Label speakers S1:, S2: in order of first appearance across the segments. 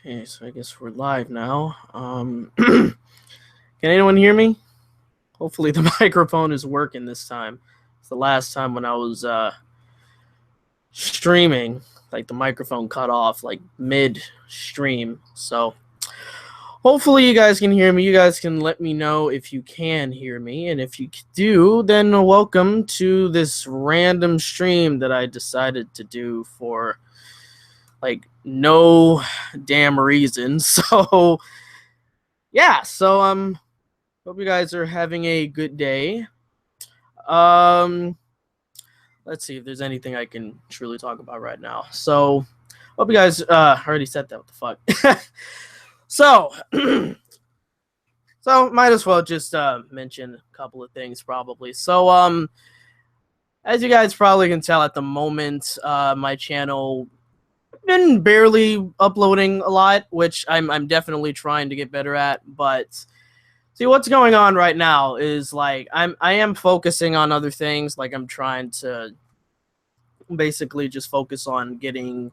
S1: Okay, so I guess we're live now. Can anyone hear me? Hopefully the microphone is working this time. It's the last time when I was streaming, like the microphone cut off like mid stream. So hopefully you guys can hear me. You guys can let me know if you can hear me, and if you do, then welcome to this random stream that I decided to do for like no damn reason. So yeah, so hope you guys are having a good day. Um, let's see if there's anything I can truly talk about right now. So, hope you guys already said that. What the fuck? So, so might as well just mention a couple of things probably. So, as you guys probably can tell at the moment, my channel been barely uploading a lot, which I'm definitely trying to get better at, but see, what's going on right now is like I am focusing on other things. Like I'm trying to basically just focus on getting,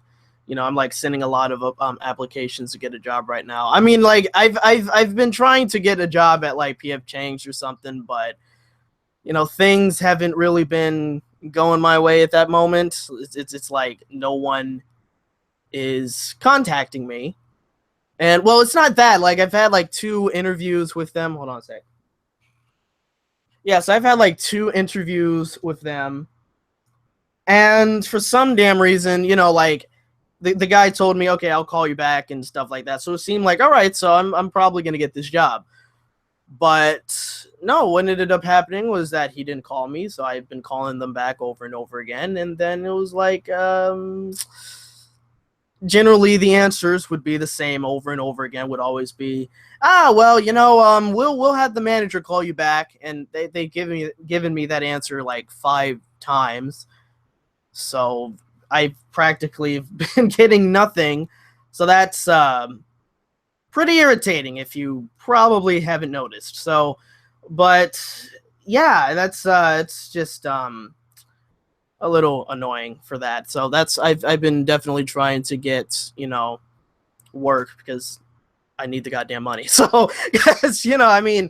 S1: I'm like sending a lot of applications to get a job right now. I mean, like I've been trying to get a job at like PF Chang's or something, but things haven't really been going my way at that moment. It's like no one is contacting me. And well, it's not that. Like I've had like 2 interviews with them. Hold on a sec. Yeah, so I've had like 2 interviews with them, and for some damn reason, like the guy told me, okay, I'll call you back and stuff like that. So it seemed like, all right, so I'm probably gonna get this job. But no, what ended up happening was that he didn't call me, so I've been calling them back over and over again, and then it was like generally the answers would be the same over and over again, would always be, well, we'll have the manager call you back, and they given me that answer like 5 times. So I practically been getting nothing. So that's pretty irritating if you probably haven't noticed. So, but yeah, that's it's just a little annoying for that. So that's I've been definitely trying to get, work because I need the goddamn money. So, because, I mean,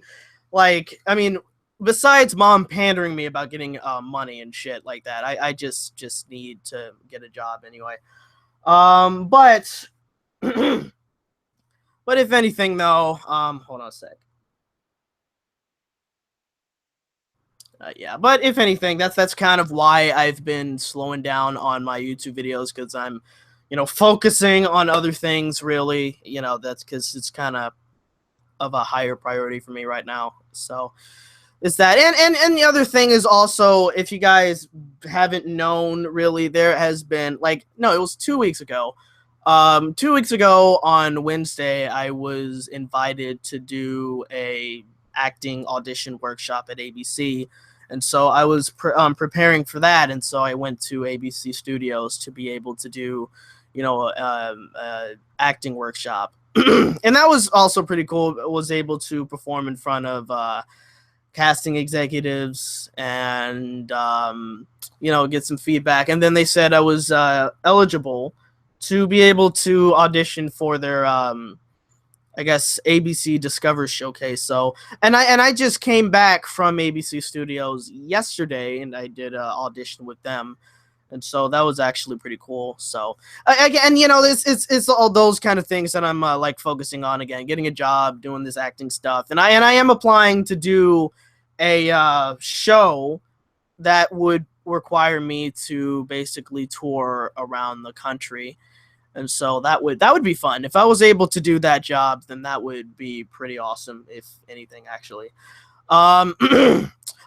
S1: besides mom pandering me about getting money and shit like that, I just need to get a job anyway. But but if anything though, hold on a sec. Yeah, but if anything, that's kind of why I've been slowing down on my YouTube videos, because I'm, focusing on other things. Really, that's because it's kind of a higher priority for me right now. So it's that, and the other thing is also, if you guys haven't known, really, there has been like, no, it was 2 weeks ago. 2 weeks ago on Wednesday, I was invited to do a acting audition workshop at ABC, and so I was preparing for that, and so I went to ABC Studios to be able to do, acting workshop, and that was also pretty cool. I was able to perform in front of casting executives and get some feedback, and then they said I was eligible to be able to audition for their I guess ABC Discover Showcase. So, and I just came back from ABC Studios yesterday, and I did an audition with them, and so that was actually pretty cool. So again, it's all those kind of things that I'm like focusing on again, getting a job, doing this acting stuff, and I am applying to do a show that would require me to basically tour around the country. And so that would be fun. If I was able to do that job, then that would be pretty awesome, if anything, actually. Oh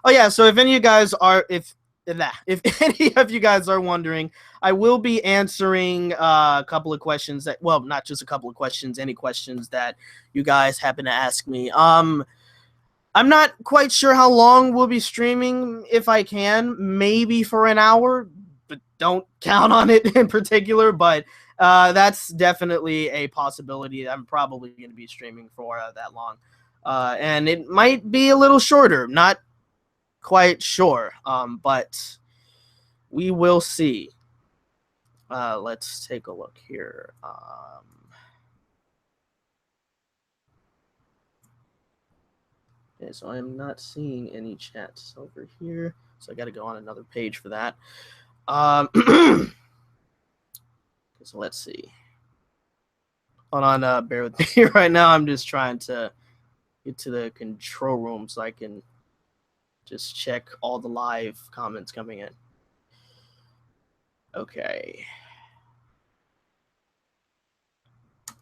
S1: yeah, so if any of you guys are if any of you guys are wondering, I will be answering a couple of questions that, well, not just a couple of questions, any questions that you guys happen to ask me. I'm not quite sure how long we'll be streaming. If I can, maybe for an hour, but don't count on it in particular. But that's definitely a possibility. I'm probably going to be streaming for that long. And it might be a little shorter. Not quite sure. But we will see. Let's take a look here. Okay, so I'm not seeing any chats over here, so I got to go on another page for that. So let's see. Hold on, bear with me right now. I'm just trying to get to the control room so I can just check all the live comments coming in. Okay. All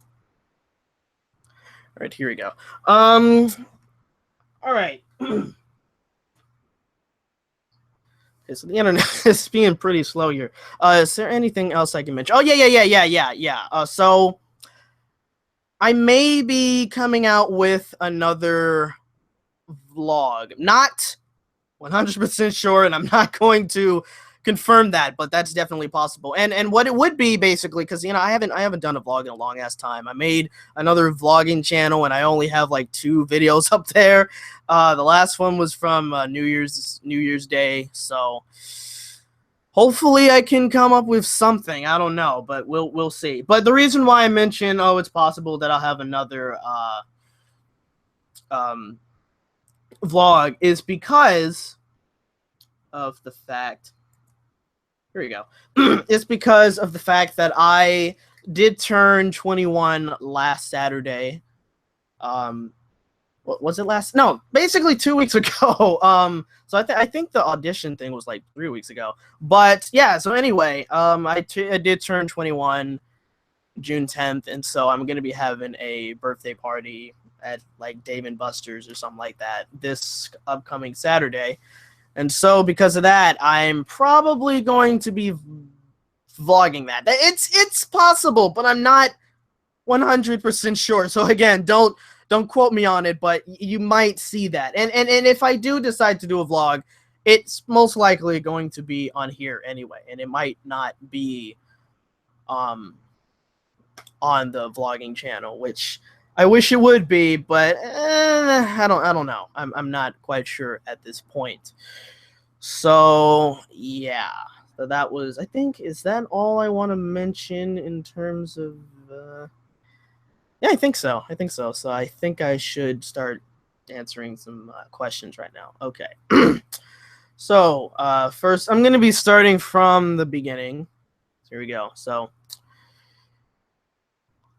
S1: right, here we go. All right. Okay, so the internet is being pretty slow here. Is there anything else I can mention? Oh, yeah. So I may be coming out with another vlog. Not 100% sure, and I'm not going to confirm that, but that's definitely possible. And what it would be basically, because I haven't done a vlog in a long ass time. I made another vlogging channel, and I only have like 2 videos up there. The last one was from New Year's Day, so hopefully I can come up with something. I don't know, but we'll see. But the reason why I mentioned, it's possible that I'll have another vlog is because of the fact. Here we go. It's because of the fact that I did turn 21 last Saturday. What was it last? No, basically 2 weeks ago. So I think the audition thing was like 3 weeks ago. But yeah, so anyway, I did turn 21 June 10th, and so I'm gonna be having a birthday party at like Dave and Buster's or something like that this upcoming Saturday. And so because of that, I'm probably going to be vlogging that. It's possible, but I'm not 100% sure. So again, don't quote me on it, but you might see that. And if I do decide to do a vlog, it's most likely going to be on here anyway, and it might not be on the vlogging channel, which I wish it would be, but I don't know. I'm not quite sure at this point. So yeah, so that was, I think, is that all I want to mention in terms of yeah, I think so. So I think I should start answering some questions right now. Okay. So first I'm going to be starting from the beginning. Here we go. So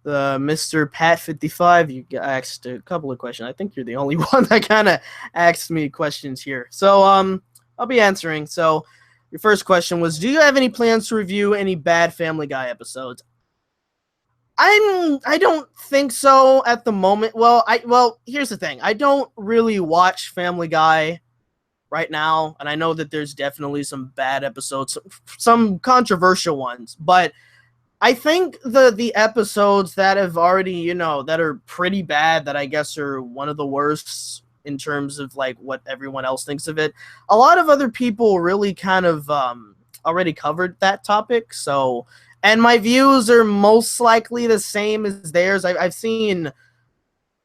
S1: the Mr. Pat 55, you asked a couple of questions. I think you're the only one that kind of asked me questions here. So I'll be answering. So your first question was, do you have any plans to review any bad Family Guy episodes? I don't think so at the moment. Well, here's the thing. I don't really watch Family Guy right now, and I know that there's definitely some bad episodes, some controversial ones, but I think the episodes that have already, that are pretty bad, that I guess are one of the worst in terms of like what everyone else thinks of it, a lot of other people really kind of already covered that topic. So, and my views are most likely the same as theirs. I've seen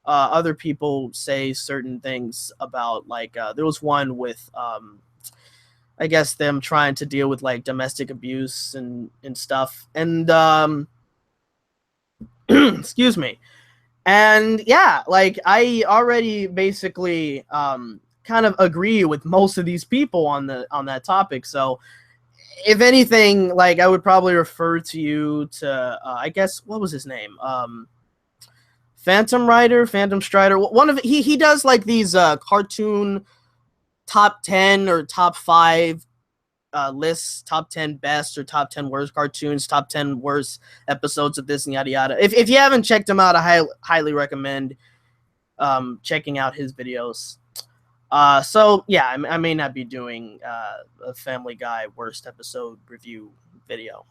S1: other people say certain things about, like, there was one with I guess them trying to deal with like domestic abuse and stuff. And excuse me. And yeah, like I already basically kind of agree with most of these people on that topic. So if anything, like I would probably refer to you to I guess, what was his name? Phantom Strider. One of he does like these cartoon top 10 or top 5 lists, top 10 best or top 10 worst cartoons, top 10 worst episodes of this and yada yada. If you haven't checked him out, I highly recommend checking out his videos. So yeah, I may not be doing a Family Guy worst episode review video.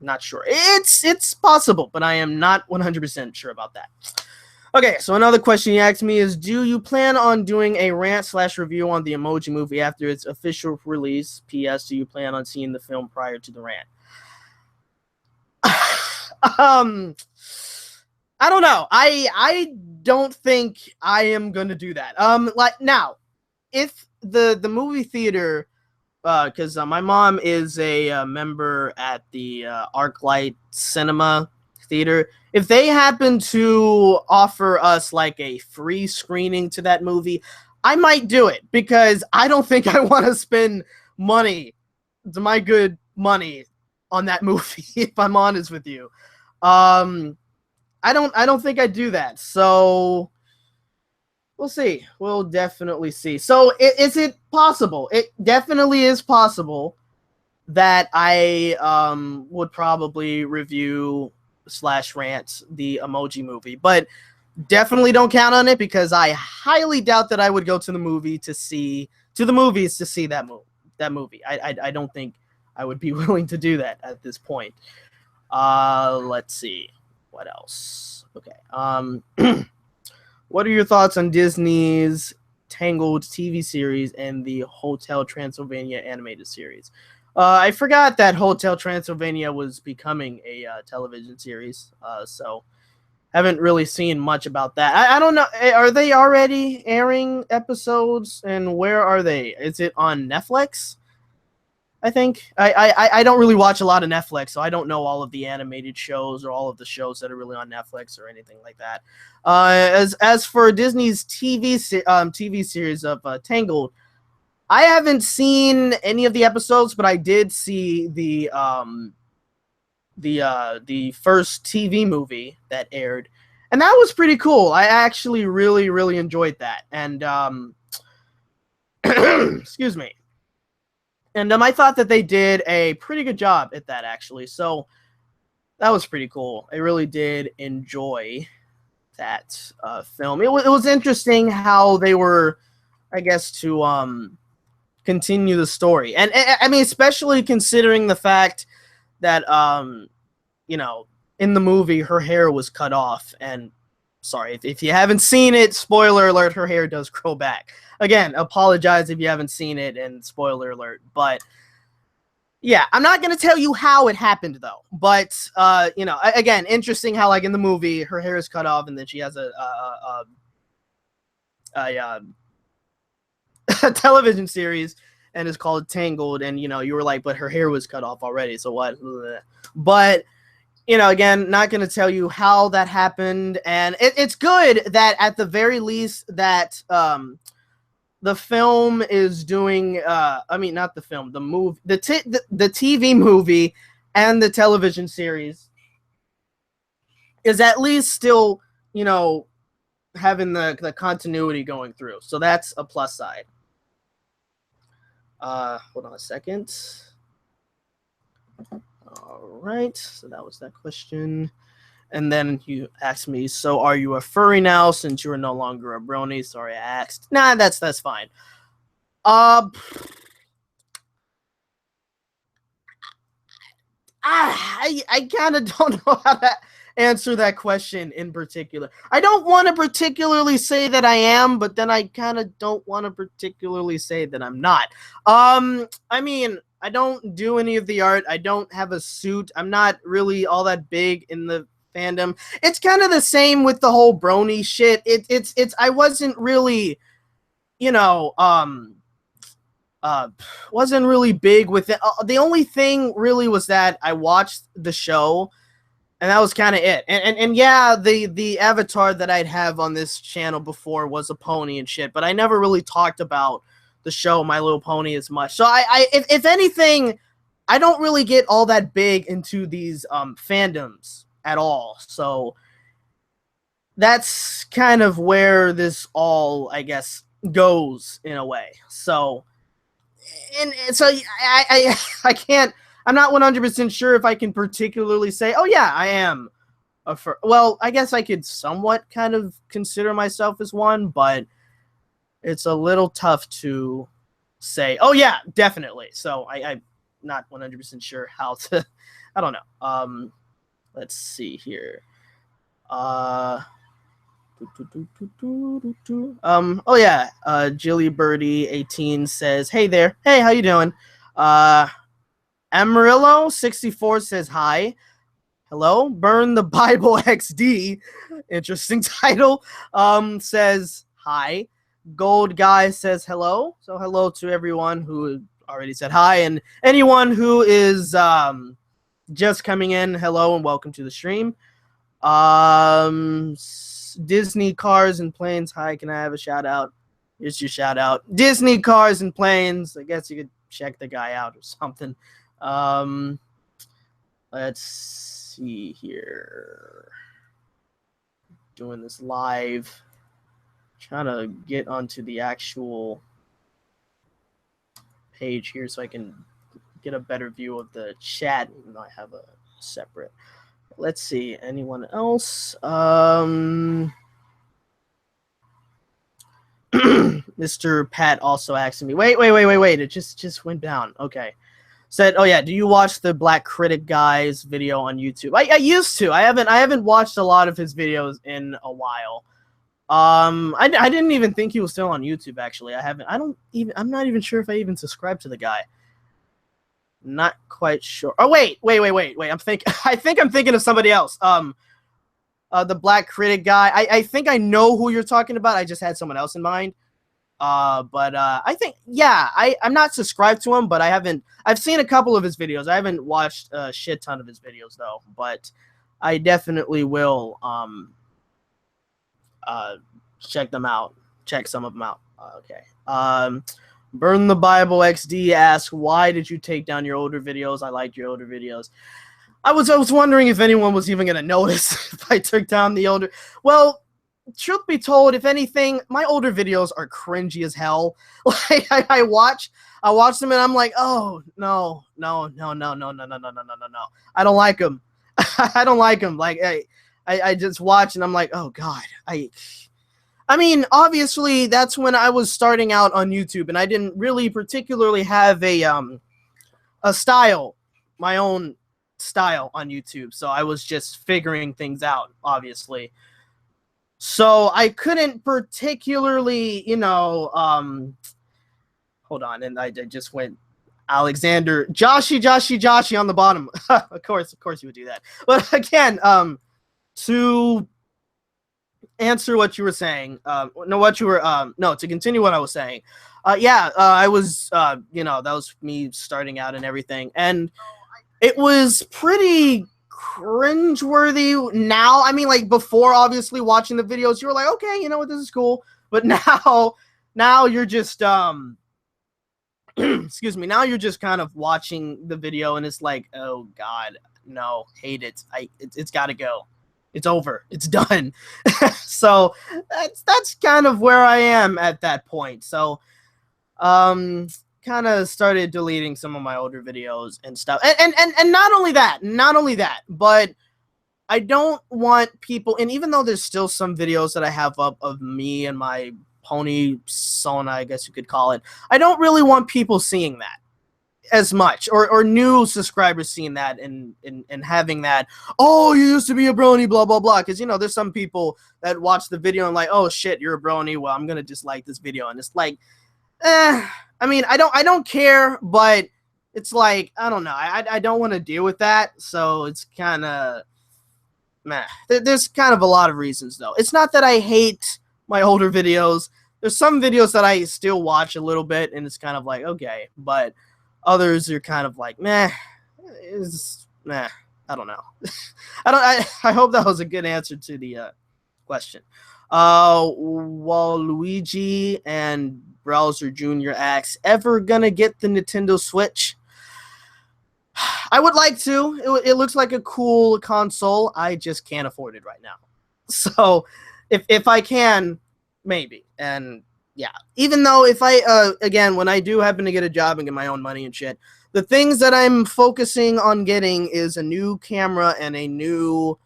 S1: Not sure. It's possible, but I am not 100% sure about that. Okay, so another question he asked me is, do you plan on doing a rant/review on the Emoji Movie after its official release? P.S. Do you plan on seeing the film prior to the rant? I don't know. I don't think I am gonna do that. Like now, if the movie theater, because my mom is a member at the ArcLight Cinema Theater, if they happen to offer us like a free screening to that movie, I might do it because I don't think I want to spend money, my good money, on that movie. If I'm honest with you, I don't think I'd do that. So we'll see. We'll definitely see. So is it possible? It definitely is possible that I would probably review / rant the Emoji Movie, but definitely don't count on it because I highly doubt that I would go to the movies to see that movie. I don't think I would be willing to do that at this point. Let's see what else. Okay. What are your thoughts on Disney's Tangled TV series and the Hotel Transylvania animated series? I forgot that Hotel Transylvania was becoming a television series, so haven't really seen much about that. I don't know. Are they already airing episodes, and where are they? Is it on Netflix? I think I don't really watch a lot of Netflix, so I don't know all of the animated shows or all of the shows that are really on Netflix or anything like that. As for Disney's TV series of Tangled, I haven't seen any of the episodes, but I did see the first TV movie that aired, and that was pretty cool. I actually really enjoyed that, and excuse me. And I thought that they did a pretty good job at that, actually. So that was pretty cool. I really did enjoy that film. It was interesting how they were, I guess, to continue the story. And I mean, especially considering the fact that, you know, in the movie, her hair was cut off. And sorry, if you haven't seen it, spoiler alert, her hair does grow back. Again, apologize if you haven't seen it, and spoiler alert. But yeah, I'm not going to tell you how it happened, though. But, you know, again, interesting how, like, in the movie, her hair is cut off, and then she has a television series, and it's called Tangled. And, you know, you were like, but her hair was cut off already, so what? But, you know, again, not going to tell you how that happened. And it's good that, at the very least, that the film is doing, I mean, not the film, the movie, the TV movie and the television series is at least still, you know, having the continuity going through. So that's a plus side. Hold on a second. All right, so that was that question. And then you asked me, so are you a furry now since you are no longer a brony? Sorry, I asked. Nah, that's fine. I kind of don't know how to answer that question in particular. I don't want to particularly say that I am, but then I kind of don't want to particularly say that I'm not. I mean, I don't do any of the art. I don't have a suit. I'm not really all that big in the fandom. It's kind of the same with the whole brony shit. It's I wasn't really, you know, wasn't really big with it. The only thing really was that I watched the show, and that was kind of it. And yeah, the avatar that I'd have on this channel before was a pony and shit, but I never really talked about the show My Little Pony as much. So if anything, I don't really get all that big into these fandoms at all. So that's kind of where this all, I guess, goes in a way. So, and so I can't, I'm not 100% sure if I can particularly say, oh yeah, I am a fur. Well, I guess I could somewhat kind of consider myself as one, but it's a little tough to say, oh yeah, definitely. So I'm not 100% sure how to, I don't know. Let's see here. Oh yeah, Jilly Birdie 18 says, hey there. Hey, how you doing? Amarillo 64 says hi. Hello. Burn the Bible XD. Interesting title. Says hi. Gold Guy says hello. So hello to everyone who already said hi, and anyone who is just coming in, hello and welcome to the stream. Disney Cars and Planes, hi, can I have a shout out? Here's your shout out. Disney Cars and Planes. I guess you could check the guy out or something. Let's see here. Doing this live. Trying to get onto the actual page here so I can get a better view of the chat, even though I have a separate. Let's see. Anyone else? Mr. Pat also asking me. Wait. It just went down. Okay. Said, oh yeah, do you watch the Black Critic Guy's video on YouTube? I used to. I haven't watched a lot of his videos in a while. I didn't even think he was still on YouTube, actually. I'm not even sure if I even subscribe to the guy. Not quite sure. Oh wait. I think I'm thinking of somebody else. The Black Critic Guy. I think I know who you're talking about. I just had someone else in mind. I think, yeah, I'm not subscribed to him, but I've seen a couple of his videos. I haven't watched a shit ton of his videos though, but I definitely will, check them out. Check some of them out. Okay. Burn the Bible XD asks, why did you take down your older videos? I liked your older videos. I was wondering if anyone was even going to notice if I took down the older. Well, truth be told, if anything, my older videos are cringy as hell. Like I watch them and I'm like, oh no. I don't like them. I don't like them. Like I just watch and I'm like, oh god. I mean, obviously that's when I was starting out on YouTube and I didn't really particularly have a style, my own style on YouTube. So I was just figuring things out, obviously. So I couldn't particularly, hold on, and I just went Alexander Joshi on the bottom. Of course you would do that. But again, to answer what you were saying, to continue what I was saying. I was, that was me starting out and everything, and it was pretty cringeworthy now. I mean, like, before, obviously, watching the videos, you were like, okay, you know what, this is cool. But now you're just, excuse me, now you're just kind of watching the video, and it's like, oh, God, no, hate it. It's got to go. It's over. It's done. So that's kind of where I am at that point. So, kind of started deleting some of my older videos and stuff. And not only that, but I don't want people, and even though there's still some videos that I have up of me and my pony Sona, I guess you could call it, I don't really want people seeing that as much, or new subscribers seeing that and having that, oh, you used to be a brony, blah blah blah, because there's some people that watch the video and like, oh shit, you're a brony, well, I'm gonna dislike this video. And it's like, I mean, I don't care, but it's like, I don't know, I don't want to deal with that. So it's kind of meh. There's kind of a lot of reasons though. It's not that I hate my older videos. There's some videos that I still watch a little bit and it's kind of like, okay, but others are kind of like, meh. I don't know. I hope that was a good answer to the question. Waluigi and Browser Jr. asks, ever gonna get the Nintendo Switch? I would like to. It looks like a cool console. I just can't afford it right now. So if I can, maybe. And yeah, even though if I, again, when I do happen to get a job and get my own money and shit, the things that I'm focusing on getting is a new camera and a new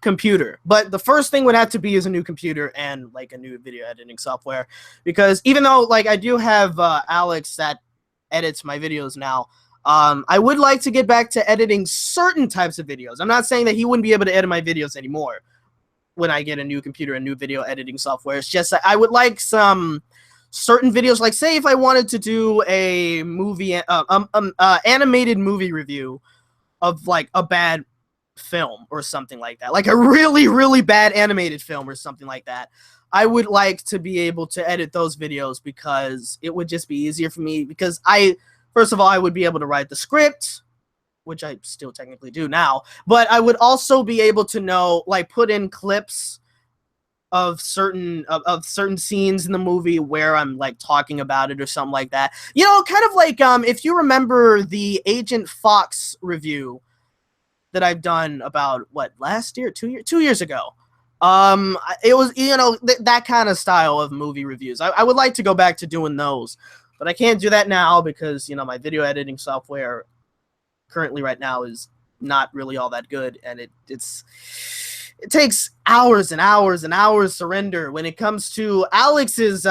S1: computer. But the first thing would have to be is a new computer and like a new video editing software, because even though like I do have Alex that edits my videos now, I would like to get back to editing certain types of videos. I'm not saying that he wouldn't be able to edit my videos anymore when I get a new computer and new video editing software. It's just that I would like some certain videos, like say if I wanted to do a movie, animated movie review of like a bad film or something like that, like a really, really bad animated film or something like that, I would like to be able to edit those videos because it would just be easier for me, because first of all, I would be able to write the script, which I still technically do now, but I would also be able to know, like, put in clips of certain scenes in the movie where I'm like talking about it or something like that. You know, kind of like if you remember the Agent Fox review that I've done about what, last year, 2 years ago. It was, you know, that kind of style of movie reviews. I would like to go back to doing those, but I can't do that now because, you know, my video editing software currently right now is not really all that good, and it takes hours and hours and hours to render. When it comes to Alex's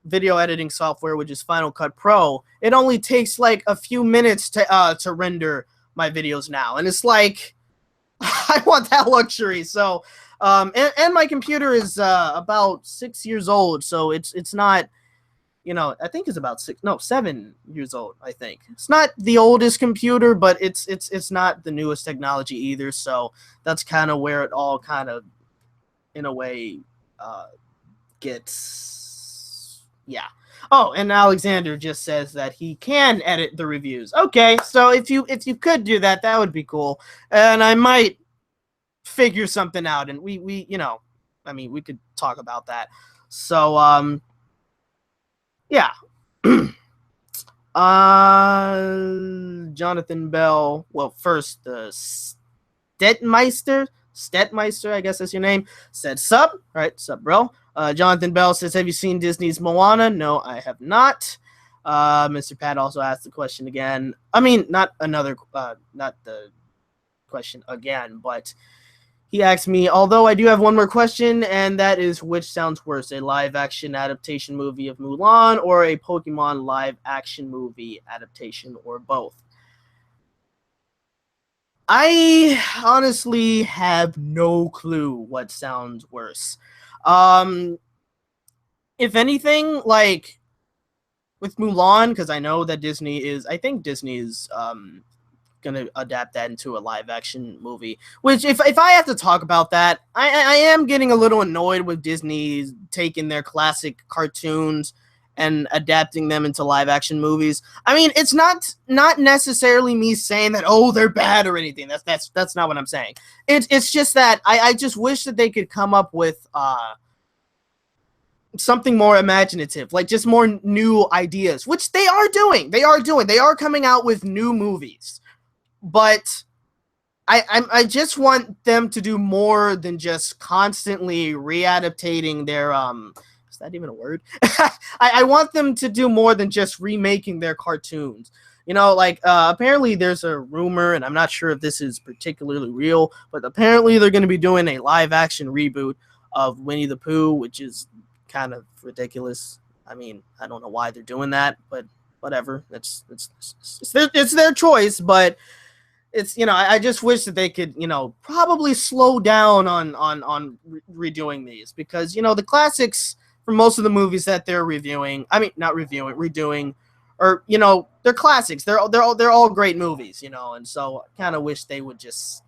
S1: video editing software, which is Final Cut Pro, it only takes like a few minutes to render my videos now, and it's like I want that luxury. So and my computer is about 6 years old, so it's not, you know, I think it's about 7 years old. I think it's not the oldest computer, but it's not the newest technology either. So that's kind of where it all kind of, in a way, gets, yeah. Oh, and Alexander just says that he can edit the reviews. Okay, so if you could do that, that would be cool, and I might figure something out, and we you know, I mean, we could talk about that. So yeah. Jonathan Bell. Well, first the Stetmeister, I guess that's your name, said sup. All right, sup, bro. Jonathan Bell says, have you seen Disney's Moana? No, I have not. Mr. Pat also asked the question again. I mean, not the question again, but he asked me, although I do have one more question, and that is, which sounds worse, a live-action adaptation movie of Mulan or a Pokemon live-action movie adaptation, or both? I honestly have no clue what sounds worse. If anything, like with Mulan, because I know that I think Disney is gonna adapt that into a live action movie. Which, if I have to talk about that, I am getting a little annoyed with Disney taking their classic cartoons and adapting them into live action movies. I mean, it's not necessarily me saying that, oh, they're bad or anything. That's not what I'm saying. It's just that I just wish that they could come up with something more imaginative, like just more new ideas, which they are doing. They are coming out with new movies, but I just want them to do more than just constantly readaptating their is that even a word? I want them to do more than just remaking their cartoons. You know, like apparently there's a rumor, and I'm not sure if this is particularly real, but apparently they're going to be doing a live action reboot of Winnie the Pooh, which is kind of ridiculous. I mean, I don't know why they're doing that, but whatever. It's their choice, but it's, you know, I just wish that they could, you know, probably slow down on redoing these, because, you know, the classics for most of the movies that they're redoing, or, you know, they're classics. They're all great movies, you know, and so I kind of wish they would just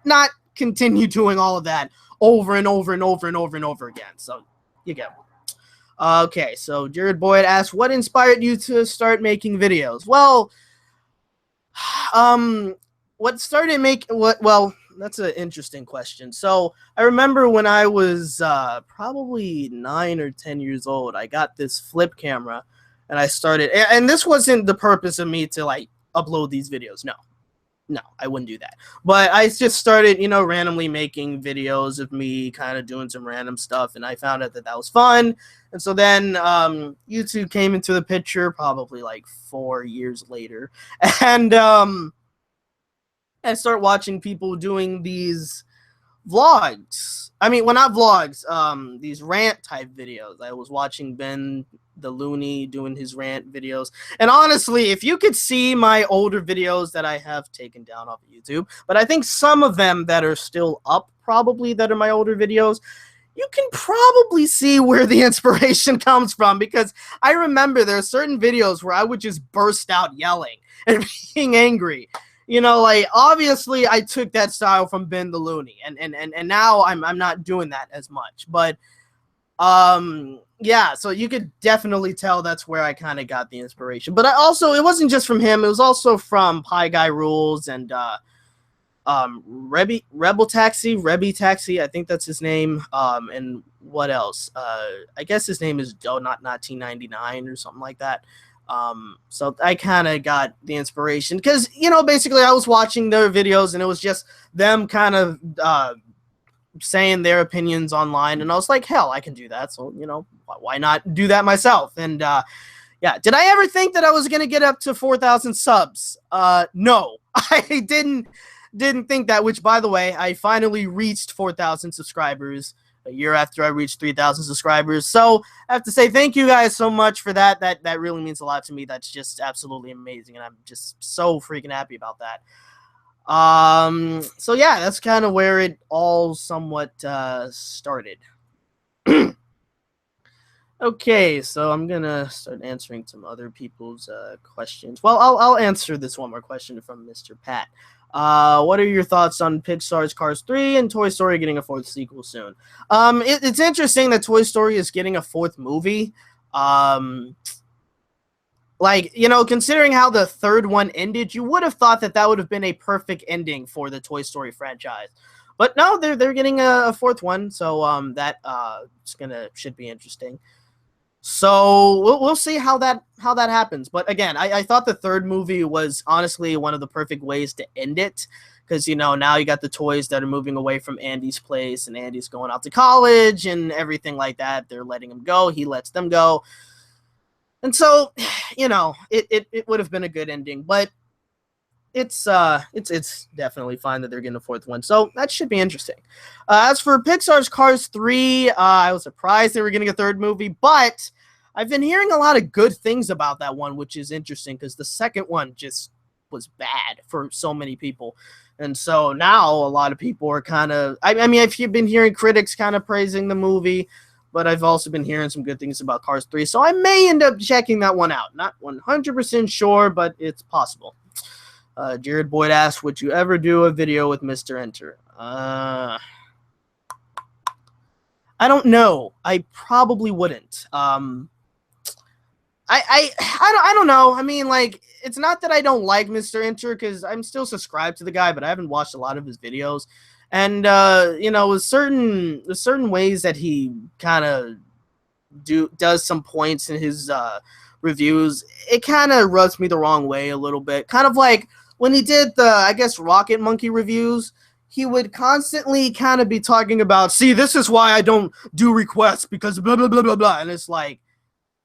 S1: not continue doing all of that over and over and over and over and over again. So you get one. Okay, so Jared Boyd asked, what inspired you to start making videos? Well, that's an interesting question. So I remember when I was probably 9 or 10 years old, I got this flip camera, and I started, and this wasn't the purpose of me to like upload these videos. No, I wouldn't do that. But I just started, you know, randomly making videos of me kind of doing some random stuff, and I found out that was fun. And so then YouTube came into the picture probably like 4 years later. And I started watching people doing these vlogs. I mean, well, not vlogs, these rant type videos. I was watching Ben the Looney doing his rant videos. And honestly, if you could see my older videos that I have taken down off of YouTube, but I think some of them that are still up, probably, that are my older videos, you can probably see where the inspiration comes from, because I remember there are certain videos where I would just burst out yelling and being angry. You know, like, obviously I took that style from Ben the Looney, and now I'm not doing that as much. But yeah, so you could definitely tell that's where I kind of got the inspiration. But it wasn't just from him, it was also from Pie Guy Rules and Rebel Taxi, Rebby Taxi, I think that's his name. And what else? I guess his name is Not 1999 or something like that. So I kind of got the inspiration because, you know, basically I was watching their videos and it was just them kind of saying their opinions online, and I was like, hell, I can do that. So, you know, why not do that myself? And yeah, did I ever think that I was gonna get up to 4,000 subs? No, I didn't think that. Which, by the way, I finally reached 4,000 subscribers a year after I reached 3,000 subscribers. So I have to say thank you guys so much for that. That really means a lot to me. That's just absolutely amazing, and I'm just so freaking happy about that. So yeah, that's kind of where it all somewhat started. Okay, so I'm gonna start answering some other people's questions. Well, I'll answer this one more question from Mr. Pat. What are your thoughts on Pixar's Cars 3 and Toy Story getting a 4th sequel soon? It's interesting that Toy Story is getting a 4th movie. Like, you know, considering how the 3rd one ended, you would have thought that that would have been a perfect ending for the Toy Story franchise. But no, they're getting a 4th one, so that should be interesting. So we'll see how that happens. But again, I thought the 3rd movie was honestly one of the perfect ways to end it, because, you know, now you got the toys that are moving away from Andy's place, and Andy's going out to college and everything like that. They're letting him go. He lets them go. And so, you know, it would have been a good ending, but it's definitely fine that they're getting a 4th one. So that should be interesting. As for Pixar's Cars 3, I was surprised they were getting a 3rd movie, but I've been hearing a lot of good things about that one, which is interesting because the 2nd one just was bad for so many people. And so now a lot of people are kind of, I mean, if you've been hearing critics kind of praising the movie, but I've also been hearing some good things about Cars 3, so I may end up checking that one out. Not 100% sure, but it's possible. Jared Boyd asked, would you ever do a video with Mr. Enter? I don't know. I probably wouldn't. I don't know. I mean, like, it's not that I don't like Mr. Enter, because I'm still subscribed to the guy, but I haven't watched a lot of his videos. And you know, with certain ways that he kind of does some points in his reviews, it kind of rubs me the wrong way a little bit. Kind of like when he did the, I guess, Rocket Monkey reviews, he would constantly kind of be talking about, see, this is why I don't do requests, because blah blah blah blah blah. And it's like,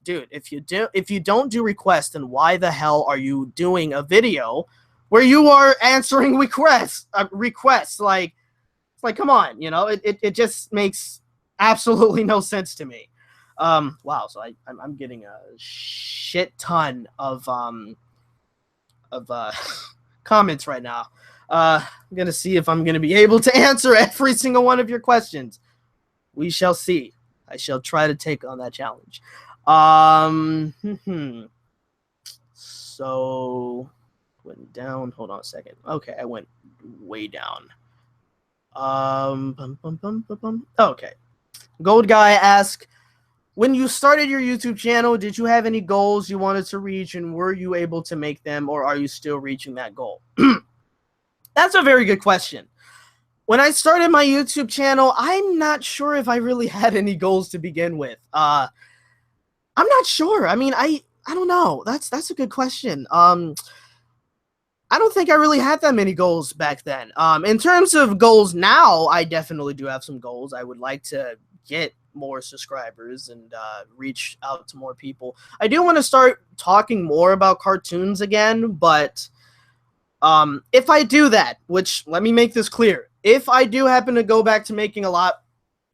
S1: dude, if you don't do requests, then why the hell are you doing a video where you are answering requests? Like, come on, you know, it just makes absolutely no sense to me. Wow, so I'm getting a shit ton of comments right now. I'm gonna see if I'm gonna be able to answer every single one of your questions. We shall see. I shall try to take on that challenge. So went down. Hold on a second. Okay, I went way down. Okay. Gold Guy asks, when you started your YouTube channel, did you have any goals you wanted to reach, and were you able to make them, or are you still reaching that goal? That's a very good question. When I started my YouTube channel, I'm not sure if I really had any goals to begin with. I'm not sure. I mean, I don't know. That's a good question. I don't think I really had that many goals back then. In terms of goals now, I definitely do have some goals. I would like to get more subscribers and reach out to more people. I do want to start talking more about cartoons again, but if I do that, which, let me make this clear, if I do happen to go back to making a lot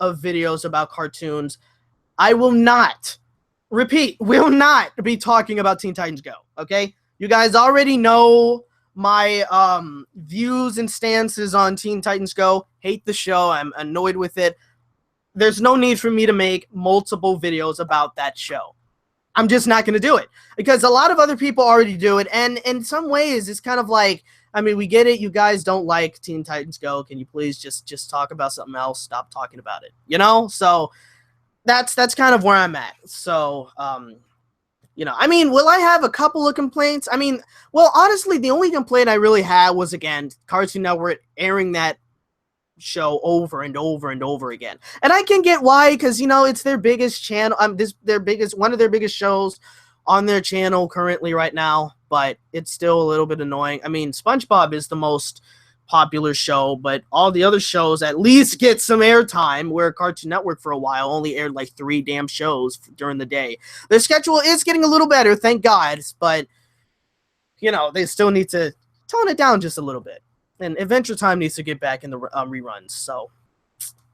S1: of videos about cartoons, I will not, repeat, will not be talking about Teen Titans Go, okay? You guys already know my views and stances on Teen Titans Go. Hate the show. I'm annoyed with it. There's no need for me to make multiple videos about that show. I'm just not going to do it because a lot of other people already do it. And in some ways, it's kind of like, I mean, we get it. You guys don't like Teen Titans Go. Can you please just talk about something else? Stop talking about it, you know? So that's kind of where I'm at. So You know, I mean, will I have a couple of complaints? I mean, well, honestly, the only complaint I really had was, again, Cartoon Network airing that show over and over and over again. And I can get why, because, you know, it's their biggest channel. One of their biggest shows on their channel currently right now, but it's still a little bit annoying. I mean, SpongeBob is the most popular show, but all the other shows at least get some airtime, where Cartoon Network for a while only aired like 3 damn shows during the day. Their schedule is getting a little better, thank God, but, you know, they still need to tone it down just a little bit. And Adventure Time needs to get back in the reruns, so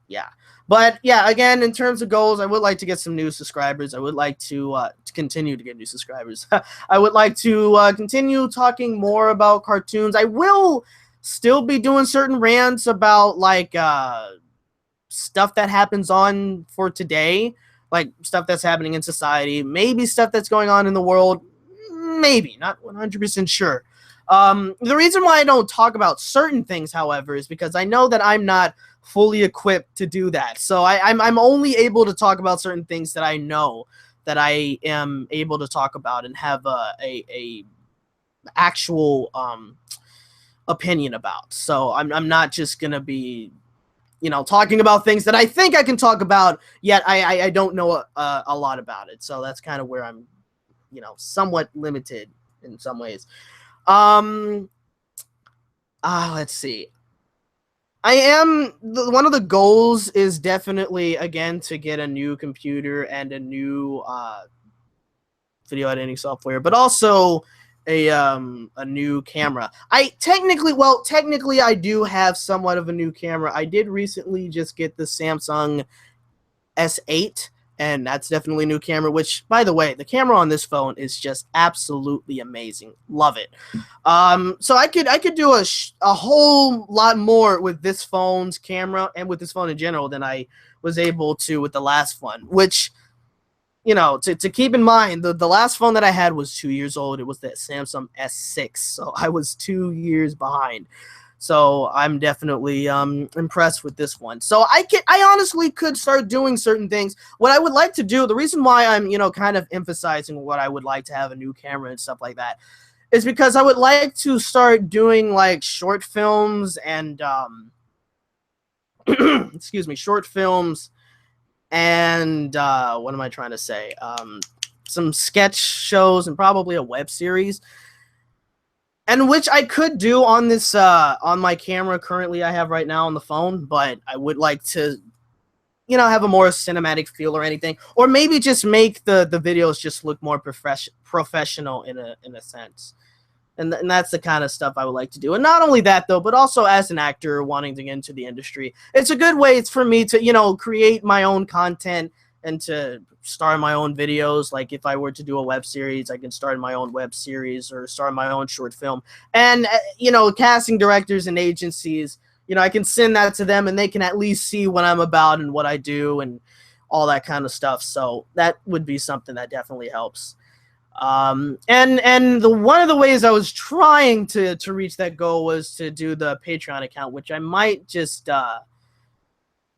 S1: yeah. But yeah, again, in terms of goals, I would like to get some new subscribers. I would like to continue to get new subscribers. I would like to continue talking more about cartoons. I will still be doing certain rants about, like, stuff that happens on for today, like stuff that's happening in society, maybe stuff that's going on in the world, maybe, not 100% sure. The reason why I don't talk about certain things, however, is because I know that I'm not fully equipped to do that. So I'm only able to talk about certain things that I know that I am able to talk about and have a actual opinion about. So I'm not just gonna be, you know, talking about things that I think I can talk about, yet I don't know a lot about it. So that's kind of where I'm, you know, somewhat limited in some ways. Let's see. One of the goals is definitely, again, to get a new computer and a new video editing software, but also a new camera. Technically I do have somewhat of a new camera. I did recently just get the Samsung S8, and that's definitely a new camera, which, by the way, the camera on this phone is just absolutely amazing. Love it. So I could do a whole lot more with this phone's camera and with this phone in general than I was able to with the last one, which, you know, to keep in mind, the last phone that I had was 2 years old. It was the Samsung S6, so I was 2 years behind. So I'm definitely impressed with this one. So I honestly could start doing certain things. What I would like to do, the reason why I'm, you know, kind of emphasizing what I would like to have a new camera and stuff like that, is because I would like to start doing, like, short films and excuse me, short films and what am I trying to say? Some sketch shows and probably a web series. And which I could do on this on my camera currently I have right now on the phone, but I would like to, you know, have a more cinematic feel or anything, or maybe just make the videos just look more professional in a sense. And that's the kind of stuff I would like to do. And not only that, though, but also as an actor wanting to get into the industry, it's a good way for me to, you know, create my own content and to star my own videos. Like, if I were to do a web series, I can start my own web series or start my own short film. And, you know, casting directors and agencies, you know, I can send that to them and they can at least see what I'm about and what I do and all that kind of stuff. So that would be something that definitely helps. And one of the ways I was trying to reach that goal was to do the Patreon account, which I might just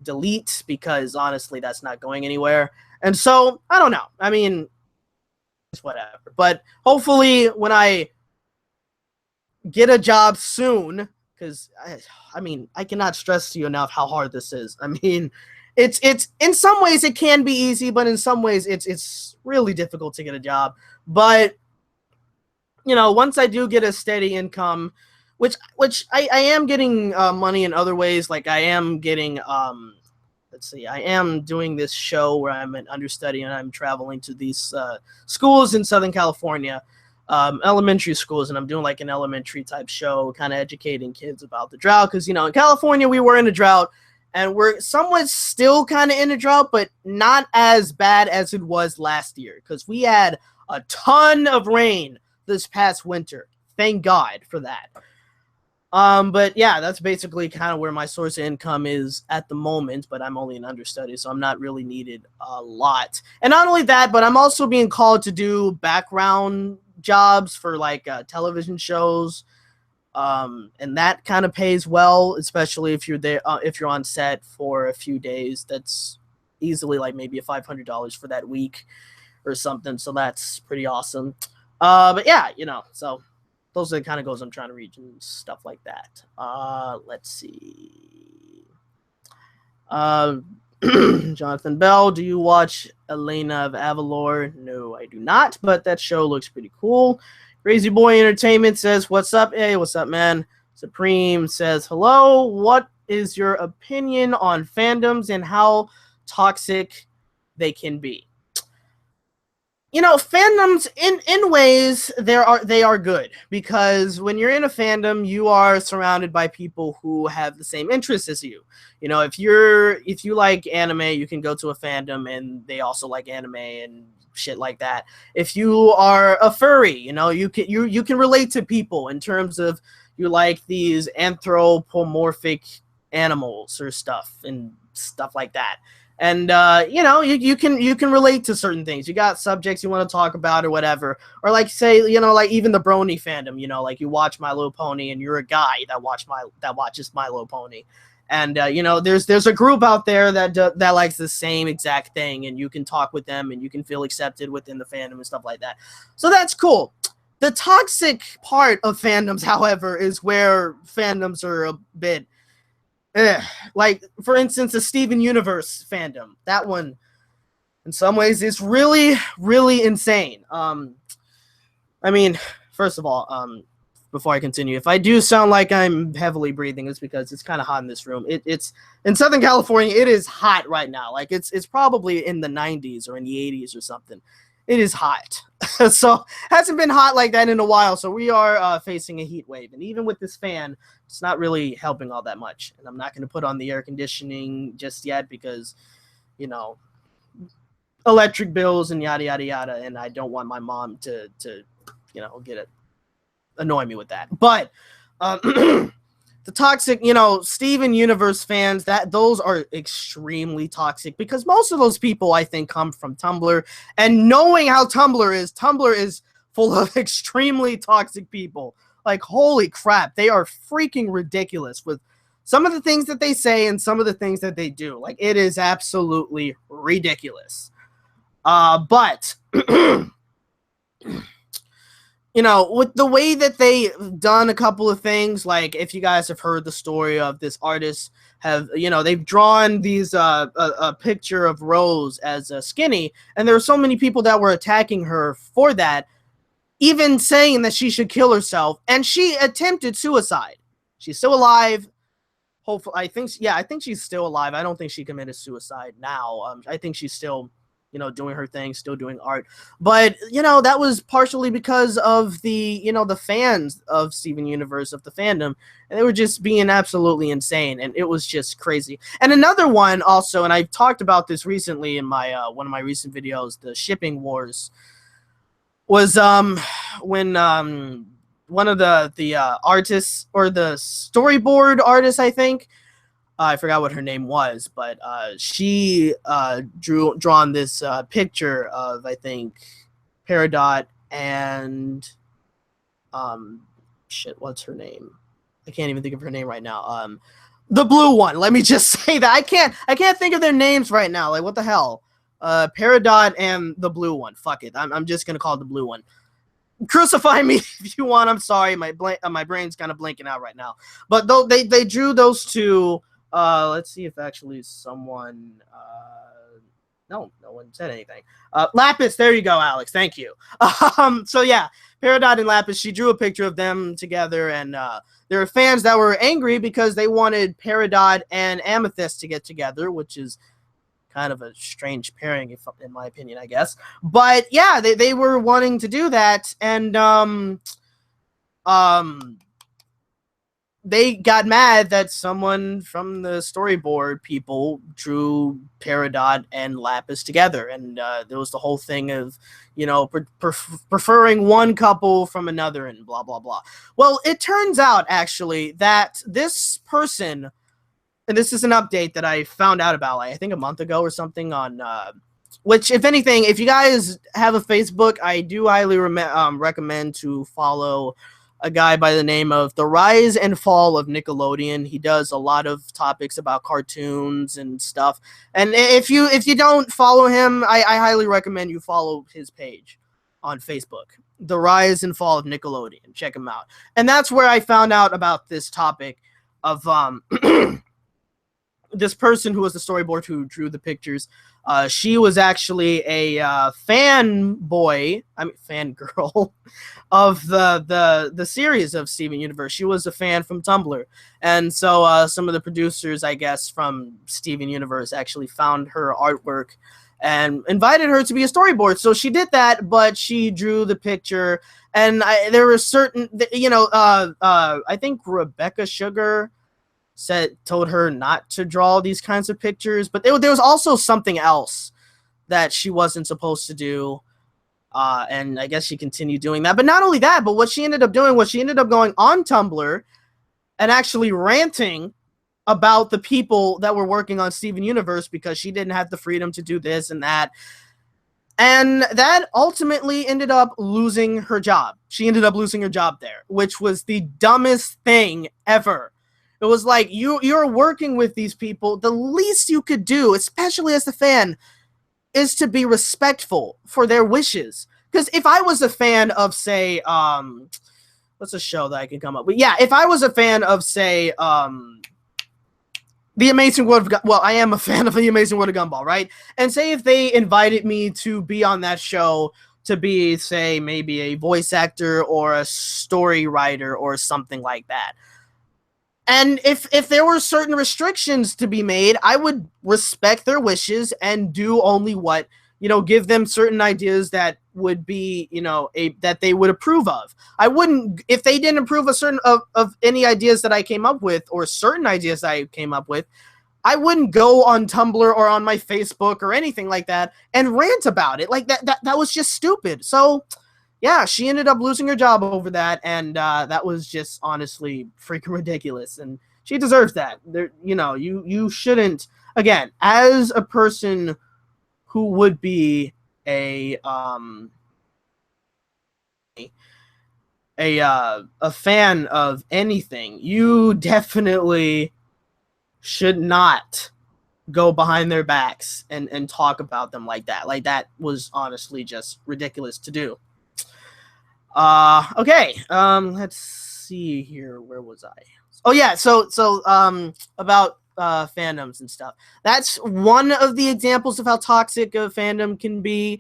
S1: delete, because honestly that's not going anywhere. And so I don't know, I mean, it's whatever, but hopefully when I get a job soon, because I mean, I cannot stress to you enough how hard this is. I mean, it's in some ways it can be easy, but in some ways it's really difficult to get a job. But, you know, once I do get a steady income, which I am getting money in other ways. Like, I am getting let's see, I am doing this show where I'm an understudy and I'm traveling to these schools in Southern California, elementary schools, and I'm doing like an elementary type show, kind of educating kids about the drought, because, you know, in California we were in a drought, and we're somewhat still kind of in a drought, but not as bad as it was last year, because we had a ton of rain this past winter. Thank God for that. But yeah, that's basically kind of where my source of income is at the moment, but I'm only an understudy, so I'm not really needed a lot. And not only that, but I'm also being called to do background jobs for, like, television shows. And that kind of pays well, especially if you're there, if you're on set for a few days. That's easily like maybe $500 for that week. or something. So that's pretty awesome. But yeah, so those are the kind of goals I'm trying to reach and stuff like that. Let's see. Jonathan Bell, do you watch Elena of Avalor? No, I do not, but that show looks pretty cool. Crazy Boy Entertainment says, what's up? Hey, what's up, man? Supreme says, hello. What is your opinion on fandoms and how toxic they can be? Fandoms in ways they are good, because when you're in a fandom, you are surrounded by people who have the same interests as you. If you like anime, you can go to a fandom and they also like anime and shit like that. If you are a furry, you can relate to people in terms of you like these anthropomorphic animals or stuff and stuff like that. And you can relate to certain things. You got subjects you want to talk about or whatever, or like say like even the brony fandom. Like you watch My Little Pony and you're a guy that watches My Little Pony, and there's a group out there that likes the same exact thing, and you can talk with them and you can feel accepted within the fandom and stuff like that. So that's cool. The toxic part of fandoms, however, is where fandoms are a bit. Like, for instance, the Steven Universe fandom. That one, in some ways, is really, really insane. I mean, first of all, before I continue, if I do sound like I'm heavily breathing, it's because it's kind of hot in this room. It's in Southern California. It is hot right now. Like it's probably in the 90s or in the 80s or something. It is hot. So hasn't been hot like that in a while. So we are facing a heat wave, and even with this fan, it's not really helping all that much. And I'm not going to put on the air conditioning just yet because, electric bills and yada yada yada, and I don't want my mom to annoy me with that. But the toxic, Steven Universe fans, those are extremely toxic, because most of those people, I think, come from Tumblr, and knowing how Tumblr is full of extremely toxic people. Like, holy crap, they are freaking ridiculous with some of the things that they say and some of the things that they do. Like, it is absolutely ridiculous. But with the way that they've done a couple of things, like if you guys have heard the story of this artist, they've drawn these a picture of Rose as skinny, and there were so many people that were attacking her for that, even saying that she should kill herself, and she attempted suicide. She's still alive. Hopefully, I think she's still alive. I don't think she committed suicide now. I think she's still doing her thing, still doing art. But, that was partially because of the fans of Steven Universe, of the fandom, and they were just being absolutely insane, and it was just crazy. And another one also, and I've talked about this recently in my one of my recent videos, the shipping wars, was when one of the artists, or the storyboard artist, I think, I forgot what her name was, but she drawn this picture of, I think, Peridot and what's her name? I can't even think of her name right now. The blue one. Let me just say that I can't think of their names right now. Like, what the hell? Peridot and the blue one. Fuck it. I'm just gonna call it the blue one. Crucify me if you want. I'm sorry. My brain's kind of blanking out right now. But they drew those two. Let's see if actually someone. No one said anything. Lapis, there you go, Alex. Thank you. So yeah, Peridot and Lapis, she drew a picture of them together, and there were fans that were angry because they wanted Peridot and Amethyst to get together, which is kind of a strange pairing, in my opinion, I guess. But yeah, they were wanting to do that, and they got mad that someone from the storyboard people drew Peridot and Lapis together, and there was the whole thing of, preferring one couple from another and blah, blah, blah. Well, it turns out, actually, that this person, and this is an update that I found out about, I think a month ago or something, on which, if anything, if you guys have a Facebook, I do highly recommend to follow a guy by the name of The Rise and Fall of Nickelodeon. He does a lot of topics about cartoons and stuff. And if you don't follow him, I highly recommend you follow his page on Facebook. The Rise and Fall of Nickelodeon. Check him out. And that's where I found out about this topic of this person who was the storyboard who drew the pictures. She was actually a fangirl of the series of Steven Universe. She was a fan from Tumblr, and so some of the producers, I guess, from Steven Universe actually found her artwork and invited her to be a storyboard. So she did that, but she drew the picture, and there were certain, I think Rebecca Sugar told her not to draw these kinds of pictures, but there was also something else that she wasn't supposed to do, and I guess she continued doing that. But not only that, but what she ended up doing was she ended up going on Tumblr and actually ranting about the people that were working on Steven Universe because she didn't have the freedom to do this and that. And that ultimately ended up losing her job. She ended up losing her job there, which was the dumbest thing ever. It was like, you're working with these people. The least you could do, especially as a fan, is to be respectful for their wishes. Because if I was a fan of, say, what's a show that I can come up with? Yeah, if I was a fan of, say, The Amazing World of I am a fan of The Amazing World of Gumball, right? And say if they invited me to be on that show to be, say, maybe a voice actor or a story writer or something like that. And if there were certain restrictions to be made, I would respect their wishes and do only what, give them certain ideas that would be, that they would approve of. I wouldn't, if they didn't approve a certain of any ideas that I came up with or certain ideas I came up with, I wouldn't go on Tumblr or on my Facebook or anything like that and rant about it. Like that was just stupid. So yeah, she ended up losing her job over that, and that was just honestly freaking ridiculous, and she deserves that. You shouldn't, again, as a person who would be a fan of anything, you definitely should not go behind their backs and talk about them like that. Like, that was honestly just ridiculous to do. Okay. Let's see here. Where was I? Oh yeah. So about fandoms and stuff. That's one of the examples of how toxic a fandom can be.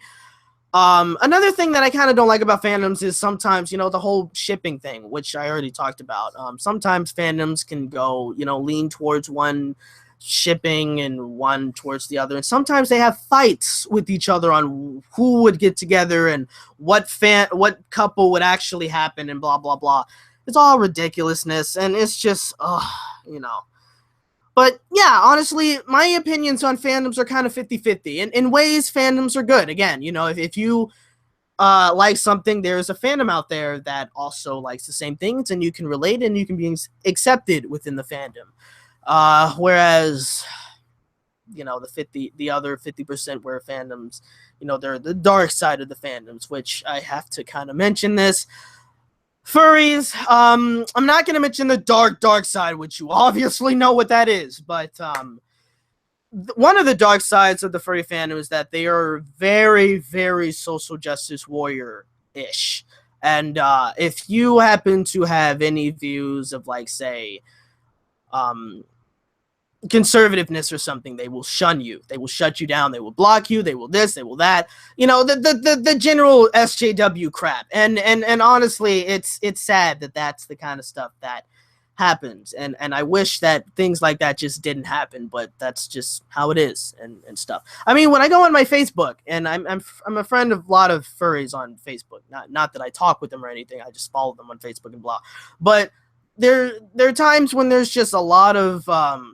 S1: Another thing that I kind of don't like about fandoms is sometimes, the whole shipping thing, which I already talked about. Sometimes fandoms can go, lean towards one shipping and one towards the other, and sometimes they have fights with each other on who would get together and what couple would actually happen and blah blah blah. It's all ridiculousness, and it's just but yeah, honestly, my opinions on fandoms are kind of 50-50. In ways, fandoms are good. Again, if you like something, there's a fandom out there that also likes the same things, and you can relate and you can be accepted within the fandom. Whereas, the other 50% where fandoms, they're the dark side of the fandoms, which I have to kind of mention this. Furries, I'm not going to mention the dark side, which you obviously know what that is, but one of the dark sides of the furry fandom is that they are very, very social justice warrior-ish. And if you happen to have any views of, like, say, conservativeness or something, they will shun you, they will shut you down, they will block you, they will this, they will that, the general SJW crap. And honestly, it's sad that that's the kind of stuff that happens, and I wish that things like that just didn't happen, but that's just how it is and stuff. I mean, when I go on my Facebook, and I'm a friend of a lot of furries on Facebook, not that I talk with them or anything, I just follow them on Facebook and blah, but there are times when there's just a lot of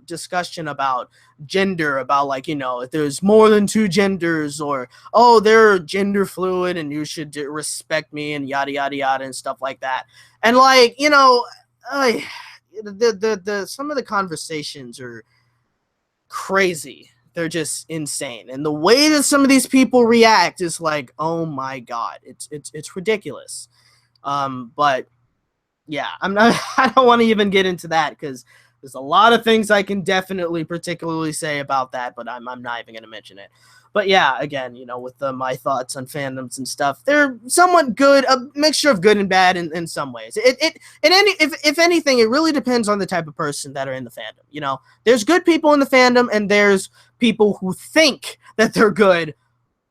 S1: discussion about gender, about, like, if there's more than two genders, or, oh, they're gender fluid and you should respect me, and yada yada yada and stuff like that. And, like, the some of the conversations are crazy. They're just insane, and the way that some of these people react is like, oh my god, it's ridiculous. But yeah, I'm not. I don't want to even get into that because there's a lot of things I can definitely particularly say about that, but I'm not even going to mention it. But yeah, again, with my thoughts on fandoms and stuff, they're somewhat good, a mixture of good and bad in some ways. If anything, it really depends on the type of person that are in the fandom. There's good people in the fandom, and there's people who think that they're good,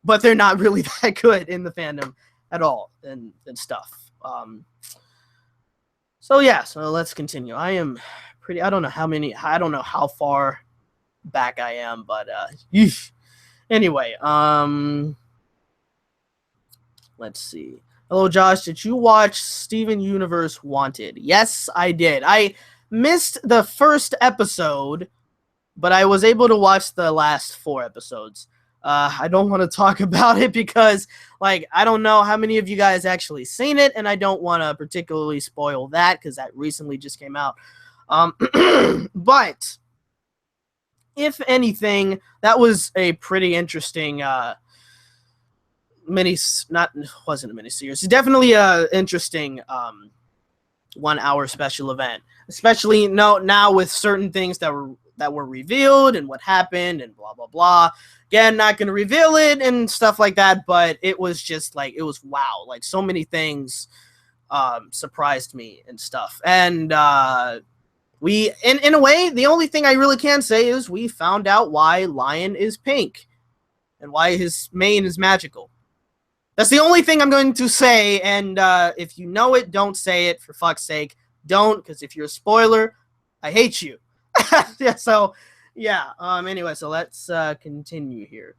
S1: but they're not really that good in the fandom at all and stuff. So let's continue. I don't know how far back I am, but anyway, let's see. Hello, Josh. Did you watch Steven Universe Wanted? Yes, I did. I missed the first episode, but I was able to watch the last 4 episodes. I don't want to talk about it because, I don't know how many of you guys actually seen it, and I don't want to particularly spoil that because that recently just came out. But if anything, that was a pretty interesting wasn't a mini-series. Definitely a interesting 1-hour special event, especially now with certain things that were revealed and what happened and blah blah blah. Again, not going to reveal it and stuff like that, but it was just it was wow. So many things surprised me and stuff. And we, in a way, the only thing I really can say is we found out why Lion is pink and why his mane is magical. That's the only thing I'm going to say, and if you know it, don't say it, for fuck's sake. Don't, because if you're a spoiler, I hate you. Anyway, so let's continue here.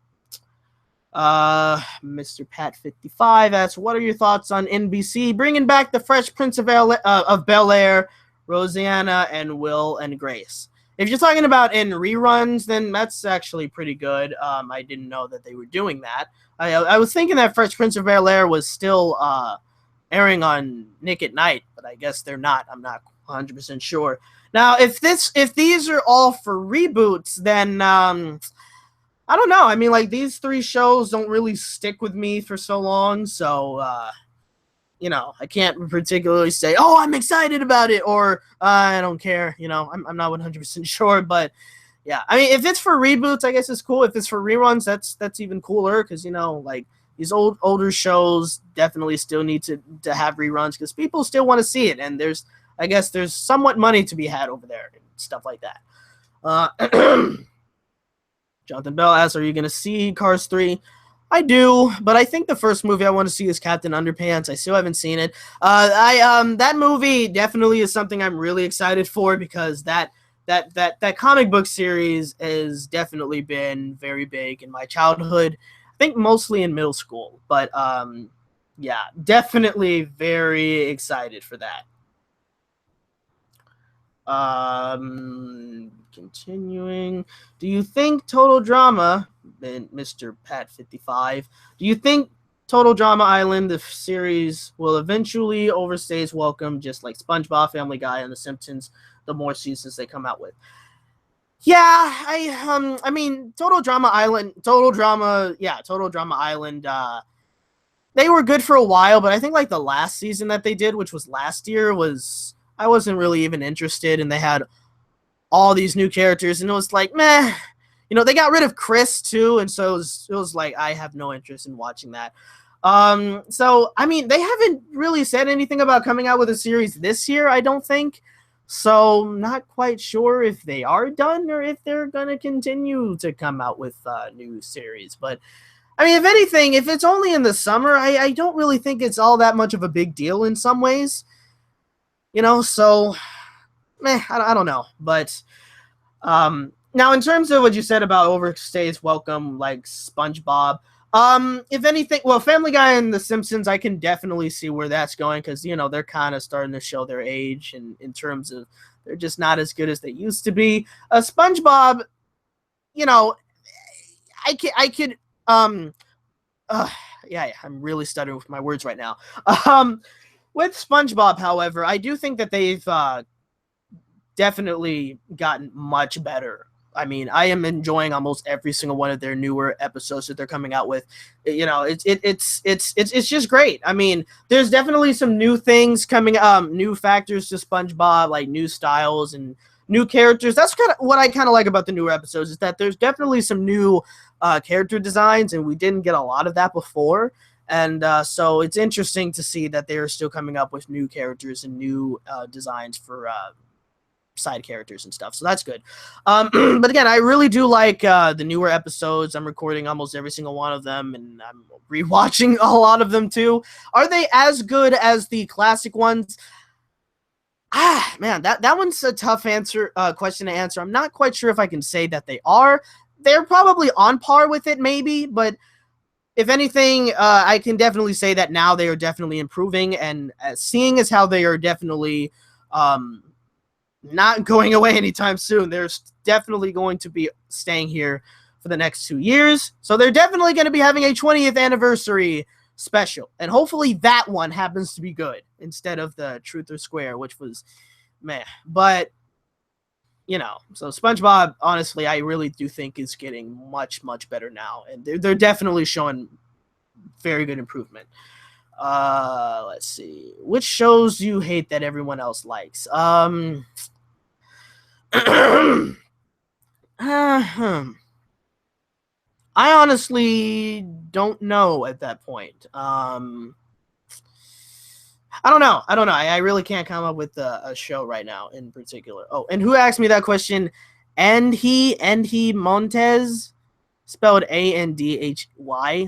S1: Mr. Pat 55 asks, what are your thoughts on NBC bringing back the Fresh Prince of Bel-Air, Rosanna, and Will and Grace? If you're talking about in reruns, then that's actually pretty good. I didn't know that they were doing that. I was thinking that Fresh Prince of Bel-Air was still airing on Nick at Night, but I guess they're not. I'm not 100% sure. Now, if these are all for reboots, then I don't know. I mean, these 3 shows don't really stick with me for so long, so I can't particularly say, oh, I'm excited about it, or I don't care. I'm not 100% sure, but yeah. I mean, if it's for reboots, I guess it's cool. If it's for reruns, that's even cooler because these older shows definitely still need to have reruns because people still want to see it, and there's somewhat money to be had over there and stuff like that. Jonathan Bell asks, are you going to see Cars 3? I do, but I think the first movie I want to see is Captain Underpants. I still haven't seen it. That movie definitely is something I'm really excited for because that comic book series has definitely been very big in my childhood. I think mostly in middle school, but definitely very excited for that. Continuing. Do you think Total Drama, Mr. Pat 55, do you think Total Drama Island, the series, will eventually overstay its welcome, just like SpongeBob, Family Guy, and The Simpsons, the more seasons they come out with? Yeah, I mean, Total Drama Island, they were good for a while, but I think the last season that they did, which was last year, I wasn't really even interested, and they had all these new characters, and it was meh. They got rid of Chris too, and so it was I have no interest in watching that. So I mean, they haven't really said anything about coming out with a series this year, I don't think. So not quite sure if they are done or if they're gonna continue to come out with new series. But I mean, if anything, if it's only in the summer, I don't really think it's all that much of a big deal in some ways. So I don't know. But now in terms of what you said about overstays welcome, SpongeBob, if anything, well, Family Guy and The Simpsons, I can definitely see where that's going because they're kind of starting to show their age, and in terms of they're just not as good as they used to be. SpongeBob, I'm really stuttering with my words right now. With SpongeBob, however, I do think that they've definitely gotten much better I mean, I am enjoying almost every single one of their newer episodes that they're coming out with. You know, it's just great. I mean, there's definitely some new things coming, new factors to SpongeBob, like new styles and new characters. That's kind of what I kind of like about the newer episodes, is that there's definitely some new character designs, and we didn't get a lot of that before. And so it's interesting to see that they're still coming up with new characters and new designs for side characters and stuff. So that's good. But again, I really do like the newer episodes. I'm recording almost every single one of them, and I'm rewatching a lot of them too. Are they as good as the classic ones? Man, that one's a tough question to answer. I'm not quite sure if I can say that they are. They're probably on par with it, maybe, but if anything, I can definitely say that now they are definitely improving, and seeing as how they are definitely not going away anytime soon, they're definitely going to be staying here for the next 2 years. So they're definitely going to be having a 20th anniversary special, and hopefully that one happens to be good instead of the Truth or Square, which was meh. But you know, so SpongeBob, honestly, I really do think is getting much better now, and they're definitely showing very good improvement. Let's see, which shows you hate that everyone else likes. I honestly don't know at that point. I don't know. I really can't come up with a show right now in particular. Oh, and who asked me that question? Andy Montez, spelled Andhy.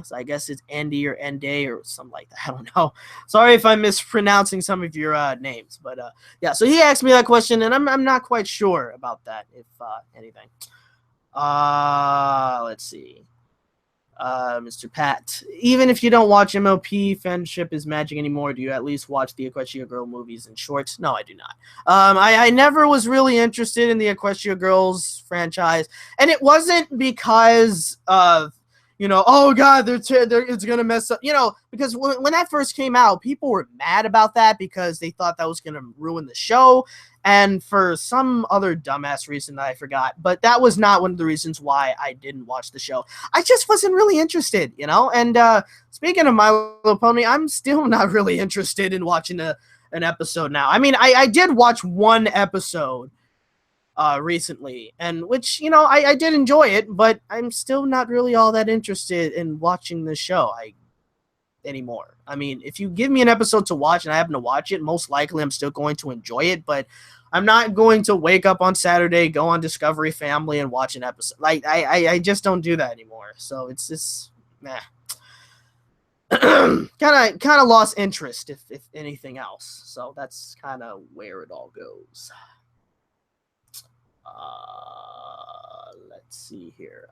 S1: So I guess it's Andy or Ende or something like that. I don't know. Sorry if I'm mispronouncing some of your names, but yeah. So he asked me that question, and I'm not quite sure about that, if anything. Let's see. Mr. Pat, even if you don't watch MLP, Friendship is Magic anymore, do you at least watch the Equestria Girl movies and shorts? No, I do not. I never was really interested in the Equestria Girls franchise, and it wasn't because of, you know, oh god, it's gonna mess up, you know, because when that first came out, people were mad about that because they thought that was gonna ruin the show, and for some other dumbass reason that I forgot, but that was not one of the reasons why I didn't watch the show. I just wasn't really interested, you know. And speaking of My Little Pony, I'm still not really interested in watching an episode now. I mean, I did watch one episode recently, and which, you know, I did enjoy it, but I'm still not really all that interested in watching the show anymore. I mean, if you give me an episode to watch and I happen to watch it, most likely I'm still going to enjoy it, but I'm not going to wake up on Saturday, go on Discovery Family, and watch an episode. Like, I just don't do that anymore. So it's just, meh. kind of lost interest, if anything else. So that's kind of where it all goes. Let's see here.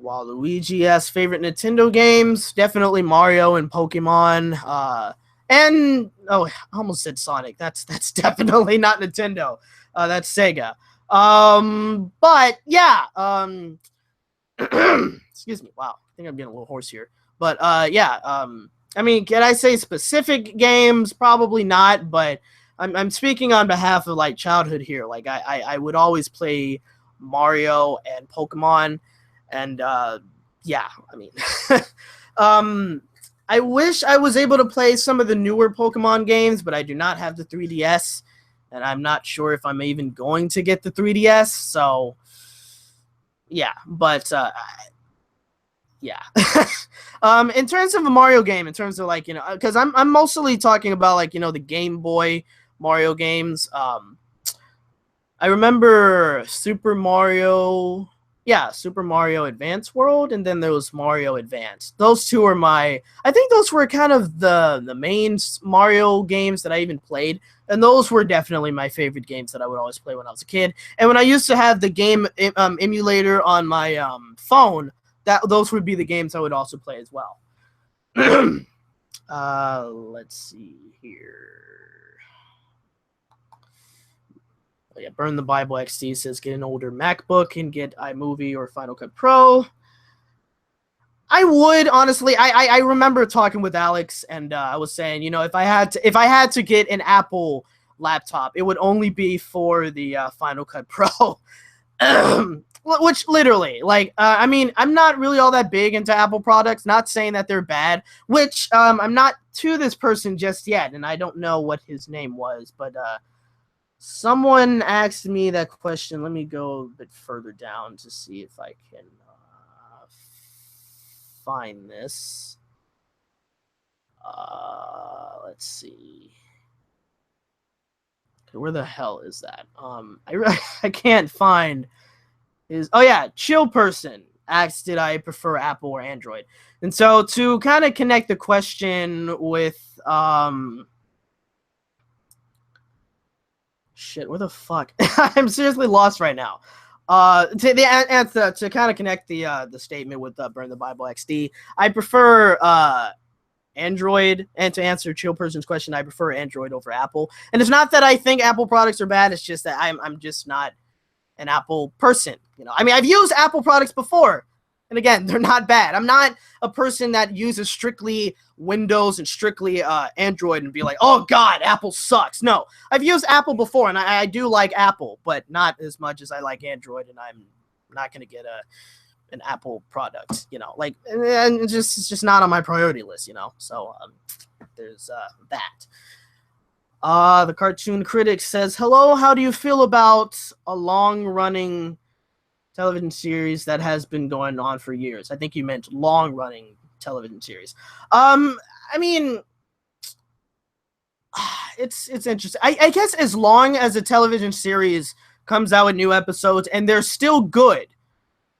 S1: Waluigi has favorite Nintendo games, definitely Mario and Pokemon. And I almost said Sonic. That's definitely not Nintendo. That's Sega. But yeah. Excuse me. Wow, I think I'm getting a little hoarse here. But yeah. I mean, can I say specific games? Probably not. But I'm speaking on behalf of like childhood here. Like I would always play Mario and Pokemon, and yeah. I mean, I wish I was able to play some of the newer Pokemon games, but I do not have the 3DS, and I'm not sure if I'm even going to get the 3DS. So, yeah, but yeah. In terms of a Mario game, in terms of like, you know, because I'm mostly talking about like, you know, the Game Boy Mario games. I remember Super Mario Advance World, and then there was Mario Advance. Those two are I think those were kind of the main Mario games that I even played, and those were definitely my favorite games that I would always play when I was a kid. And when I used to have the game emulator on my phone, those would be the games I would also play as well. Let's see here. Yeah, Burn the Bible XD says get an older MacBook and get iMovie or Final Cut Pro. I would honestly. I remember talking with Alex, and I was saying, you know, if I had to get an Apple laptop, it would only be for the Final Cut Pro. Which literally, like, I mean, I'm not really all that big into Apple products, not saying that they're bad, which I'm not to this person just yet, and I don't know what his name was, but someone asked me that question. Let me go a bit further down to see if I can find this. Let's see. Okay, where the hell is that? I can't find his. Oh yeah, Chill Person asked, did I prefer Apple or Android? And so to kind of connect the question with shit, where the fuck? I'm seriously lost right now. To kind of connect the statement with Burn the Bible XD, I prefer Android, and to answer Chill Person's question, I prefer Android over Apple. And it's not that I think Apple products are bad, it's just that I'm just not an Apple person. You know, I mean, I've used Apple products before, and again, they're not bad. I'm not a person that uses strictly Windows and strictly Android and be like, oh god, Apple sucks. No, I've used Apple before, and I do like Apple, but not as much as I like Android, and I'm not going to get an Apple product, you know, like, and it's just not on my priority list, you know. So there's that. The Cartoon Critic says, hello, how do you feel about a long-running television series that has been going on for years? I think you meant long-running television series. I mean, it's interesting. I guess as long as a television series comes out with new episodes and they're still good,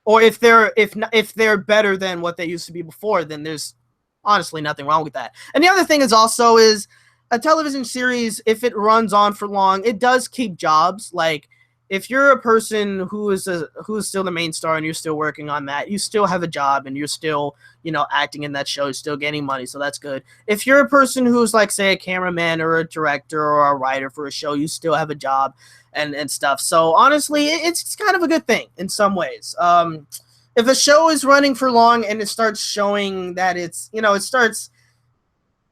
S1: or if they're better than what they used to be before, then there's honestly nothing wrong with that. And the other thing is also is a television series, if it runs on for long, it does keep jobs. Like, if you're a person who is still the main star and you're still working on that, you still have a job and you're still, you know, acting in that show, you're still getting money, so that's good. If you're a person who's like, say, a cameraman or a director or a writer for a show, you still have a job and stuff. So honestly, it's kind of a good thing in some ways. If a show is running for long and it starts showing that it's, you know, it starts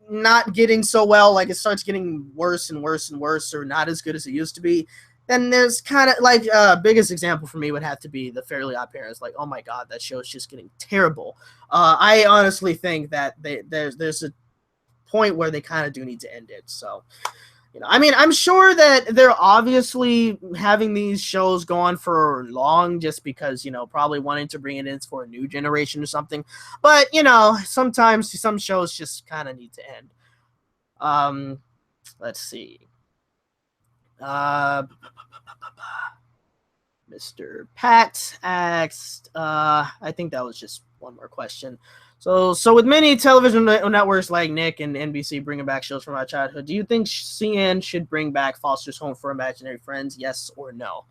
S1: not getting so well, like it starts getting worse and worse and worse, or not as good as it used to be, then there's kind of like biggest example for me would have to be the Fairly Odd Parents. Like, oh my god, that show is just getting terrible. I honestly think that there's a point where they kind of do need to end it. So, you know, I mean, I'm sure that they're obviously having these shows go on for long just because, you know, probably wanting to bring it in for a new generation or something. But, you know, sometimes some shows just kind of need to end. Let's see. Mr. Pat asked, I think that was just one more question. So with many television networks like Nick and NBC bringing back shows from our childhood, do you think CN should bring back Foster's Home for Imaginary Friends? Yes or no?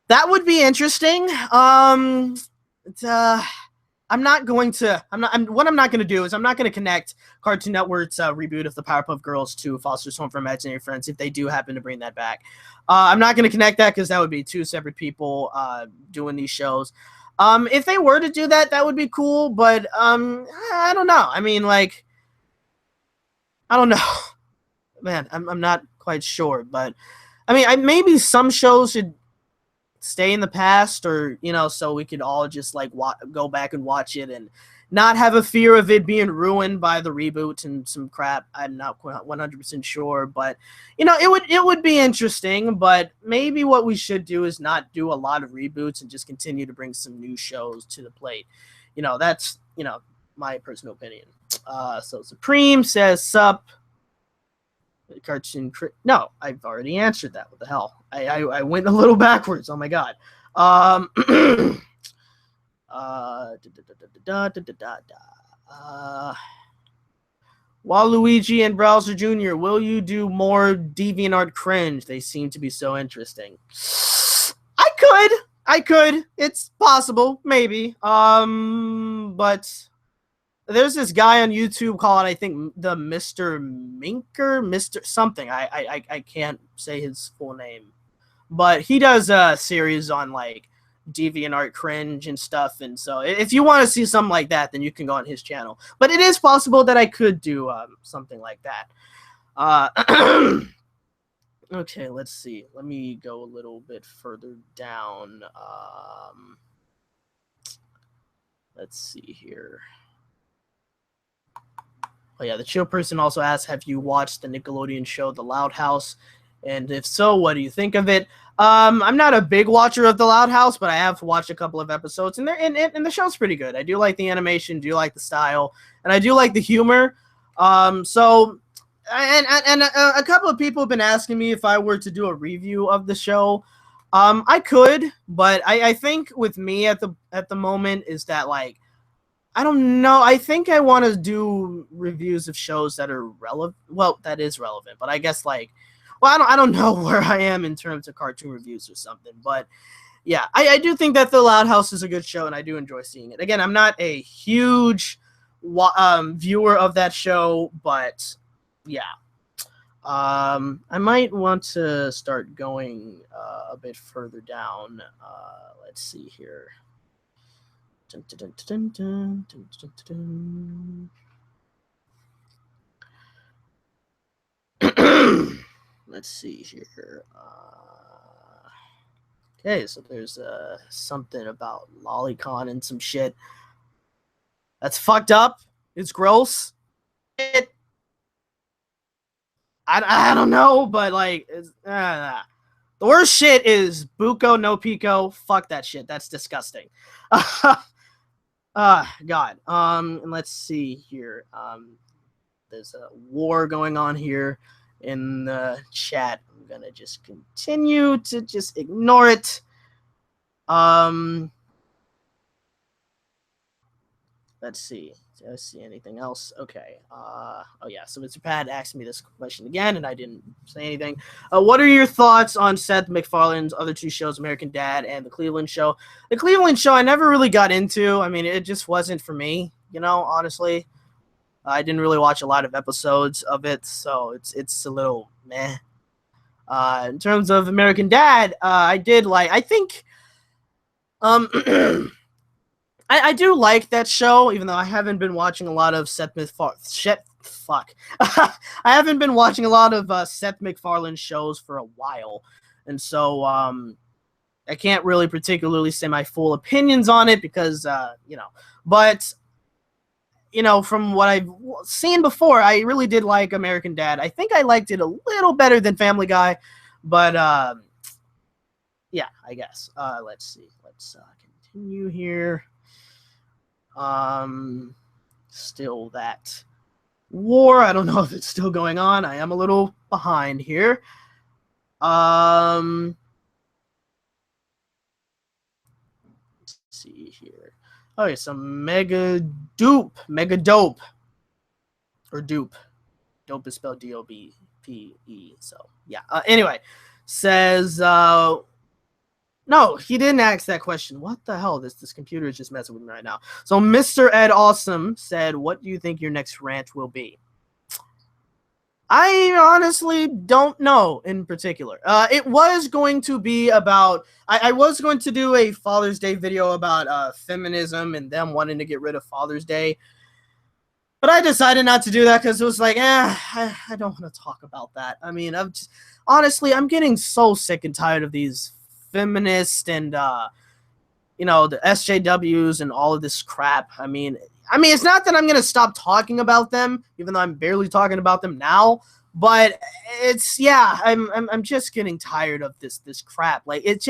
S1: That would be interesting. I'm not going to do is I'm not going to connect Cartoon Network's reboot of the Powerpuff Girls to Foster's Home for Imaginary Friends if they do happen to bring that back. I'm not going to connect that because that would be two separate people doing these shows. If they were to do that, that would be cool, but I don't know. I mean, like, I don't know. Man, I'm not quite sure, but I mean, maybe some shows should stay in the past, or, you know, so we could all just like go back and watch it and not have a fear of it being ruined by the reboot and some crap. I'm not 100% sure, but, you know, it would be interesting. But maybe what we should do is not do a lot of reboots and just continue to bring some new shows to the plate. You know, that's, you know, my personal opinion. So Supreme says, Sup. Cartoon no, I've already answered that. What the hell? I went a little backwards. Oh my god. Waluigi and Browser Jr., will you do more DeviantArt cringe? They seem to be so interesting. I could. It's possible, maybe. But there's this guy on YouTube called, I think, the Mr. Minker, Mr. something. I can't say his full name, but he does a series on like DeviantArt cringe and stuff. And so if you want to see something like that, then you can go on his channel. But it is possible that I could do something like that. Okay, let's see. Let me go a little bit further down. Let's see here. Oh yeah, the chill person also asked, "Have you watched the Nickelodeon show The Loud House? And if so, what do you think of it?" I'm not a big watcher of The Loud House, but I have watched a couple of episodes, and the show's pretty good. I do like the animation, do like the style, and I do like the humor. So, and a couple of people have been asking me if I were to do a review of the show. I could, but I think with me at the moment is that, like, I don't know. I think I want to do reviews of shows that are relevant. Well, that is relevant, but I guess, like, well, I don't know where I am in terms of cartoon reviews or something. But yeah, I do think that The Loud House is a good show, and I do enjoy seeing it. Again, I'm not a huge viewer of that show, but yeah. I might want to start going a bit further down. Let's see here. Dun, dun, dun, dun, dun, dun, dun, dun. Let's see here. Okay, so there's something about Lolicon and some shit. That's fucked up. It's gross. I don't know, but, like, the worst shit is Buko no Pico. Fuck that shit. That's disgusting. God. And let's see here. There's a war going on here in the chat. I'm gonna just continue to just ignore it. Let's see. Did I see anything else? Okay. Oh yeah. So Mr. Pat asked me this question again, and I didn't say anything. What are your thoughts on Seth MacFarlane's other two shows, American Dad and The Cleveland Show? The Cleveland Show I never really got into. I mean, it just wasn't for me, honestly. I didn't really watch a lot of episodes of it, so it's a little meh. In terms of American Dad, I did like. I think I do like that show, even though I haven't been watching a lot of Seth MacFarlane. I haven't been watching a lot of Seth MacFarlane shows for a while, and so I can't really particularly say my full opinions on it because but from what I've seen before, I really did like American Dad. I think I liked it a little better than Family Guy, but yeah, I guess. Let's see. Let's continue here. Still that war. I don't know if it's still going on. I am a little behind here. Let's see here. Okay, so Mega Dope, or Dupe. Dope is spelled D-O-B-P-E. So yeah. Anyway, says no, he didn't ask that question. What the hell? This computer is just messing with me right now. So Mr. Ed Awesome said, "What do you think your next rant will be?" I honestly don't know in particular. It was going to be about. I was going to do a Father's Day video about feminism and them wanting to get rid of Father's Day. But I decided not to do that because it was like, I don't want to talk about that. I mean, honestly, I'm getting so sick and tired of these feminists and the SJWs and all of this crap. I mean, it's not that I'm gonna stop talking about them, even though I'm barely talking about them now. But I'm just getting tired of this crap. Like, it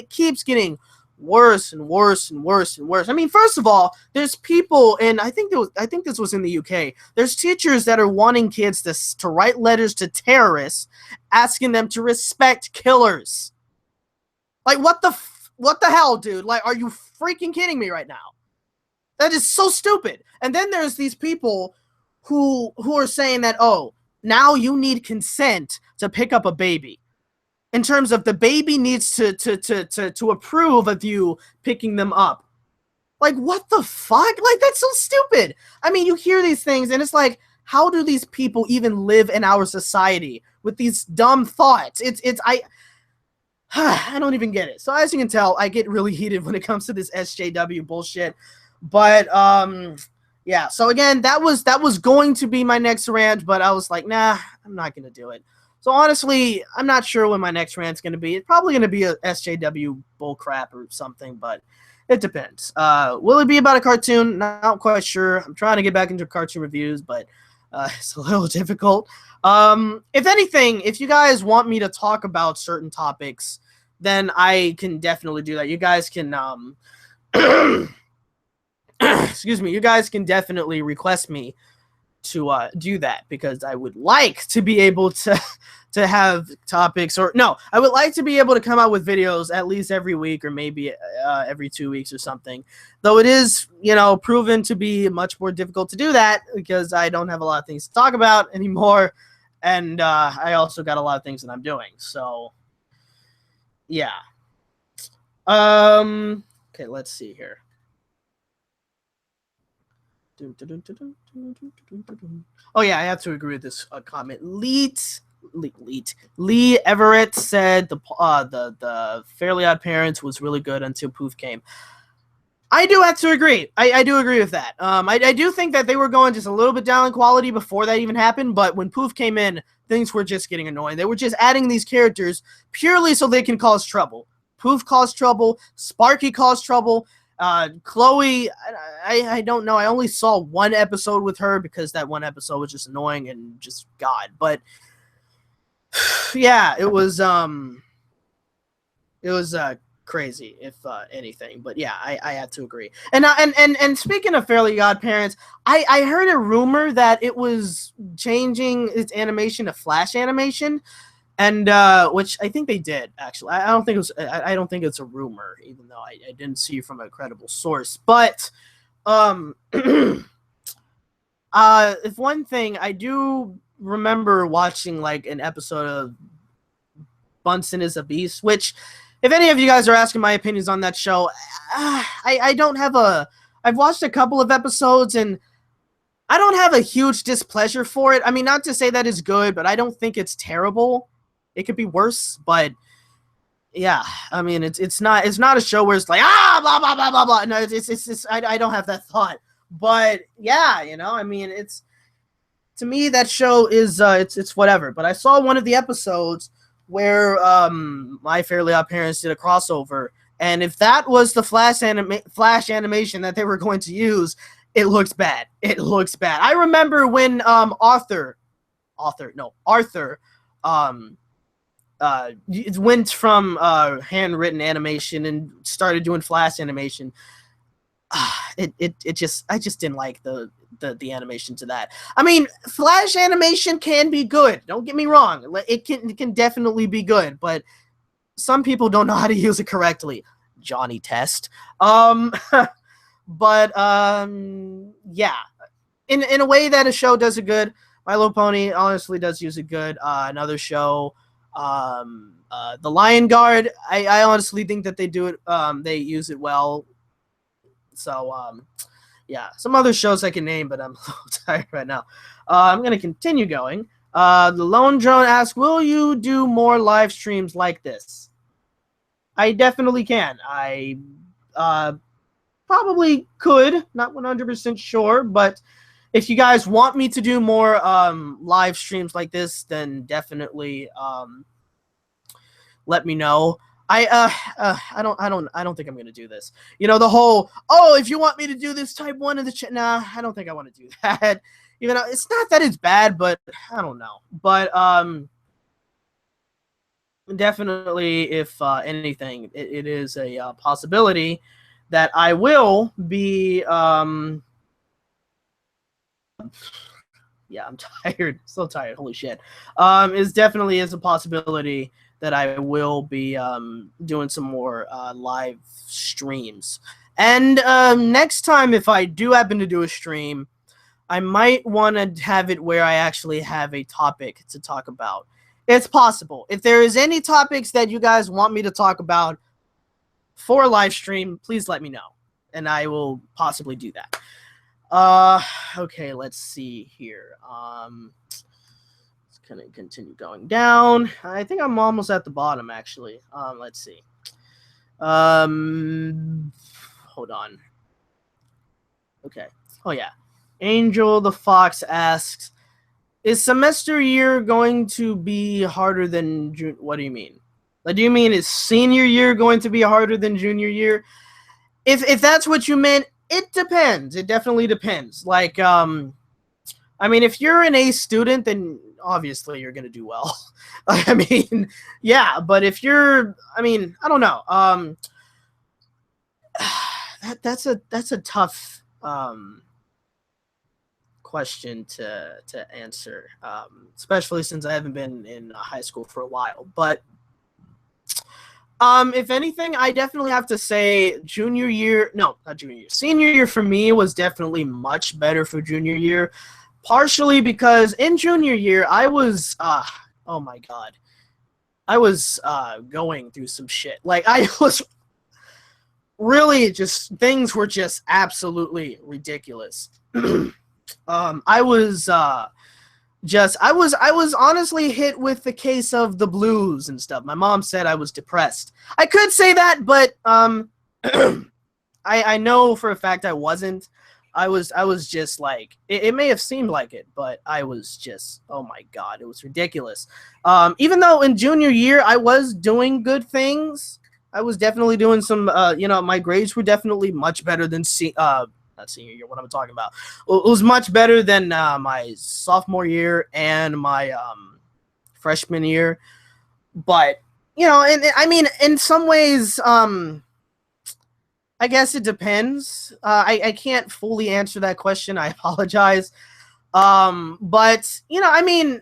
S1: keeps getting worse and worse and worse and worse. I mean, first of all, there's people, and I think this was in the UK. There's teachers that are wanting kids to write letters to terrorists, asking them to respect killers. Like, what the hell, dude? Like, are you freaking kidding me right now? That is so stupid. And then there's these people who are saying that, oh, now you need consent to pick up a baby. In terms of the baby needs to approve of you picking them up. Like, what the fuck? Like, that's so stupid. I mean, you hear these things, and it's like, how do these people even live in our society with these dumb thoughts? I don't even get it. So as you can tell, I get really heated when it comes to this SJW bullshit. But yeah. So again, that was going to be my next rant, but I was like, nah, I'm not gonna do it. So honestly, I'm not sure when my next rant's going to be. It's probably going to be a SJW bullcrap or something, but it depends. Will it be about a cartoon? Not quite sure. I'm trying to get back into cartoon reviews, but it's a little difficult. If anything, if you guys want me to talk about certain topics, then I can definitely do that. You guys can, excuse me, you guys can definitely request me to do that, because I would like to be able to have topics, or no, I would like to be able to come out with videos at least every week, or maybe every 2 weeks or something. Though it is, proven to be much more difficult to do that because I don't have a lot of things to talk about anymore, and I also got a lot of things that I'm doing. So, yeah. Okay, let's see here. Oh yeah, I have to agree with this comment. Lee Everett said the Fairly Odd Parents was really good until Poof came. I do have to agree. I do agree with that. I do think that they were going just a little bit down in quality before that even happened, but when Poof came in, things were just getting annoying. They were just adding these characters purely so they can cause trouble. Poof caused trouble. Sparky caused trouble. Chloe, I don't know. I only saw one episode with her because that one episode was just annoying and just God. But yeah, it was crazy, if anything. But yeah, I have to agree. And speaking of Fairly Odd Parents, I heard a rumor that it was changing its animation to Flash animation. And which I think they did, actually. I don't think it's a rumor, even though I didn't see from a credible source. But if one thing, I do remember watching like an episode of Bunsen is a Beast, which, if any of you guys are asking my opinions on that show, I don't have I've watched a couple of episodes and I don't have a huge displeasure for it. I mean, not to say that it's good, but I don't think it's terrible. It could be worse, but yeah, I mean, it's not a show where it's like blah blah blah blah blah. No, it's I don't have that thought, but yeah, I mean, it's, to me, that show is it's whatever. But I saw one of the episodes where My Fairly Odd Parents did a crossover, and if that was the Flash animation that they were going to use, it looks bad. It looks bad. I remember when Arthur it went from handwritten animation and started doing Flash animation. I just didn't like the animation to that. I mean, Flash animation can be good. Don't get me wrong. It can definitely be good, but some people don't know how to use it correctly. Johnny Test. But yeah, in a way that a show does it good. My Little Pony honestly does use it good. Another show, The Lion Guard. I honestly think that they do it. They use it well. So yeah, some other shows I can name, but I'm a little tired right now. I'm gonna continue going. The Lone Drone asks, "Will you do more live streams like this?" I definitely can. I probably could. Not 100% sure, but if you guys want me to do more live streams like this, then definitely let me know. I don't think I'm gonna do this. The whole, if you want me to do this, type 1 in the chat. Nah, I don't think I want to do that. Even though it's not that it's bad, but I don't know. But definitely, if anything, it is a possibility that I will be yeah, I'm tired. So tired. Holy shit. Is definitely is a possibility that I will be doing some more live streams. And next time, if I do happen to do a stream, I might want to have it where I actually have a topic to talk about. It's possible. If there is any topics that you guys want me to talk about for a live stream, please let me know, and I will possibly do that. Okay, let's see here. Let's kind of continue going down. I think I'm almost at the bottom, actually. Let's see. Hold on. Okay. Oh, yeah. Angel the Fox asks, Is semester year going to be harder than June? What do you mean? Like, do you mean is senior year going to be harder than junior year? If that's what you meant, it depends. It definitely depends. Like, I mean, if you're an A student, then obviously you're gonna do well. I mean, yeah, but if you're, I mean, I don't know. That's a tough question to answer, especially since I haven't been in high school for a while. But if anything, I definitely have to say junior year, no, not junior year, senior year for me was definitely much better for junior year, partially because in junior year I was, oh my god, I was going through some shit. Like, I was really just, things were just absolutely ridiculous. I was I was honestly hit with the case of the blues and stuff. My mom said I was depressed. I could say that, but I know for a fact I wasn't. I was just like, it may have seemed like it, but I was just, oh my god, it was ridiculous. Even though in junior year I was doing good things, I was definitely doing some, you know, my grades were definitely much better than not senior year, what I'm talking about. It was much better than my sophomore year and my freshman year. But, you know, and I mean, in some ways, I guess it depends. I can't fully answer that question. I apologize. But, you know, I mean,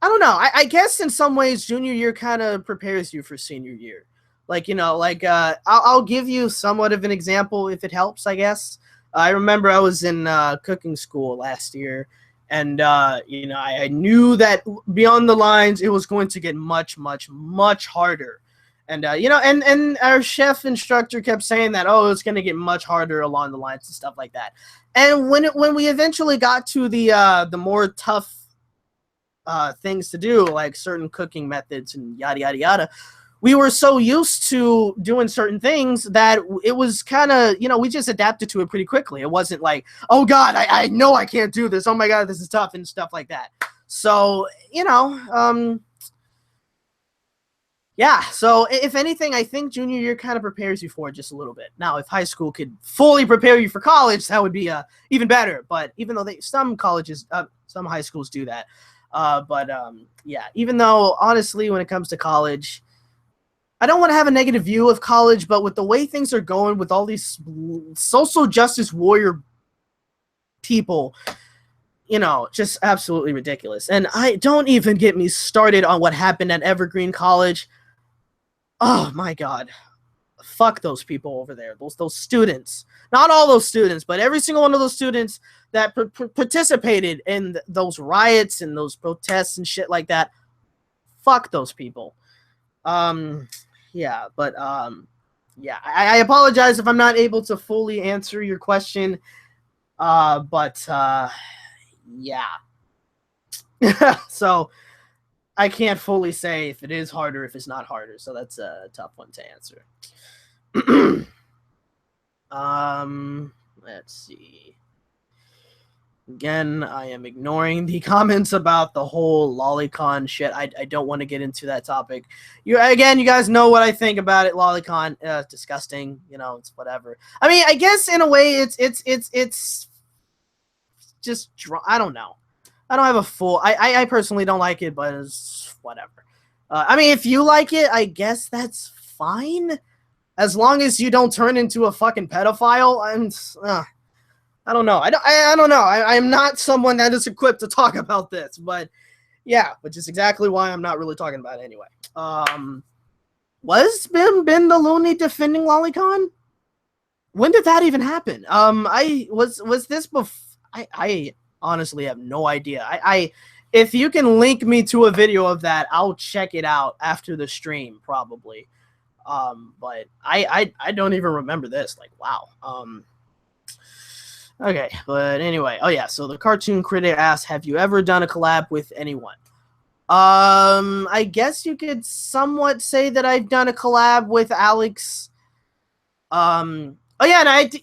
S1: I don't know. I guess in some ways, junior year kind of prepares you for senior year. Like, you know, like, I'll give you somewhat of an example if it helps, I guess. I remember I was in cooking school last year, and, you know, I knew that beyond the lines, it was going to get much, much, much harder. And, you know, and our chef instructor kept saying that, oh, it's going to get much harder along the lines and stuff like that. And when we eventually got to the more tough things to do, like certain cooking methods and yada, yada, yada, we were so used to doing certain things that it was kind of, you know, we just adapted to it pretty quickly. It wasn't like, oh God, I know I can't do this. Oh my God, this is tough and stuff like that. So, you know, yeah. So if anything, I think junior year kind of prepares you for it just a little bit. Now, if high school could fully prepare you for college, that would be even better. But even though some colleges, some high schools do that. Yeah, even though honestly, when it comes to college, I don't want to have a negative view of college, but with the way things are going with all these social justice warrior people, you know, just absolutely ridiculous. And I don't even get me started on what happened at Evergreen College. Oh my God. Fuck those people over there. Those students. Not all those students, but every single one of those students that participated in those riots and those protests and shit like that. Fuck those people. Yeah, but yeah, I apologize if I'm not able to fully answer your question. But yeah. So I can't fully say if it is harder, if it's not harder. So that's a tough one to answer. Let's see. Again, I am ignoring the comments about the whole lolicon shit. I don't want to get into that topic. You guys know what I think about it. Lolicon, disgusting. You know, it's whatever. I mean, I guess in a way, it's just I don't know. I don't have a full. I personally don't like it, but it's whatever. I mean, if you like it, I guess that's fine, as long as you don't turn into a fucking pedophile. And I don't know. I don't know. I'm not someone that is equipped to talk about this, but yeah, which is exactly why I'm not really talking about it anyway. Was Ben the Looney defending Lolicon? When did that even happen? Was this before? I honestly have no idea. If you can link me to a video of that, I'll check it out after the stream probably. But I don't even remember this. Like, wow. Okay, but anyway, oh yeah, so the cartoon critic asked, have you ever done a collab with anyone? I guess you could somewhat say that I've done a collab with Alex. Oh yeah, and I did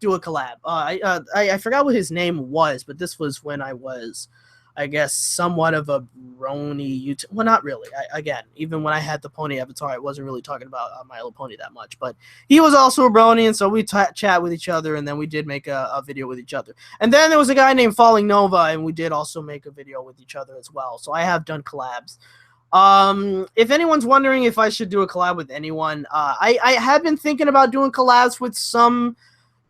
S1: do a collab. I forgot what his name was, but this was when I was I guess, somewhat of a brony YouTube. Well, not really. Again, even when I had the pony avatar, I wasn't really talking about My Little Pony that much. But he was also a brony, and so we chat with each other, and then we did make a video with each other. And then there was a guy named Falling Nova, and we did also make a video with each other as well. So I have done collabs. If anyone's wondering if I should do a collab with anyone, I have been thinking about doing collabs with some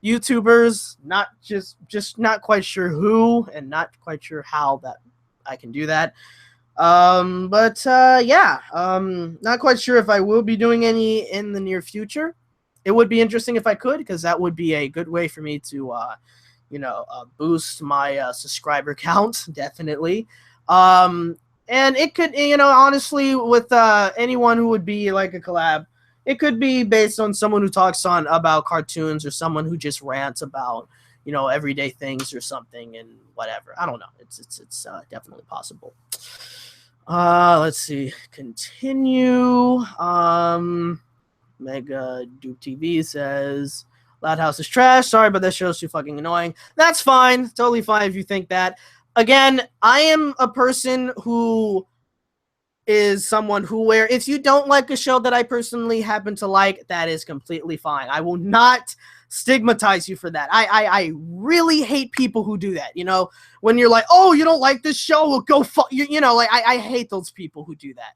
S1: YouTubers, not just not quite sure who and not quite sure how that I can do that. Yeah, not quite sure if I will be doing any in the near future. It would be interesting if I could, because that would be a good way for me to, boost my subscriber count, definitely. And it could, honestly, with anyone who would be like a collab, it could be based on someone who talks on about cartoons or someone who just rants about, everyday things or something and whatever. I don't know. It's definitely possible. Let's see. Continue. Mega Duke TV says Loud House is trash. Sorry, but that show's too fucking annoying. That's fine. Totally fine if you think that. Again, I am a person who is someone who, where if you don't like a show that I personally happen to like, that is completely fine. I will not stigmatize you for that. I really hate people who do that. When you're like, oh, you don't like this show, well, go fuck you. I hate those people who do that,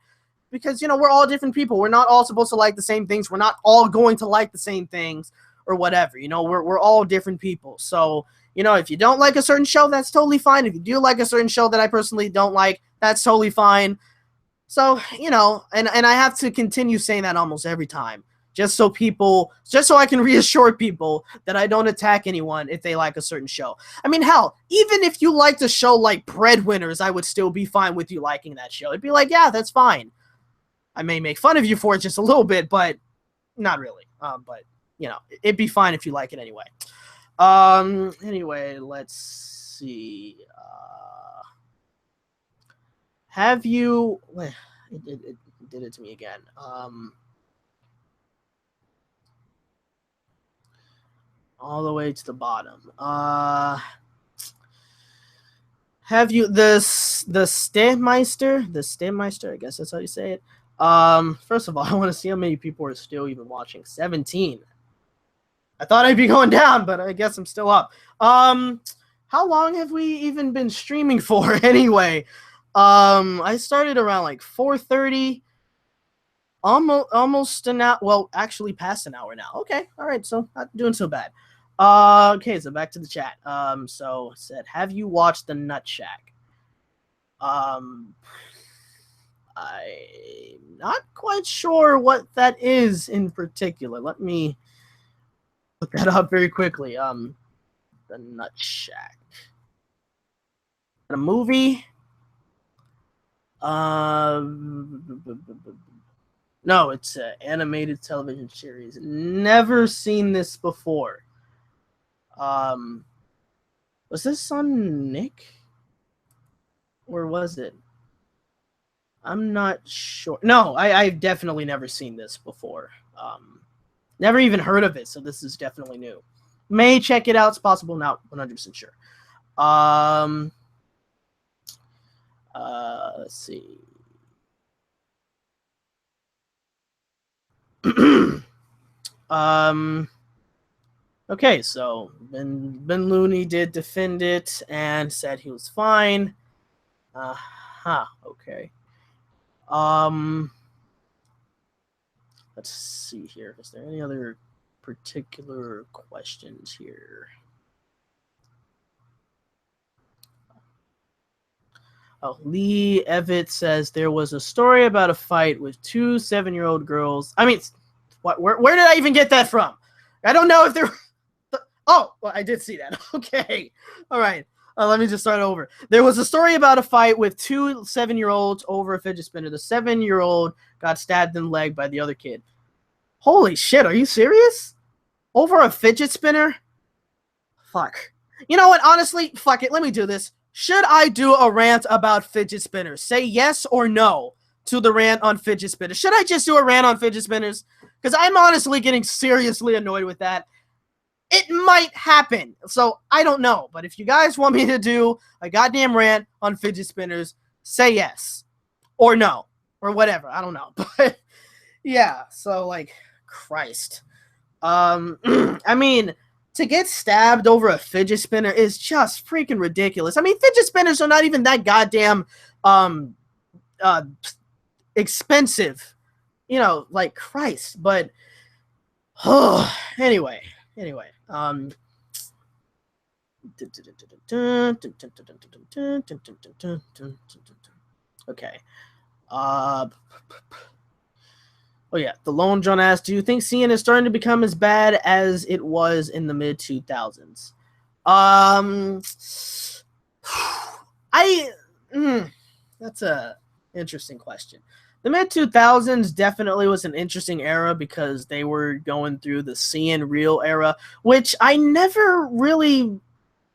S1: because we're all different people. We're not all supposed to like the same things. We're not all going to like the same things or whatever. We're all different people. So if you don't like a certain show, that's totally fine. If you do like a certain show that I personally don't like, that's totally fine. So, and I have to continue saying that almost every time, just so I can reassure people that I don't attack anyone if they like a certain show. I mean, hell, even if you liked a show like Breadwinners, I would still be fine with you liking that show. It'd be like, yeah, that's fine. I may make fun of you for it just a little bit, but not really. But, it'd be fine if you like it anyway. Anyway, let's see. Have you... It did it to me again. All the way to the bottom. Have you... The Stemeister, I guess that's how you say it. First of all, I want to see how many people are still even watching. 17. I thought I'd be going down, but I guess I'm still up. How long have we even been streaming for anyway? I started around like 4:30, almost an hour. Well, actually past an hour now. Okay, all right, so not doing so bad. Okay, so back to the chat. So it said, have you watched the Nut Shack? I'm not quite sure what that is in particular. Let me look that up very quickly. The Nut Shack. A movie? No, it's an animated television series. Never seen this before. Was this on Nick? Or was it? I'm not sure. No, I've definitely never seen this before. Never even heard of it, so this is definitely new. May check it out. It's possible, not 100% sure. Let's see. Okay, so Ben Looney did defend it and said he was fine. Okay. Let's see here. Is there any other particular questions here? Oh, Lee Evett says there was a story about a fight with two 7-year-old girls. I mean, what? Where did I even get that from? I don't know if there. Oh, well, I did see that. Okay, all right. Let me just start over. There was a story about a fight with two 7-year-olds over a fidget spinner. The 7-year-old got stabbed in the leg by the other kid. Holy shit! Are you serious? Over a fidget spinner? Fuck. You know what? Honestly, fuck it. Let me do this. Should I do a rant about fidget spinners? Say yes or no to the rant on fidget spinners. Should I just do a rant on fidget spinners? Because I'm honestly getting seriously annoyed with that. It might happen. So I don't know. But if you guys want me to do a goddamn rant on fidget spinners, say yes or no or whatever. I don't know. But yeah, so like Christ. I mean, to get stabbed over a fidget spinner is just freaking ridiculous. I mean, fidget spinners are not even that goddamn expensive. You know, like Christ. But anyway. Okay. Oh yeah, the Lone John asked, "Do you think CN is starting to become as bad as it was in the mid 2000s?" That's a interesting question. The mid 2000s definitely was an interesting era because they were going through the CN Real era, which I never really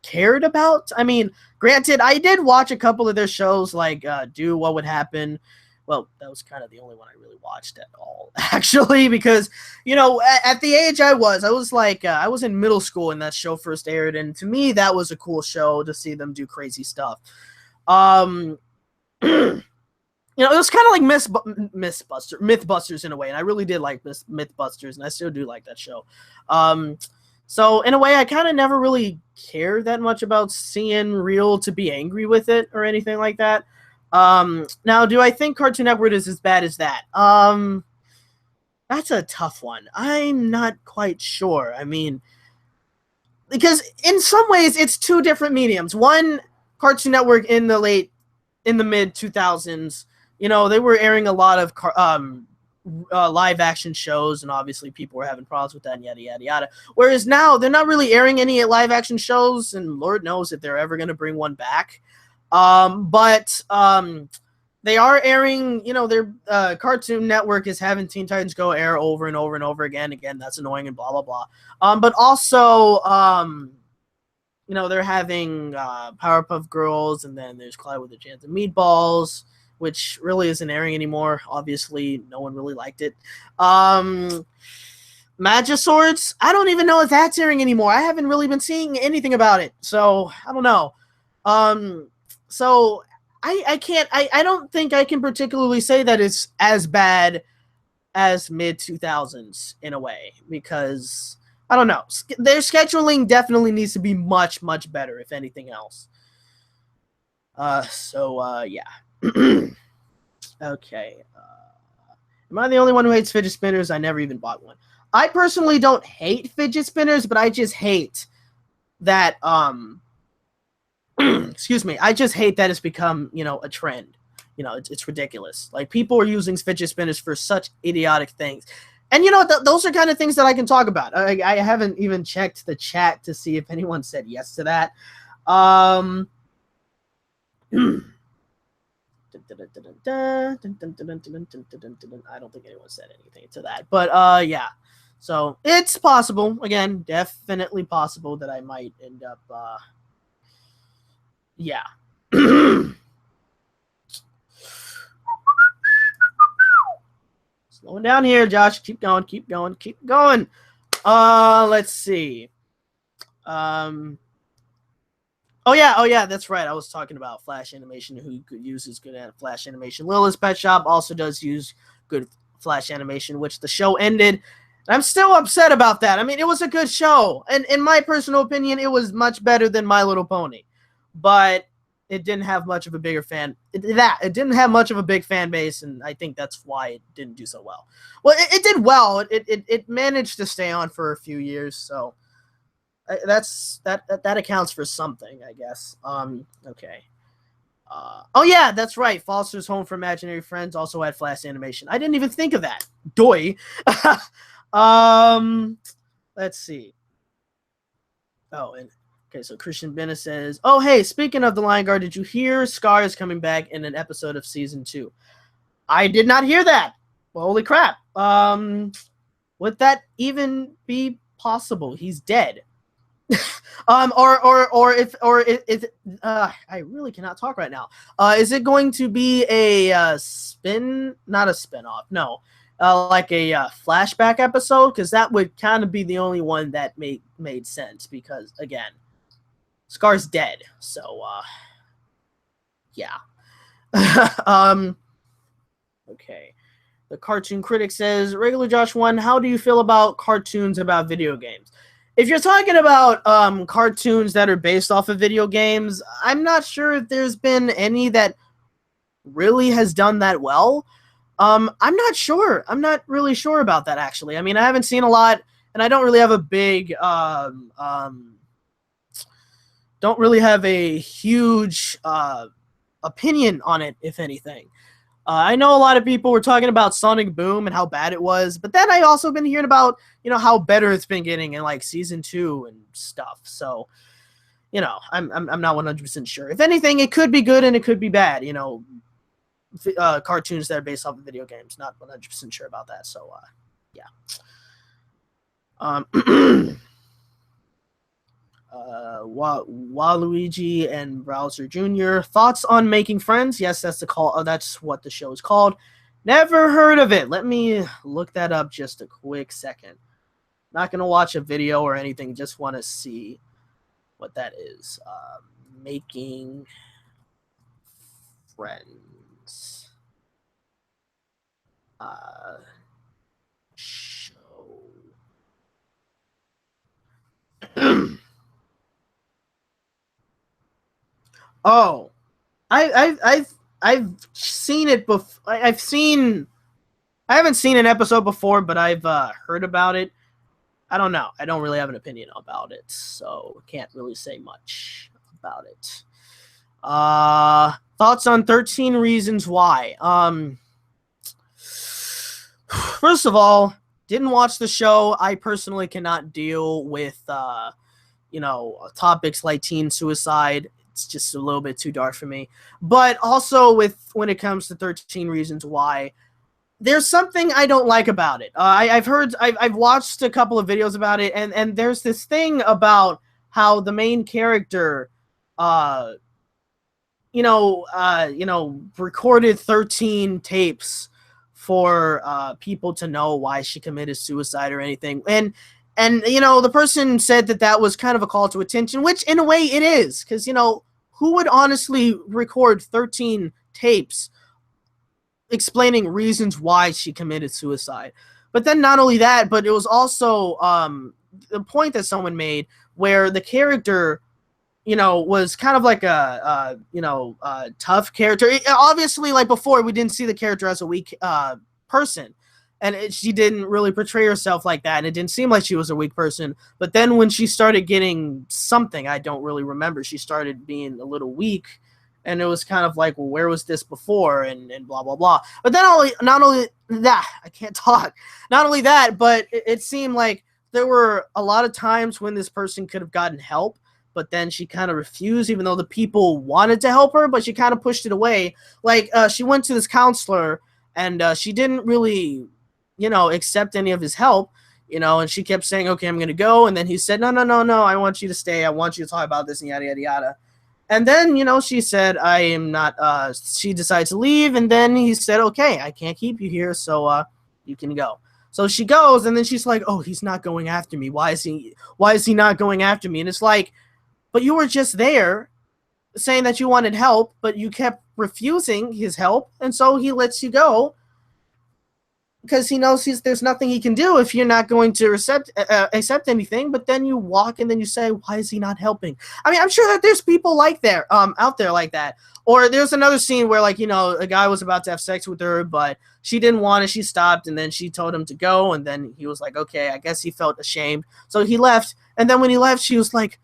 S1: cared about. I mean, granted, I did watch a couple of their shows, like Do What Would Happen. Well, that was kind of the only one I really watched at all, actually, because, you know, at the age I was like, I was in middle school when that show first aired, and to me, that was a cool show to see them do crazy stuff. You know, it was kind of like Mythbusters in a way, and I really did like Mythbusters, and I still do like that show. So in a way, I kind of never really cared that much about seeing Real to be angry with it or anything like that. Now, do I think Cartoon Network is as bad as that? That's a tough one. I'm not quite sure. I mean, because in some ways, it's two different mediums. One, Cartoon Network in the mid 2000s, you know, they were airing a lot of live action shows, and obviously people were having problems with that, and yada yada yada. Whereas now they're not really airing any live action shows, and Lord knows if they're ever going to bring one back. But they are airing, you know, their Cartoon Network is having Teen Titans Go air over and over and over again. Again, that's annoying and blah blah blah. But also, you know, they're having Powerpuff Girls, and then there's Clyde with a Chance of Meatballs, which really isn't airing anymore. Obviously, no one really liked it. Magiswords, I don't even know if that's airing anymore. I haven't really been seeing anything about it, so I don't know. So I don't think I can particularly say that it's as bad as mid 2000s in a way, because I don't know. Their scheduling definitely needs to be much better, if anything else. Yeah. Okay. Am I the only one who hates fidget spinners? I never even bought one. I personally don't hate fidget spinners, but I just hate that excuse me. I just hate that it's become, you know, a trend. You know, it's ridiculous. Like, people are using fidget spinners for such idiotic things. And, you know, those are kind of things that I can talk about. I haven't even checked the chat to see if anyone said yes to that. I don't think anyone said anything to that. But, yeah. So, it's possible. Again, definitely possible that I might end up, yeah. Slowing down here, Josh. Keep going. Let's see. Oh yeah, that's right. I was talking about Flash animation, who uses good at Flash animation. Lila's Pet Shop also does use good Flash animation, which the show ended. I'm still upset about that. I mean, it was a good show, and in my personal opinion, it was much better than My Little Pony, but it didn't have much of a big fan base, and I think that's why it didn't do so well. Well, it did well. It managed to stay on for a few years, so that accounts for something, I guess. Okay. Oh yeah, that's right. Foster's Home for Imaginary Friends also had Flash animation. I didn't even think of that. Doy. Let's see. Oh, and okay, so Christian Bennett says, "Oh, hey, speaking of the Lion Guard, did you hear Scar is coming back in an episode of season 2? I did not hear that. Well, holy crap. Would that even be possible? He's dead. Or if I really cannot talk right now. Is it going to be a not a spin-off? No. like a flashback episode, because that would kind of be the only one that made sense, because again, Scar's dead, so yeah. Okay. The Cartoon Critic says, Regularjosh1, how do you feel about cartoons about video games? If you're talking about cartoons that are based off of video games, I'm not sure if there's been any that really has done that well. I'm not sure. I'm not really sure about that, actually. I mean, I haven't seen a lot, and I don't really have a big, don't really have a huge opinion on it, if anything. I know a lot of people were talking about Sonic Boom and how bad it was, but then I also been hearing about, how better it's been getting in like season 2 and stuff. So, I'm not 100% sure. If anything, it could be good and it could be bad. Cartoons that are based off of video games. Not 100% sure about that. So, yeah. Waluigi and Browser Jr. Thoughts on Making Friends? Yes, that's the call. That's what the show is called. Never heard of it. Let me look that up just a quick second. Not gonna watch a video or anything. Just want to see what that is. Making Friends. Show. Oh, I've seen it before. I haven't seen an episode before, but I've heard about it. I don't know. I don't really have an opinion about it, so can't really say much about it. Thoughts on 13 Reasons Why? First of all, didn't watch the show. I personally cannot deal with topics like teen suicide. It's just a little bit too dark for me. But also when it comes to 13 Reasons Why, there's something I don't like about it. I've watched a couple of videos about it, and there's this thing about how the main character, recorded 13 tapes for people to know why she committed suicide or anything. And the person said that was kind of a call to attention, which in a way it is, because, who would honestly record 13 tapes explaining reasons why she committed suicide? But then not only that, but it was also the point that someone made where the character, was kind of like a tough character. Obviously, like before, we didn't see the character as a weak person. And she didn't really portray herself like that, and it didn't seem like she was a weak person. But then when she started getting something, I don't really remember, she started being a little weak, and it was kind of like, well, where was this before, and blah, blah, blah. But then not only that, I can't talk. Not only that, but it seemed like there were a lot of times when this person could have gotten help, but then she kind of refused, even though the people wanted to help her, but she kind of pushed it away. Like, she went to this counselor, and she didn't really accept any of his help, and she kept saying, okay, I'm going to go. And then he said, no, I want you to stay. I want you to talk about this and yada, yada, yada. And then, she said, I am not, she decided to leave. And then he said, okay, I can't keep you here. So, you can go. So she goes, and then she's like, oh, he's not going after me. Why is he not going after me? And it's like, but you were just there saying that you wanted help, but you kept refusing his help. And so he lets you go, because he knows there's nothing he can do if you're not going to accept anything. But then you walk, and then you say, why is he not helping? I mean, I'm sure that there's people out there like that. Or there's another scene where, like, a guy was about to have sex with her, but she didn't want it. She stopped, and then she told him to go, and then he was like, okay, I guess he felt ashamed. So he left, and then when he left, she was like,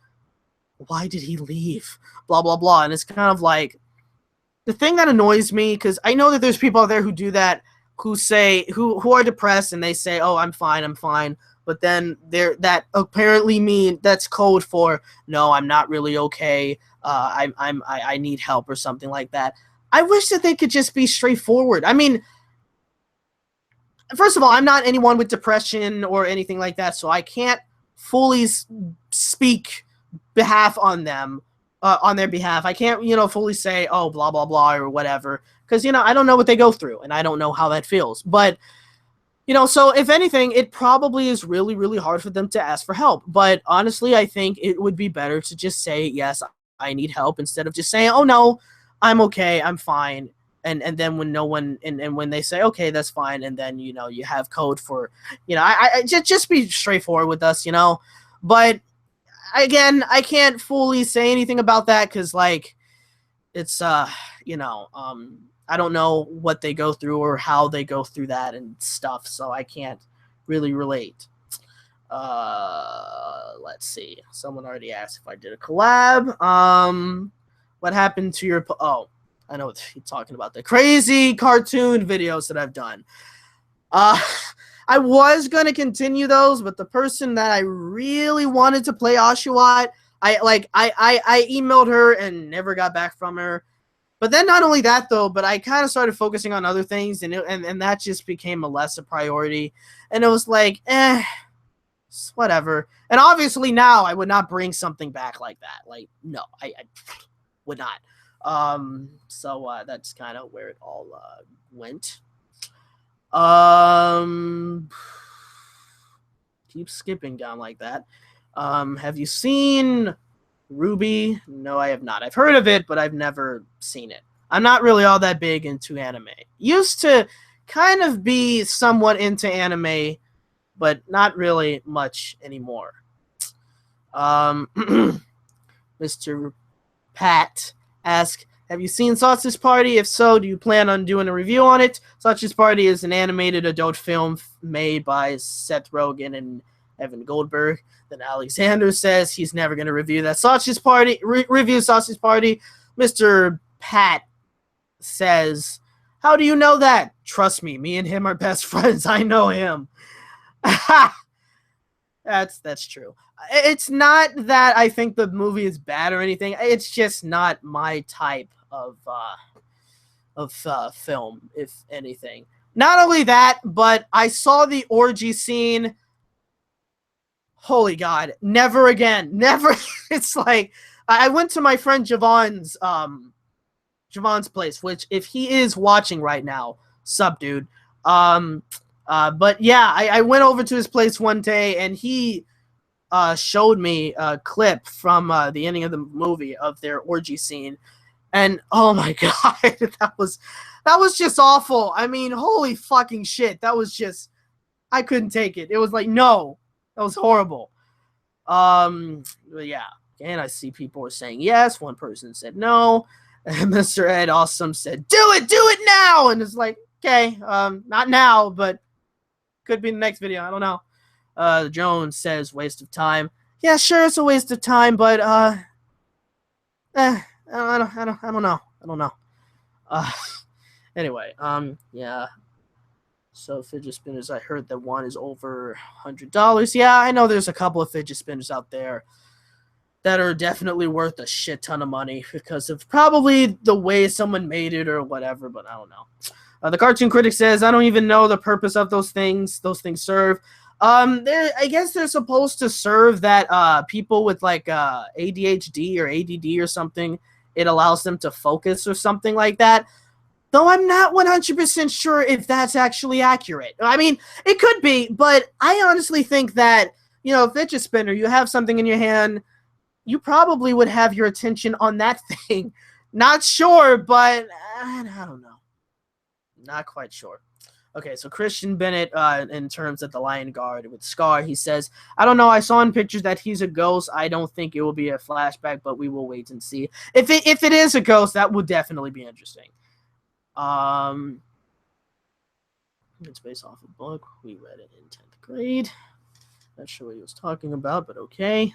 S1: why did he leave? Blah, blah, blah. And it's kind of like, the thing that annoys me, because I know that there's people out there who do that, who are depressed, and they say, oh, I'm fine. But then that apparently that's code for, no, I'm not really okay. I need help or something like that. I wish that they could just be straightforward. I mean, first of all, I'm not anyone with depression or anything like that, so I can't fully speak on their behalf. I can't, fully say, oh, blah, blah, blah, or whatever. Because, I don't know what they go through, and I don't know how that feels. But You know, so if anything, it probably is really, really hard for them to ask for help. But honestly, I think it would be better to just say, yes, I need help, instead of just saying, oh, no, I'm okay, I'm fine. And then when no one, and when they say, okay, that's fine, and then, you know, you have code for, you know, I just be straightforward with us, you know. But again, I can't fully say anything about that because, like, it's, you know, I don't know what they go through or how they go through that and stuff, so I can't really relate. Let's see. Someone already asked if I did a collab. What happened to your... Oh, I know what you're talking about. The crazy cartoon videos that I've done. I was going to continue those, but the person that I really wanted to play Oshawott, I emailed her and never got back from her. But then not only that, though, but I kind of started focusing on other things, and that just became a lesser priority. And it was like, whatever. And obviously now I would not bring something back like that. Like, no, I would not. So that's kind of where it all went. Keep skipping down like that. Have you seen Ruby? No, I have not. I've heard of it, but I've never seen it. I'm not really all that big into anime. Used to kind of be somewhat into anime, but not really much anymore. Mr. Pat asks, have you seen Sausage Party? If so, do you plan on doing a review on it? Sausage Party is an animated adult film made by Seth Rogen and Evan Goldberg. Then Alexander says he's never going to review that Sausage Party. Review Sausage Party. Mr. Pat says, how do you know that? Trust me and him are best friends. I know him. That's true. It's not that I think the movie is bad or anything. It's just not my type of film, if anything. Not only that, but I saw the orgy scene. Holy God, never again. Never. It's like, I went to my friend Javon's place, which, if he is watching right now, sup, dude. But yeah, I went over to his place one day, and he showed me a clip from the ending of the movie of their orgy scene, and oh my God, that was just awful. I mean, holy fucking shit, that was just, I couldn't take it. It was like, no, that was horrible. But yeah, and I see people are saying yes. One person said no, and Mr. Ed Awesome said, do it now, and it's like, okay, not now, but could be in the next video. I don't know. Jones says waste of time. Yeah, sure, it's a waste of time, but I don't know. Anyway, yeah. So fidget spinners, I heard that one is over $100. Yeah, I know there's a couple of fidget spinners out there that are definitely worth a shit ton of money because of probably the way someone made it or whatever, but I don't know. The cartoon critic says, I don't even know the purpose of those things serve. I guess they're supposed to serve that people with like ADHD or ADD or something, it allows them to focus or something like that. Though I'm not 100% sure if that's actually accurate. I mean, it could be, but I honestly think that, you know, fidget spinner, you have something in your hand, you probably would have your attention on that thing. Not sure, but I don't know. Not quite sure. Okay, so Christian Bennett, in terms of the Lion Guard with Scar, he says, I don't know, I saw in pictures that he's a ghost. I don't think it will be a flashback, but we will wait and see. If it is a ghost, that would definitely be interesting. It's based off a book. We read it in 10th grade. Not sure what he was talking about, but okay.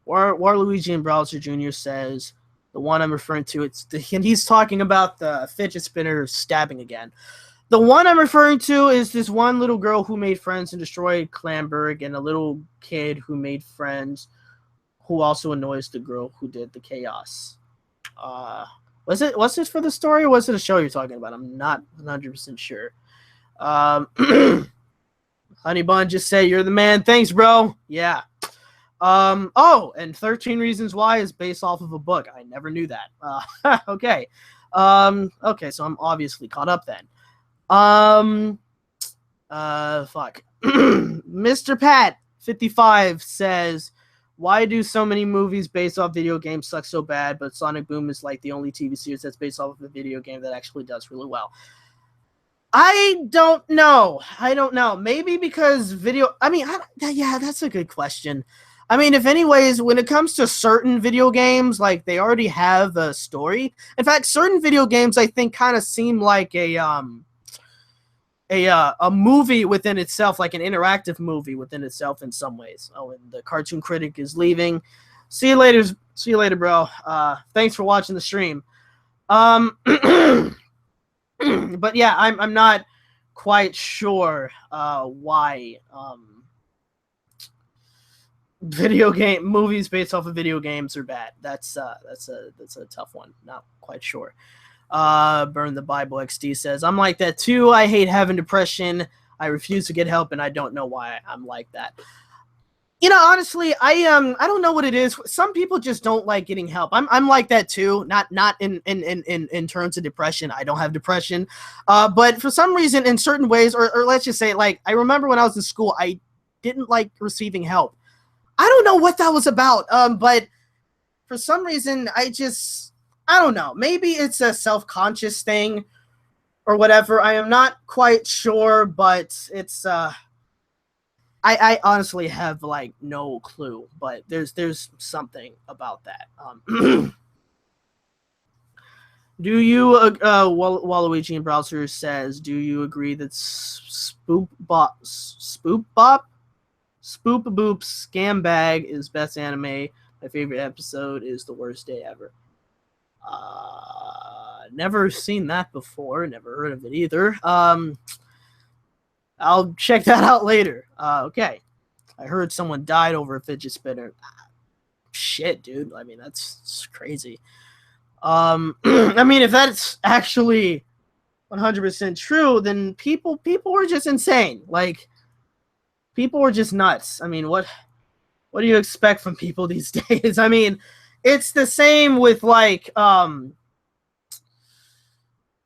S1: Waluigi and Browser Jr. says, the one I'm referring to, and he's talking about the fidget spinner stabbing again. The one I'm referring to is this one little girl who made friends and destroyed Clamberg, and a little kid who made friends who also annoys the girl who did the chaos. Was it for the story, or was it a show you're talking about? I'm not 100% sure. Honey Bun just say, you're the man. Thanks, bro. Yeah. Oh, and 13 Reasons Why is based off of a book. I never knew that. Okay. Okay, so I'm obviously caught up then. Fuck. Mr. Pat 55 says, why do so many movies based off video games suck so bad, but Sonic Boom is like the only TV series that's based off of a video game that actually does really well? I don't know. Maybe because yeah, that's a good question. I mean, if anyways, when it comes to certain video games, like they already have a story. In fact, certain video games I think kind of seem like a movie within itself, like an interactive movie within itself in some ways. Oh, and the cartoon critic is leaving. See you later, bro. Thanks for watching the stream. But yeah, I'm not quite sure why video game movies based off of video games are bad. That's a tough one. Not quite sure. Burn the Bible XD says, I'm like that too. I hate having depression. I refuse to get help, and I don't know why I'm like that. You know, honestly, I don't know what it is. Some people just don't like getting help. I'm like that too. Not in terms of depression. I don't have depression. But for some reason, in certain ways, or let's just say, like, I remember when I was in school, I didn't like receiving help. I don't know what that was about. But for some reason, I don't know. Maybe it's a self-conscious thing or whatever. I am not quite sure, but it's I honestly have like no clue, but there's something about that. Do you Waluigi in Browser says, do you agree that Spoop Boop Scam Bag is best anime? My favorite episode is The Worst Day Ever. Never seen that before, never heard of it either. I'll check that out later. Okay. I heard someone died over a fidget spinner. Shit, dude. I mean, that's crazy. I mean, if that's actually 100% true, then people were just insane. Like, people were just nuts. I mean, what do you expect from people these days? I mean, it's the same with like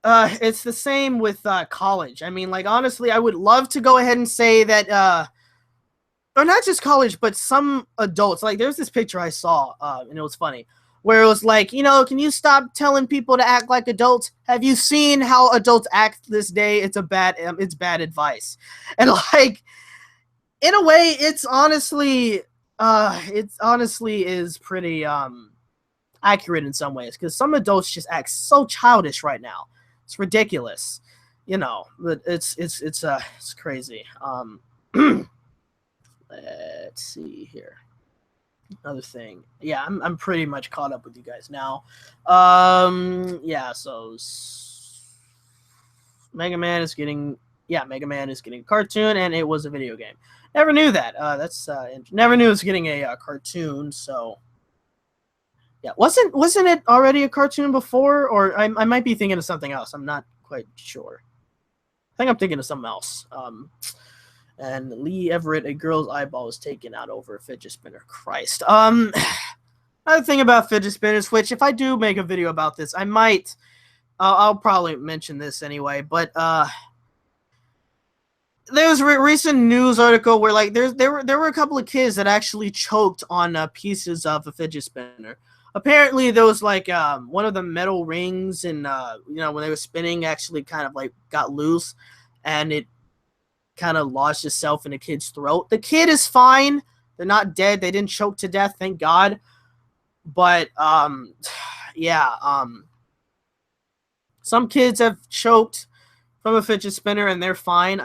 S1: it's the same with college. I mean, like, honestly, I would love to go ahead and say that, or not just college, but some adults. Like, there's this picture I saw, and it was funny, where it was like, you know, can you stop telling people to act like adults? Have you seen how adults act this day? It's bad advice. And like, in a way, it's honestly is pretty accurate in some ways, because some adults just act so childish right now. It's ridiculous, you know, but it's crazy. Let's see here. Another thing. Yeah, I'm pretty much caught up with you guys now. Yeah, so Mega Man is getting a cartoon, and it was a video game. Never knew that. Never knew it was getting a cartoon, so yeah, wasn't it already a cartoon before? Or I might be thinking of something else. I'm not quite sure. I think I'm thinking of something else. And Lee Everett, a girl's eyeball was taken out over a fidget spinner. Christ. Another thing about fidget spinners, which if I do make a video about this, I might. I'll probably mention this anyway. But there was a recent news article where like there were a couple of kids that actually choked on pieces of a fidget spinner. Apparently, there was like one of the metal rings, and you know, when they were spinning, actually kind of like got loose, and it kind of lodged itself in a kid's throat. The kid is fine; they're not dead. They didn't choke to death, thank God. But yeah, some kids have choked from a fidget spinner, and they're fine.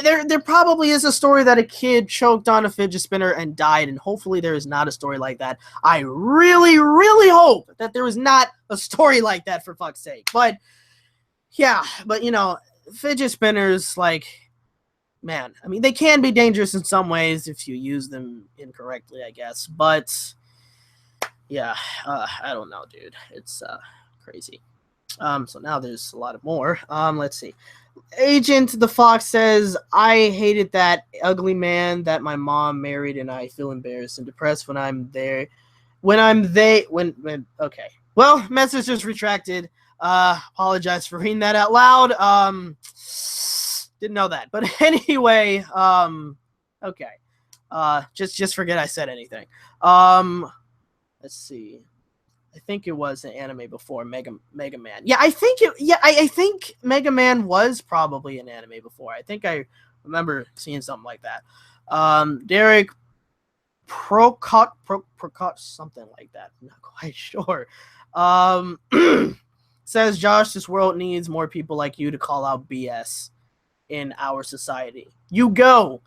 S1: There probably is a story that a kid choked on a fidget spinner and died, and hopefully there is not a story like that. I really, really hope that there is not a story like that, for fuck's sake. But yeah, but you know, fidget spinners, like, man, I mean, they can be dangerous in some ways if you use them incorrectly, I guess. But yeah, I don't know, dude. It's crazy. So now there's a lot more. Let's see. Agent the Fox says, I hated that ugly man that my mom married, and I feel embarrassed and depressed when I'm there. Okay. Well, message is retracted. Apologize for reading that out loud. Didn't know that. But anyway, okay. Just forget I said anything. Let's see. I think it was an anime before Mega Man. Yeah, I think I think Mega Man was probably an anime before. I think I remember seeing something like that. Derek Procot, something like that. I'm not quite sure. Says Josh, this world needs more people like you to call out BS in our society. You go.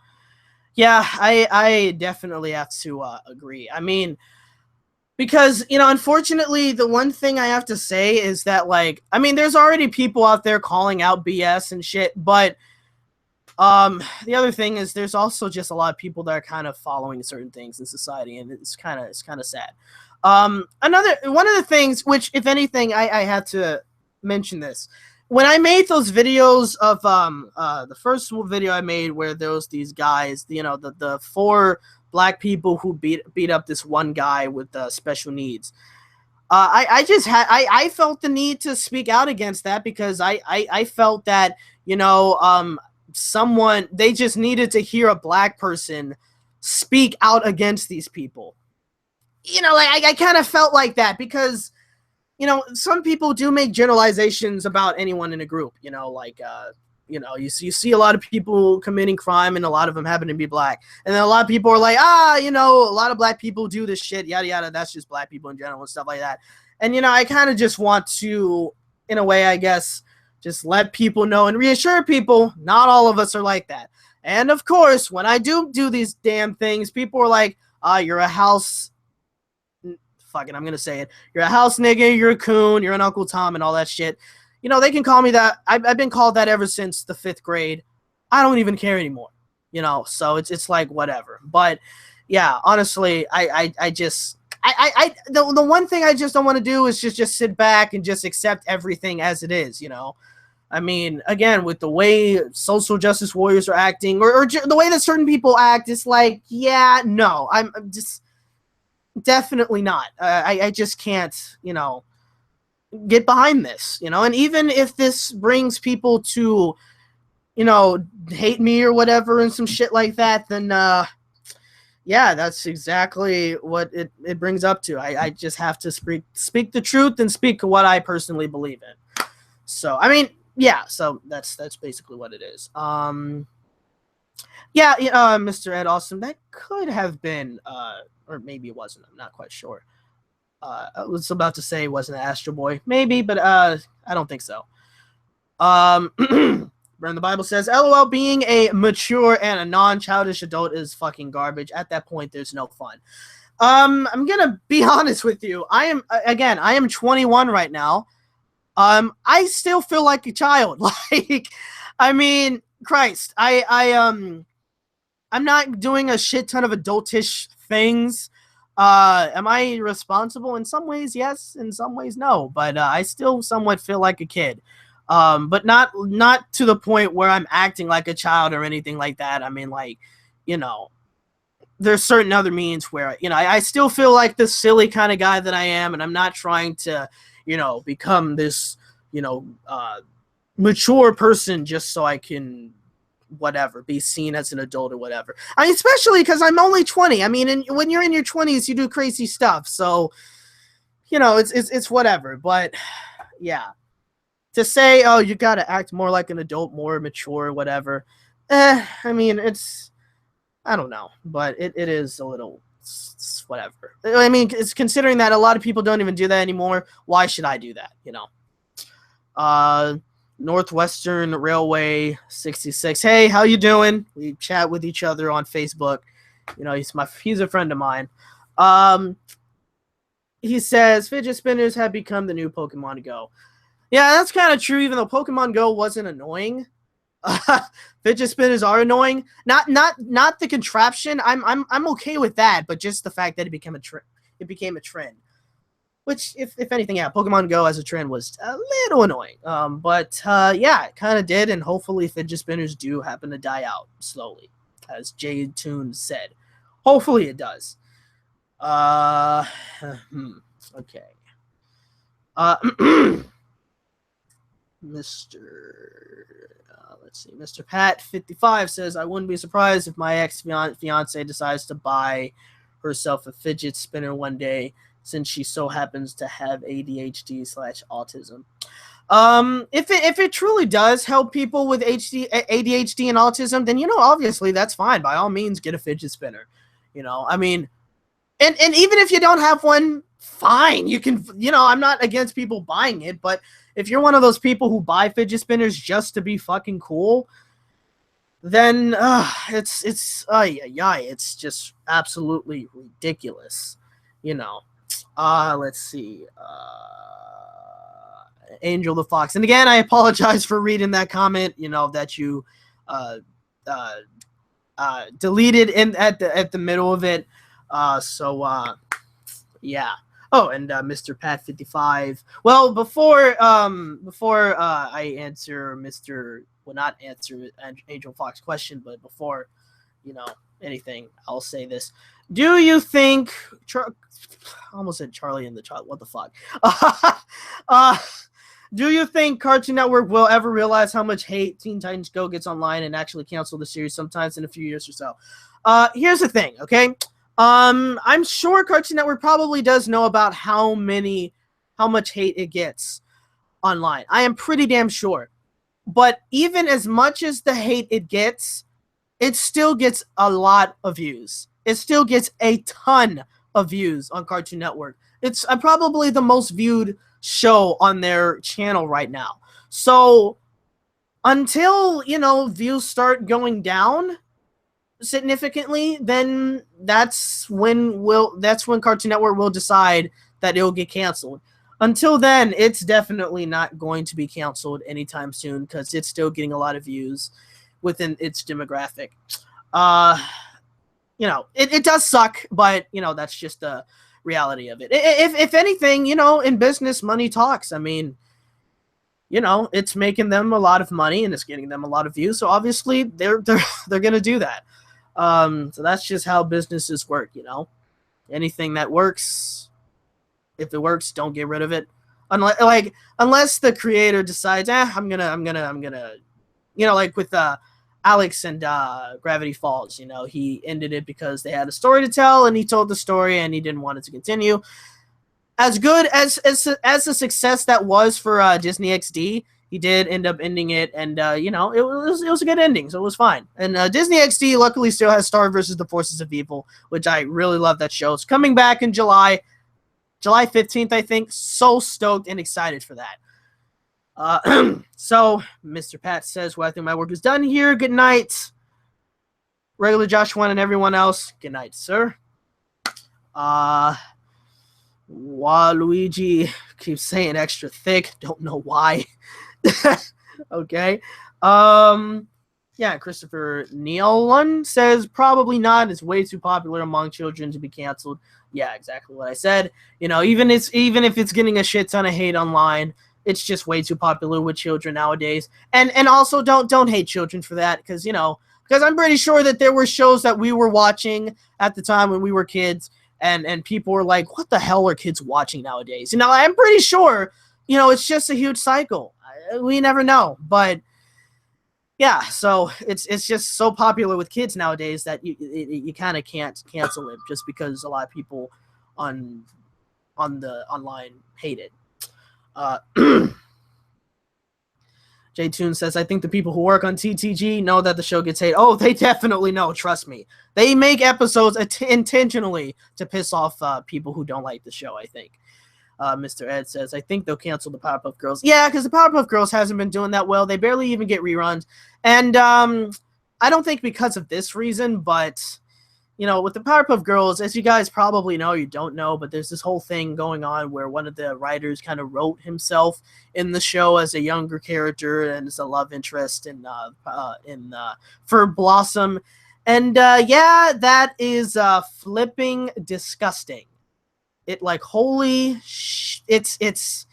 S1: Yeah, I definitely have to agree. I mean, because, you know, unfortunately, the one thing I have to say is that, like, I mean, there's already people out there calling out BS and shit, but the other thing is there's also just a lot of people that are kind of following certain things in society, and it's kind of sad. One of the things, which, if anything, I had to mention this. When I made those videos of the first video I made where there was these guys, you know, the 4 black people who beat up this one guy with special needs. I felt the need to speak out against that because I felt that, you know, they just needed to hear a black person speak out against these people. You know, like I kind of felt like that because, you know, some people do make generalizations about anyone in a group, you know, like, you know, you see a lot of people committing crime and a lot of them happen to be black. And then a lot of people are like, you know, a lot of black people do this shit, yada, yada. That's just black people in general and stuff like that. And, you know, I kind of just want to, in a way, I guess, just let people know and reassure people not all of us are like that. And, of course, when I do these damn things, people are like, you're a house... Fuck it, I'm going to say it. You're a house nigga, you're a coon, you're an Uncle Tom and all that shit. You know, they can call me that. I've been called that ever since the 5th grade. I don't even care anymore, you know, so it's like whatever. But yeah, honestly, the one thing I just don't want to do is just sit back and just accept everything as it is, you know. I mean, again, with the way social justice warriors are acting or the way that certain people act, it's like, yeah, no, I'm just definitely not. I just can't, you know, get behind this, you know. And even if this brings people to, you know, hate me or whatever and some shit like that, then yeah, that's exactly what it brings up to. I just have to speak the truth and speak what I personally believe in. So I mean, yeah, so that's basically what it is. Yeah, Mr. Ed Austin, that could have been or maybe it wasn't. I'm not quite sure. I was about to say it wasn't an Astro Boy. Maybe, but I don't think so. Burn the Bible says, LOL, being a mature and a non-childish adult is fucking garbage. At that point, there's no fun. I'm going to be honest with you. I am 21 right now. I still feel like a child. Like, I mean, Christ, I'm not doing a shit ton of adultish things. Am I responsible? In some ways, yes. In some ways, no. But I still somewhat feel like a kid. But not to the point where I'm acting like a child or anything like that. I mean, like, you know, there's certain other means where, you know, I still feel like this silly kind of guy that I am, and I'm not trying to, you know, become this, you know, mature person just so I can whatever, be seen as an adult or whatever. I mean, especially because I'm only 20. I mean, when you're in your 20s, you do crazy stuff. So, you know, it's whatever. But yeah, to say, oh, you got to act more like an adult, more mature, whatever. I mean, I don't know, but it is a little whatever. I mean, it's considering that a lot of people don't even do that anymore. Why should I do that? You know? Northwestern Railway 66. Hey, how you doing? We chat with each other on Facebook. You know, he's a friend of mine. He says fidget spinners have become the new Pokemon Go. Yeah, that's kind of true. Even though Pokemon Go wasn't annoying, fidget spinners are annoying. Not the contraption. I'm okay with that, but just the fact that it became a trend. which, if anything, yeah, Pokemon Go as a trend was a little annoying. But yeah, it kind of did, and hopefully fidget spinners do happen to die out slowly, as Jade Toon said. Hopefully it does. Okay. Let's see, Mr. Pat 55 says, I wouldn't be surprised if my ex-fiance decides to buy herself a fidget spinner one day, since she so happens to have ADHD/autism. If it truly does help people with ADHD and autism, then, obviously that's fine. By all means, get a fidget spinner. I mean, and even if you don't have one, fine. You can, I'm not against people buying it, but if you're one of those people who buy fidget spinners just to be fucking cool, then it's just absolutely ridiculous. Let's see. Angel the Fox. And again, I apologize for reading that comment, that you deleted at the middle of it. Yeah. Oh, and Mr. Pat 55. Well, before I answer not answer Angel Fox question, but before anything, I'll say this: do you think? I almost said Charlie and the Child. What the fuck? Do you think Cartoon Network will ever realize how much hate Teen Titans Go gets online and actually cancel the series sometimes in a few years or so? Here's the thing, okay? I'm sure Cartoon Network probably does know about how much hate it gets online. I am pretty damn sure. But even as much as the hate it still gets a lot of views. It still gets a ton of views on Cartoon Network. It's probably the most viewed show on their channel right now. So until, views start going down significantly, then that's when Cartoon Network will decide that it'll get canceled. Until then, it's definitely not going to be canceled anytime soon, because it's still getting a lot of views within its demographic. It does suck, but that's just the reality of it. If anything, in business, money talks. I mean, it's making them a lot of money and it's getting them a lot of views, so obviously they're gonna do that. So that's just how businesses work. Anything that works, if it works, don't get rid of it. Unless the creator decides, I'm gonna, like with Alex and Gravity Falls, he ended it because they had a story to tell and he told the story and he didn't want it to continue. As good as a success that was for Disney XD, he did end up ending it, and it was a good ending, so it was fine. And Disney XD luckily still has Star versus the Forces of Evil, which I really love that show. It's coming back in July 15th, I think. So stoked and excited for that. So Mr. Pat says, well, I think my work is done here. Good night. Regularjosh1 and everyone else. Good night, sir. Waluigi keeps saying extra thick. Don't know why. Okay. Yeah, Christopher Nealon says probably not. It's way too popular among children to be canceled. Yeah, exactly what I said. Even if it's getting a shit ton of hate online, it's just way too popular with children nowadays. And also don't hate children for that, because I'm pretty sure that there were shows that we were watching at the time when we were kids, and people were like, what the hell are kids watching nowadays? I'm pretty sure, it's just a huge cycle. We never know. But yeah, so it's just so popular with kids nowadays that you kind of can't cancel it just because a lot of people on the online hate it. J Toon says, I think the people who work on TTG know that the show gets hate. Oh, they definitely know. Trust me. They make episodes intentionally to piss off people who don't like the show, I think. Mr. Ed says, I think they'll cancel the Powerpuff Girls. Yeah, because the Powerpuff Girls hasn't been doing that well. They barely even get reruns. And I don't think because of this reason, but, with the Powerpuff Girls, as you guys probably know, you don't know, but there's this whole thing going on where one of the writers kind of wrote himself in the show as a younger character and as a love interest for Blossom. And yeah, that is flipping disgusting. It holy shit. it's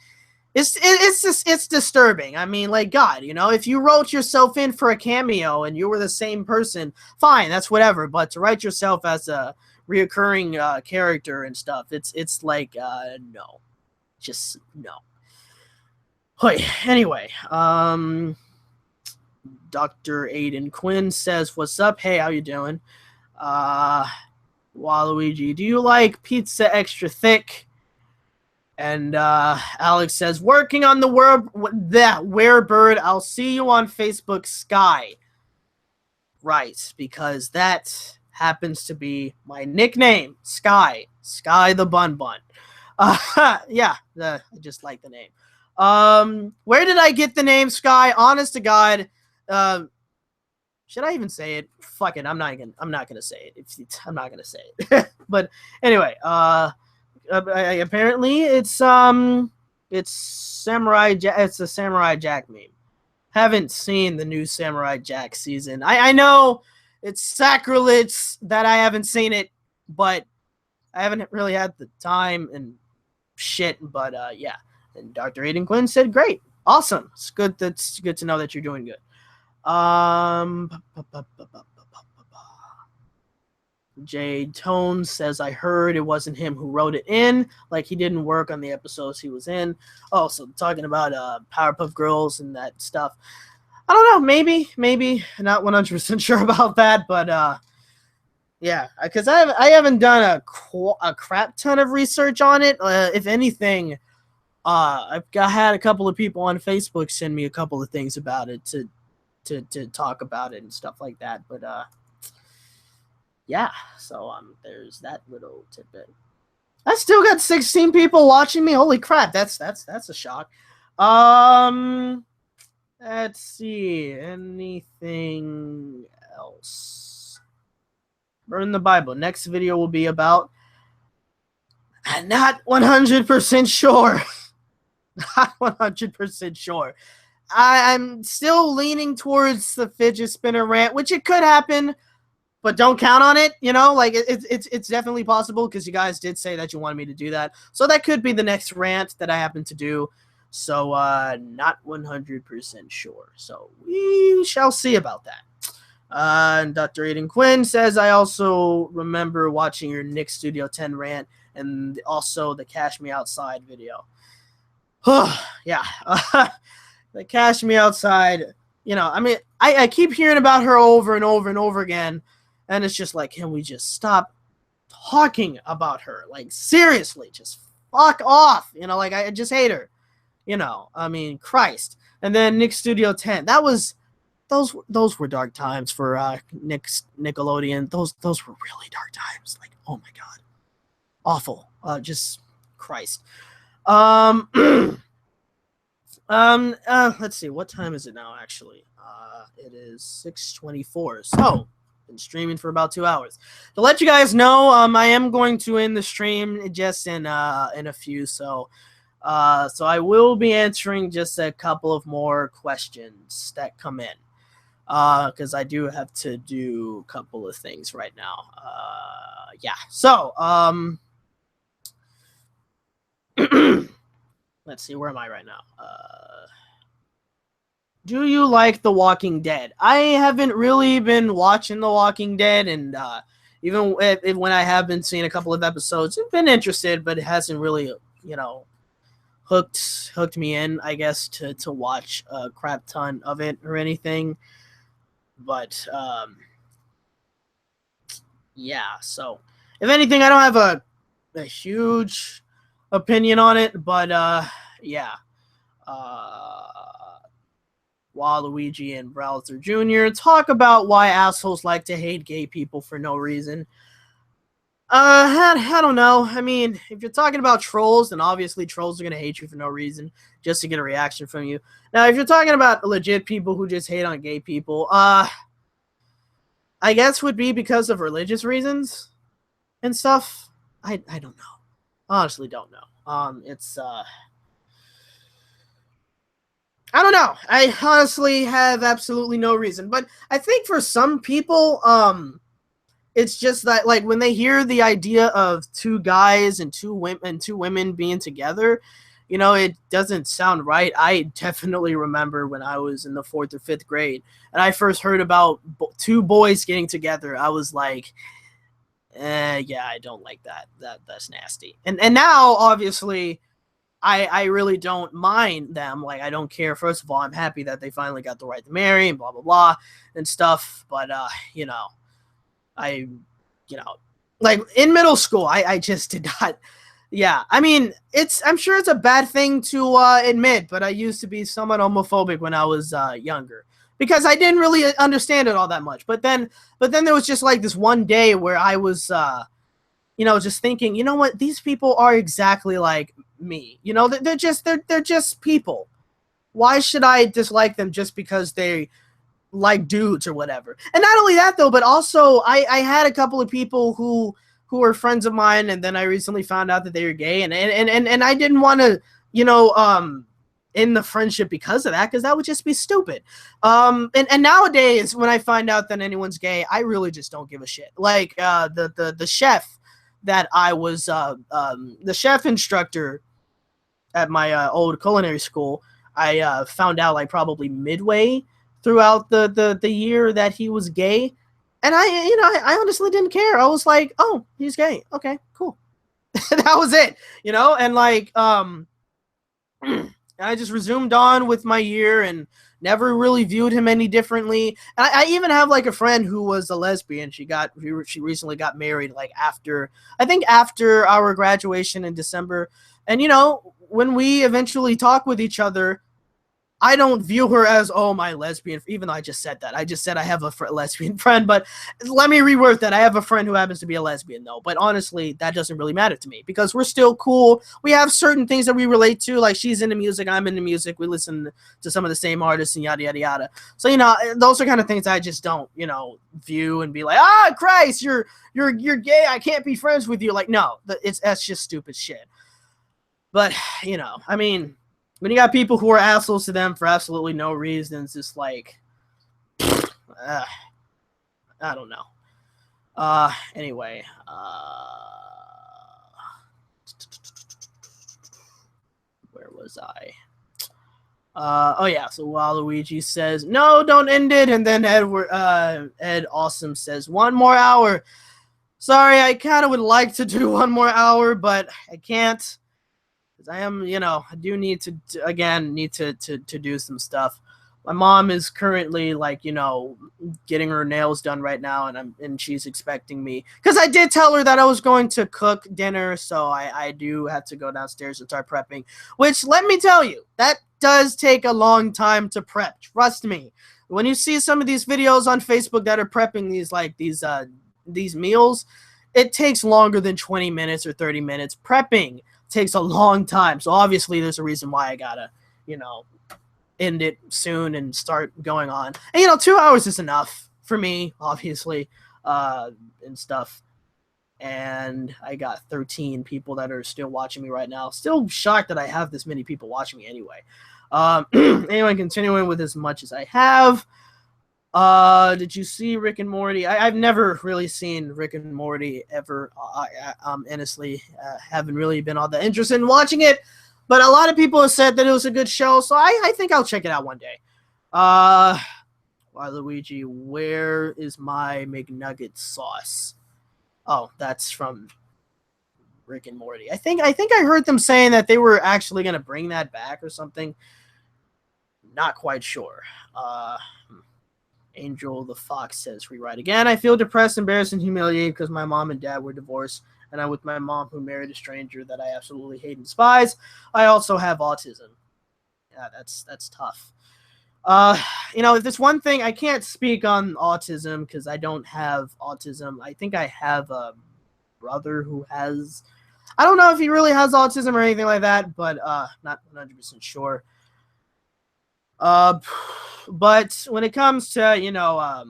S1: disturbing. I mean, like, God, you know, if you wrote yourself in for a cameo and you were the same person, fine, that's whatever. But to write yourself as a reoccurring character and stuff, it's like no, just no. Anyway, Dr. Aiden Quinn says, "What's up? Hey, how you doing? Waluigi, do you like pizza extra thick?" And Alex says, "Working on the werebird. I'll see you on Facebook, Sky." Right, because that happens to be my nickname, Sky the Bun Bun. Yeah, I just like the name. Where did I get the name Sky? Honest to God, should I even say it? Fuck it, I'm not gonna say it. I'm not gonna say it. But anyway, apparently it's Samurai Jack. It's a Samurai Jack meme. Haven't seen the new Samurai Jack season. I know it's sacrilege that I haven't seen it, but I haven't really had the time and shit. But yeah. And Dr. Aiden Quinn said, "Great, awesome. It's good. That's good to know that you're doing good." Jade Tone says, "I heard it wasn't him who wrote it in. Like he didn't work on the episodes he was in." Oh, so talking about Powerpuff Girls and that stuff. I don't know. Maybe. Not 100% sure about that, but yeah, because I haven't done a crap ton of research on it. If anything, I've had a couple of people on Facebook send me a couple of things about it to talk about it and stuff like that. But yeah, so there's that little tidbit. I still got 16 people watching me. Holy crap, that's a shock. Let's see, anything else? Burn the Bible. Next video will be about. I'm not 100% sure. Not 100% sure. I'm still leaning towards the fidget spinner rant, which it could happen, but don't count on it. You know, like it's definitely possible because you guys did say that you wanted me to do that, so that could be the next rant that I happen to do. So not 100% sure. So we shall see about that. And Dr. Aiden Quinn says, "I also remember watching your Nick Studio 10 rant and also the Cash Me Outside video." Yeah. The Cash Me Outside, you know, I mean, I keep hearing about her over and over and over again, and it's just like, can we just stop talking about her? Like, seriously, just fuck off. You know, like, I just hate her. You know, I mean, Christ. And then Nick Studio 10. Those were dark times for Nickelodeon. Those were really dark times. Like, oh my God. Awful. Just Christ. Let's see, what time is it now, actually? It is 6:24. So, been streaming for about 2 hours. To let you guys know, I am going to end the stream just in a few, so I will be answering just a couple of more questions that come in. Because I do have to do a couple of things right now. Yeah. So, let's see, where am I right now? Do you like The Walking Dead? I haven't really been watching The Walking Dead, and even when I have been seeing a couple of episodes, I've been interested, but it hasn't really, you know, hooked me in, I guess, to watch a crap ton of it or anything. But yeah, so if anything, I don't have a huge opinion on it, but yeah. Waluigi and Browser Jr. talk about why assholes like to hate gay people for no reason. I don't know. I mean, if you're talking about trolls, then obviously trolls are going to hate you for no reason, just to get a reaction from you. Now, if you're talking about legit people who just hate on gay people, I guess would be because of religious reasons and stuff. I don't know. Honestly, don't know. It's I don't know. I honestly have absolutely no reason. But I think for some people, it's just that, like, when they hear the idea of two guys and two women being together, you know, it doesn't sound right. I definitely remember when I was in the 4th or 5th grade and I first heard about two boys getting together. I was like, yeah, I don't like that. That's nasty. And now, obviously, I really don't mind them. Like, I don't care. First of all, I'm happy that they finally got the right to marry and blah, blah, blah and stuff. But, you know, I, you know, like in middle school, I just did not. Yeah, I mean, I'm sure it's a bad thing to admit, but I used to be somewhat homophobic when I was younger because I didn't really understand it all that much. But then there was just like this one day where I was, you know, just thinking, you know what, these people are exactly like me. You know, they're just people. Why should I dislike them just because they like dudes or whatever? And not only that though, but also I had a couple of people who were friends of mine, and then I recently found out that they were gay, and I didn't want to, you know, end the friendship because of that, because that would just be stupid. And nowadays when I find out that anyone's gay, I really just don't give a shit. Like the chef that I was the chef instructor at my old culinary school, I found out like probably midway throughout the year that he was gay. And I honestly didn't care. I was like, oh, he's gay. Okay, cool. That was it, you know? And like, I just resumed on with my year and never really viewed him any differently. And I even have like a friend who was a lesbian. She recently got married, like after our graduation in December. And, you know, when we eventually talk with each other, I don't view her as, oh, my lesbian, even though I just said that. I just said I have a lesbian friend, but let me reword that. I have a friend who happens to be a lesbian, though. But honestly, that doesn't really matter to me because we're still cool. We have certain things that we relate to. Like, she's into music, I'm into music. We listen to some of the same artists and yada, yada, yada. So, you know, those are kind of things I just don't, you know, view and be like, ah, Christ, you're gay. I can't be friends with you. Like, no, that's just stupid shit. But, you know, I mean, when you got people who are assholes to them for absolutely no reason, it's just like, I don't know. Anyway, where was I? Oh yeah, so Waluigi says, no, don't end it, and then Ed Awesome says, 1 more hour. Sorry, I kind of would like to do 1 more hour, but I can't. I am, you know, I do need to do some stuff. My mom is currently, like, you know, getting her nails done right now, and she's expecting me because I did tell her that I was going to cook dinner, so I do have to go downstairs and start prepping. Which, let me tell you, that does take a long time to prep. Trust me. When you see some of these videos on Facebook that are prepping these meals, it takes longer than 20 minutes or 30 minutes. Prepping takes a long time, so obviously there's a reason why I gotta, you know, end it soon and start going on. And, you know, 2 hours is enough for me, obviously, and stuff. And I got 13 people that are still watching me right now. Still shocked that I have this many people watching me anyway. Anyway, continuing with as much as I have. Did you see Rick and Morty? I've never really seen Rick and Morty ever. Honestly, haven't really been all that interested in watching it, but a lot of people have said that it was a good show, so I think I'll check it out one day. Luigi, where is my McNugget sauce? Oh, that's from Rick and Morty. I think I heard them saying that they were actually gonna bring that back or something. Not quite sure. Angel the Fox says, rewrite again. I feel depressed, embarrassed, and humiliated because my mom and dad were divorced, and I'm with my mom who married a stranger that I absolutely hate and despise. I also have autism. Yeah, that's tough. You know, if there's one thing, I can't speak on autism because I don't have autism. I think I have a brother who has, I don't know if he really has autism or anything like that, but not 100% sure. But when it comes to, you know,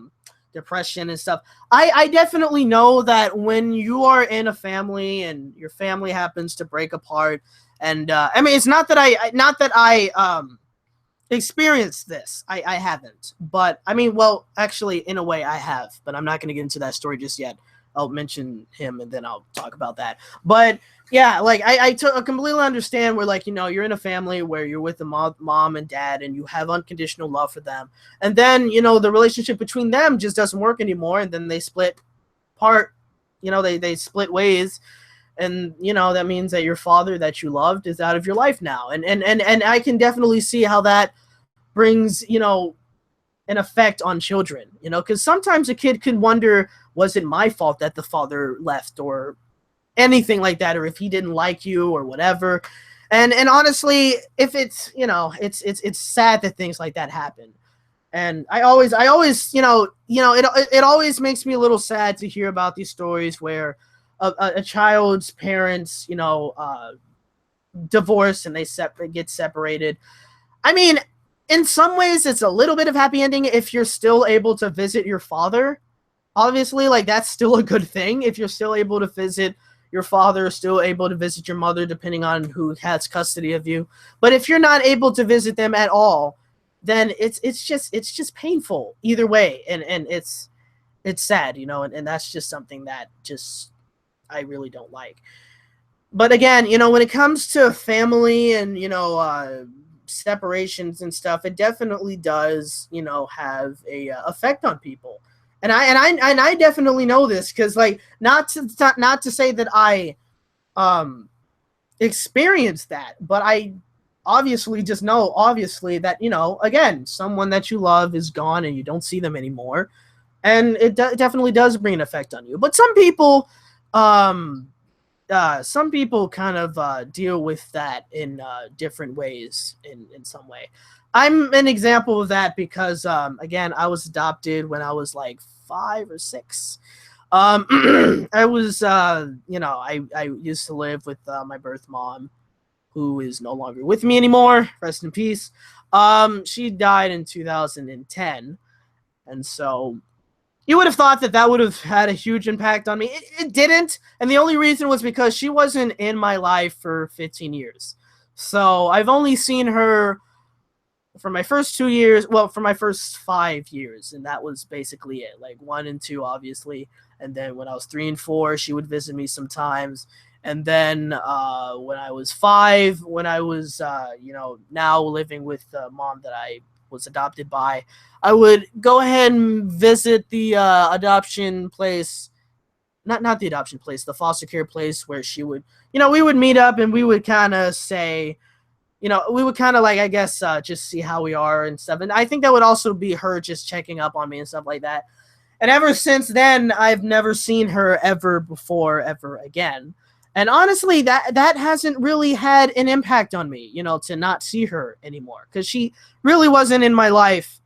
S1: depression and stuff, I definitely know that when you are in a family and your family happens to break apart, and I mean, it's not that I experienced this. I haven't, but I mean, well, actually, in a way, I have, but I'm not going to get into that story just yet. I'll mention him and then I'll talk about that. But yeah, like I completely understand where, like, you know, you're in a family where you're with the mom and dad and you have unconditional love for them. And then, you know, the relationship between them just doesn't work anymore. And then they split part, you know, they split ways. And, you know, that means that your father that you loved is out of your life now. And I can definitely see how that brings, you know, an effect on children, you know, because sometimes a kid can wonder, was it my fault that the father left or anything like that, or if he didn't like you or whatever. And honestly, if it's, you know, it's sad that things like that happen. And I always, you know, it always makes me a little sad to hear about these stories where a child's parents, you know, divorce and they get separated. I mean, in some ways, it's a little bit of happy ending if you're still able to visit your father. Obviously, like, that's still a good thing. If you're still able to visit your father, still able to visit your mother, depending on who has custody of you. But if you're not able to visit them at all, then it's just painful either way. And it's sad, you know, and that's just something that just I really don't like. But again, you know, when it comes to family and, you know, separations and stuff, it definitely does, you know, have a effect on people. And I definitely know this because, like, not to say that I experienced that, but I obviously just know, obviously, that, you know, again, someone that you love is gone and you don't see them anymore, and it definitely does bring an effect on you. But some people kind of deal with that in different ways in some way. I'm an example of that because, again, I was adopted when I was like 5 or 6. I was, you know, I used to live with my birth mom, who is no longer with me anymore. Rest in peace. She died in 2010. And so you would have thought that that would have had a huge impact on me. It didn't. And the only reason was because she wasn't in my life for 15 years. So I've only seen her for my first 2 years. Well, for my first 5 years. And that was basically it. Like 1 and 2, obviously. And then when I was 3 and 4, she would visit me sometimes. And then when I was 5, when I was, you know, now living with the mom that I was adopted by, I would go ahead and visit the adoption place, not the adoption place, the foster care place, where she would, you know, we would meet up and we would kind of say, you know, we would kind of, like, I guess, just see how we are and stuff. And I think that would also be her just checking up on me and stuff like that. And ever since then, I've never seen her ever again. And honestly, that hasn't really had an impact on me, you know, to not see her anymore, because she really wasn't in my life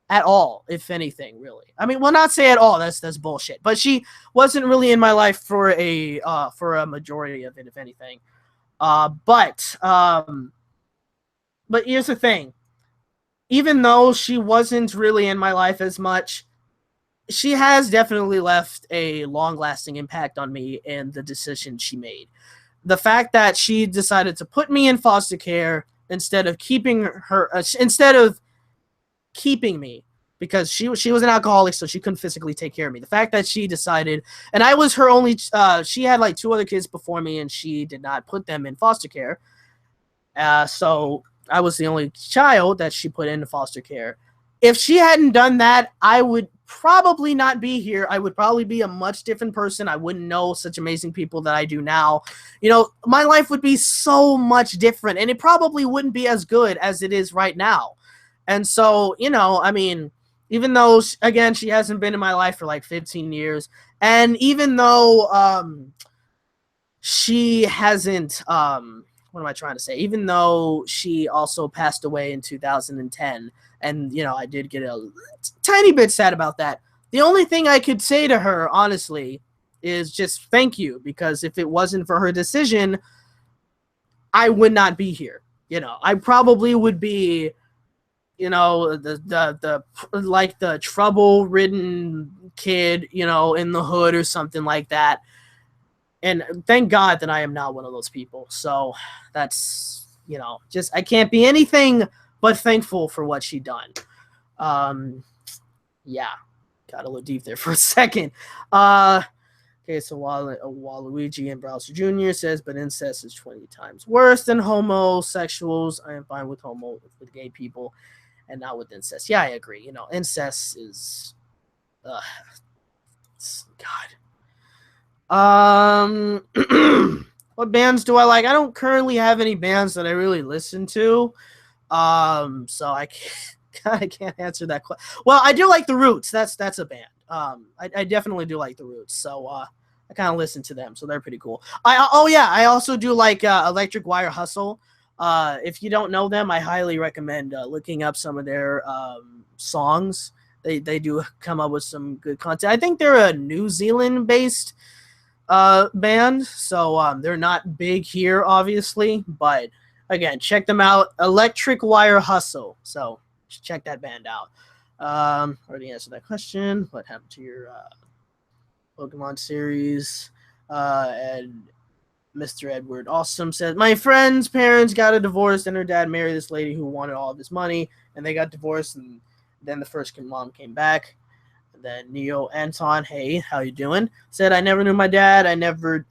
S1: at all, if anything, really. I mean, well, not say at all, that's bullshit, but she wasn't really in my life for a majority of it, if anything. But here's the thing. Even though she wasn't really in my life as much, she has definitely left a long-lasting impact on me and the decision she made. The fact that she decided to put me in foster care instead of keeping me, because she was an alcoholic, so she couldn't physically take care of me. The fact that she decided, and I was her only, she had like 2 other kids before me, and she did not put them in foster care. So I was the only child that she put into foster care. If she hadn't done that, I would probably not be here. I would probably be a much different person. I wouldn't know such amazing people that I do now. You know, my life would be so much different, and it probably wouldn't be as good as it is right now. And so, you know, I mean, even though, again, she hasn't been in my life for like 15 years, and even though she hasn't, what am I trying to say? Even though she also passed away in 2010, and, you know, I did get a tiny bit sad about that. The only thing I could say to her, honestly, is just thank you, because if it wasn't for her decision, I would not be here. You know, I probably would be, you know, the trouble-ridden kid, you know, in the hood or something like that. And thank God that I am not one of those people. So that's, you know, just, I can't be anything but thankful for what she done. Yeah, got a little deep there for a second. Okay, so Waluigi and Browser Jr. says, but incest is 20 times worse than homosexuals. I am fine with with gay people and not with incest. Yeah, I agree. You know, incest is, God. What bands do I like? I don't currently have any bands that I really listen to. So I can't answer that question. Well, I do like the Roots. That's a band. I definitely do like the Roots. So I kind of listen to them. So they're pretty cool. I also do like Electric Wire Hustle. If you don't know them, I highly recommend looking up some of their songs. They do come up with some good content. I think they're a New Zealand based band, so they're not big here, obviously, but again, check them out. Electric Wire Hustle. So check that band out. Already answered that question. What happened to your Pokemon series? And Mr. Edward Awesome said, my friend's parents got a divorce and her dad married this lady who wanted all of his money, and they got divorced, and then the first mom came back. Then Neo Anton, hey, how you doing? Said, I never knew my dad.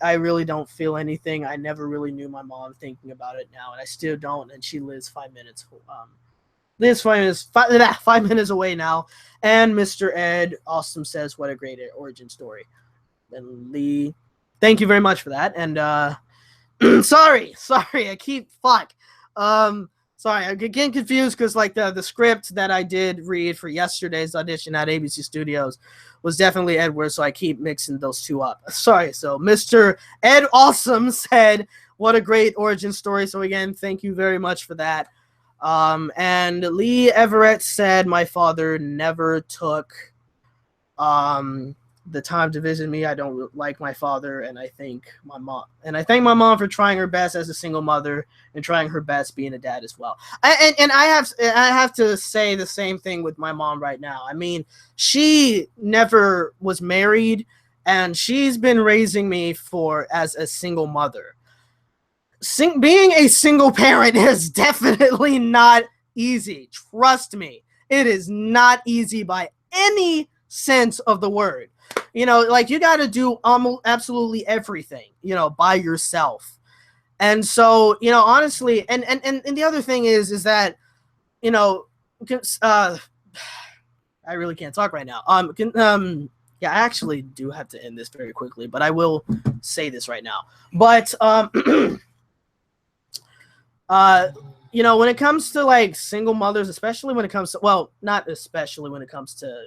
S1: I really don't feel anything. I never really knew my mom, thinking about it now, and I still don't. And she lives 5 minutes. Five minutes away now. And Mr. Ed Awesome says, what a great origin story. And Lee, thank you very much for that. And sorry, I keep Sorry, I'm getting confused because like the script that I did read for yesterday's audition at ABC Studios was definitely Edward, so I keep mixing those two up. Sorry. So Mr. Ed Awesome said, what a great origin story. So again, thank you very much for that. And Lee Everett said, my father never took the time to visit me. I don't like my father, and I thank my mom for trying her best as a single mother and trying her best being a dad as well. I have to say the same thing with my mom right now. I mean, she never was married, and she's been raising me as a single mother. Being a single parent is definitely not easy. Trust me, it is not easy by any sense of the word. You know, like you got to do absolutely everything, you know, by yourself. And so, you know, honestly, and the other thing is that, you know, I really can't talk right now. Yeah, I actually do have to end this very quickly, but I will say this right now. But you know, when it comes to like single mothers, especially when it comes to, well, not especially when it comes to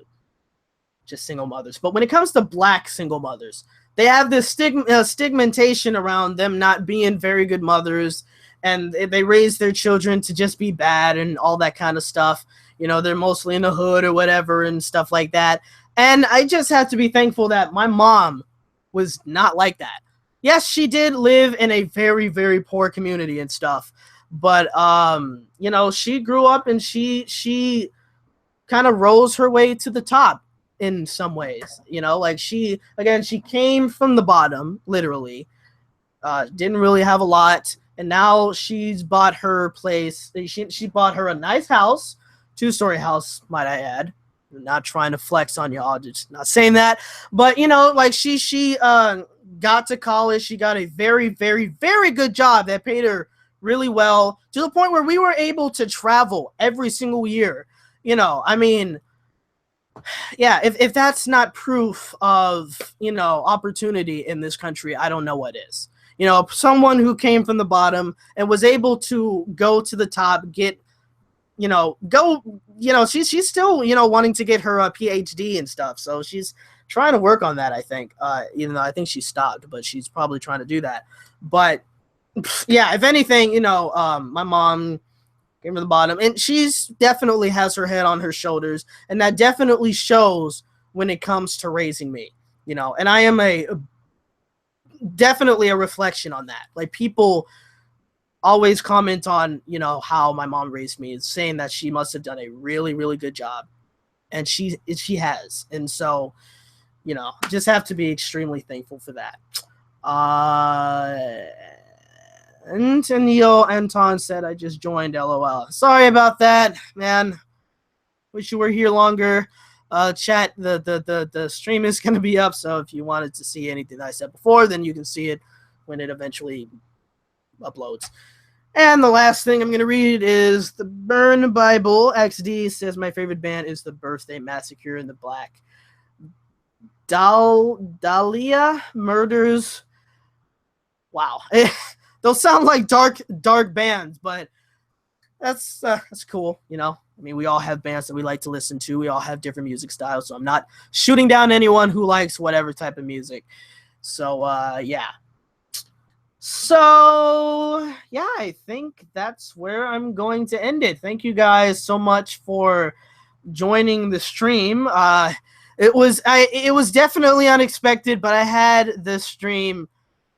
S1: just single mothers, but when it comes to Black single mothers, they have this stigmatization around them not being very good mothers, and they raise their children to just be bad and all that kind of stuff. You know, they're mostly in the hood or whatever and stuff like that. And I just have to be thankful that my mom was not like that. Yes, she did live in a very, very poor community and stuff, but you know, she grew up and she kind of rose her way to the top in some ways. You know, like she came from the bottom, literally, didn't really have a lot, and now she's bought her place. She bought her a nice house, 2-story house, might I add. I'm not trying to flex on y'all, just not saying that, but you know, like she got to college. She got a very, very, very good job that paid her really well, to the point where we were able to travel every single year. You know, I mean, yeah, if that's not proof of, you know, opportunity in this country, I don't know what is. You know, someone who came from the bottom and was able to go to the top, get, you know, she's still, you know, wanting to get her PhD and stuff. So she's trying to work on that, I think. Even though I think she stopped, but she's probably trying to do that. But yeah, if anything, you know, my mom came from the bottom, and she's definitely has her head on her shoulders, and that definitely shows when it comes to raising me, you know. And I am definitely a reflection on that. Like, people always comment on, you know, how my mom raised me, saying that she must have done a really, really good job, and she has. And so, you know, just have to be extremely thankful for that. And Neil Anton said, I just joined, LOL. Sorry about that, man. Wish you were here longer. chat, the stream is going to be up. So if you wanted to see anything that I said before, then you can see it when it eventually uploads. And the last thing I'm going to read is the Burn Bible. XD says my favorite band is the Birthday Massacre in the Black Dahlia Murders. Wow. Those sound like dark bands, but that's cool, you know. I mean, we all have bands that we like to listen to. We all have different music styles, so I'm not shooting down anyone who likes whatever type of music. So, yeah. So, yeah, I think that's where I'm going to end it. Thank you guys so much for joining the stream. It was definitely unexpected, but I had the stream.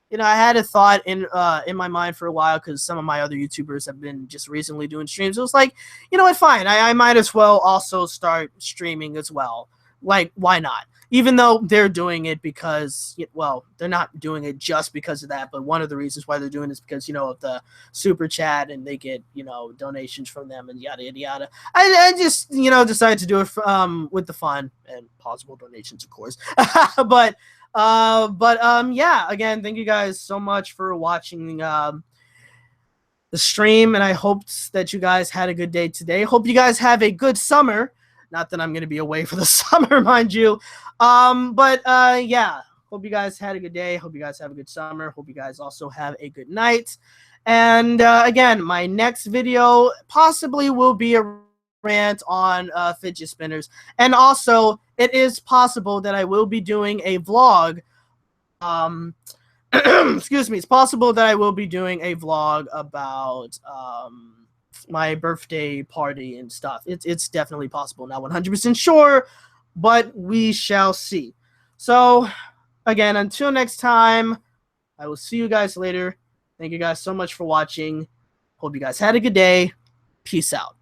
S1: You know, I had a thought in my mind for a while because some of my other YouTubers have been just recently doing streams. It was like, you know what, fine. I might as well also start streaming as well. Like, why not? Even though they're doing it because, well, they're not doing it just because of that, but one of the reasons why they're doing it is because, you know, of the super chat and they get, you know, donations from them and yada, yada, yada. I just, you know, decided to do it with the fun and possible donations, of course. But yeah, again, thank you guys so much for watching the stream, and I hope that you guys had a good day today. Hope you guys have a good summer. Not that I'm going to be away for the summer, mind you. Yeah, hope you guys had a good day. Hope you guys have a good summer. Hope you guys also have a good night. And again, my next video possibly will be a rant on fidget spinners. And also, it is possible that I will be doing a vlog. Excuse me. It's possible that I will be doing a vlog about my birthday party and stuff. It's definitely possible. Not 100% sure, but we shall see. So, again, until next time, I will see you guys later. Thank you guys so much for watching. Hope you guys had a good day. Peace out.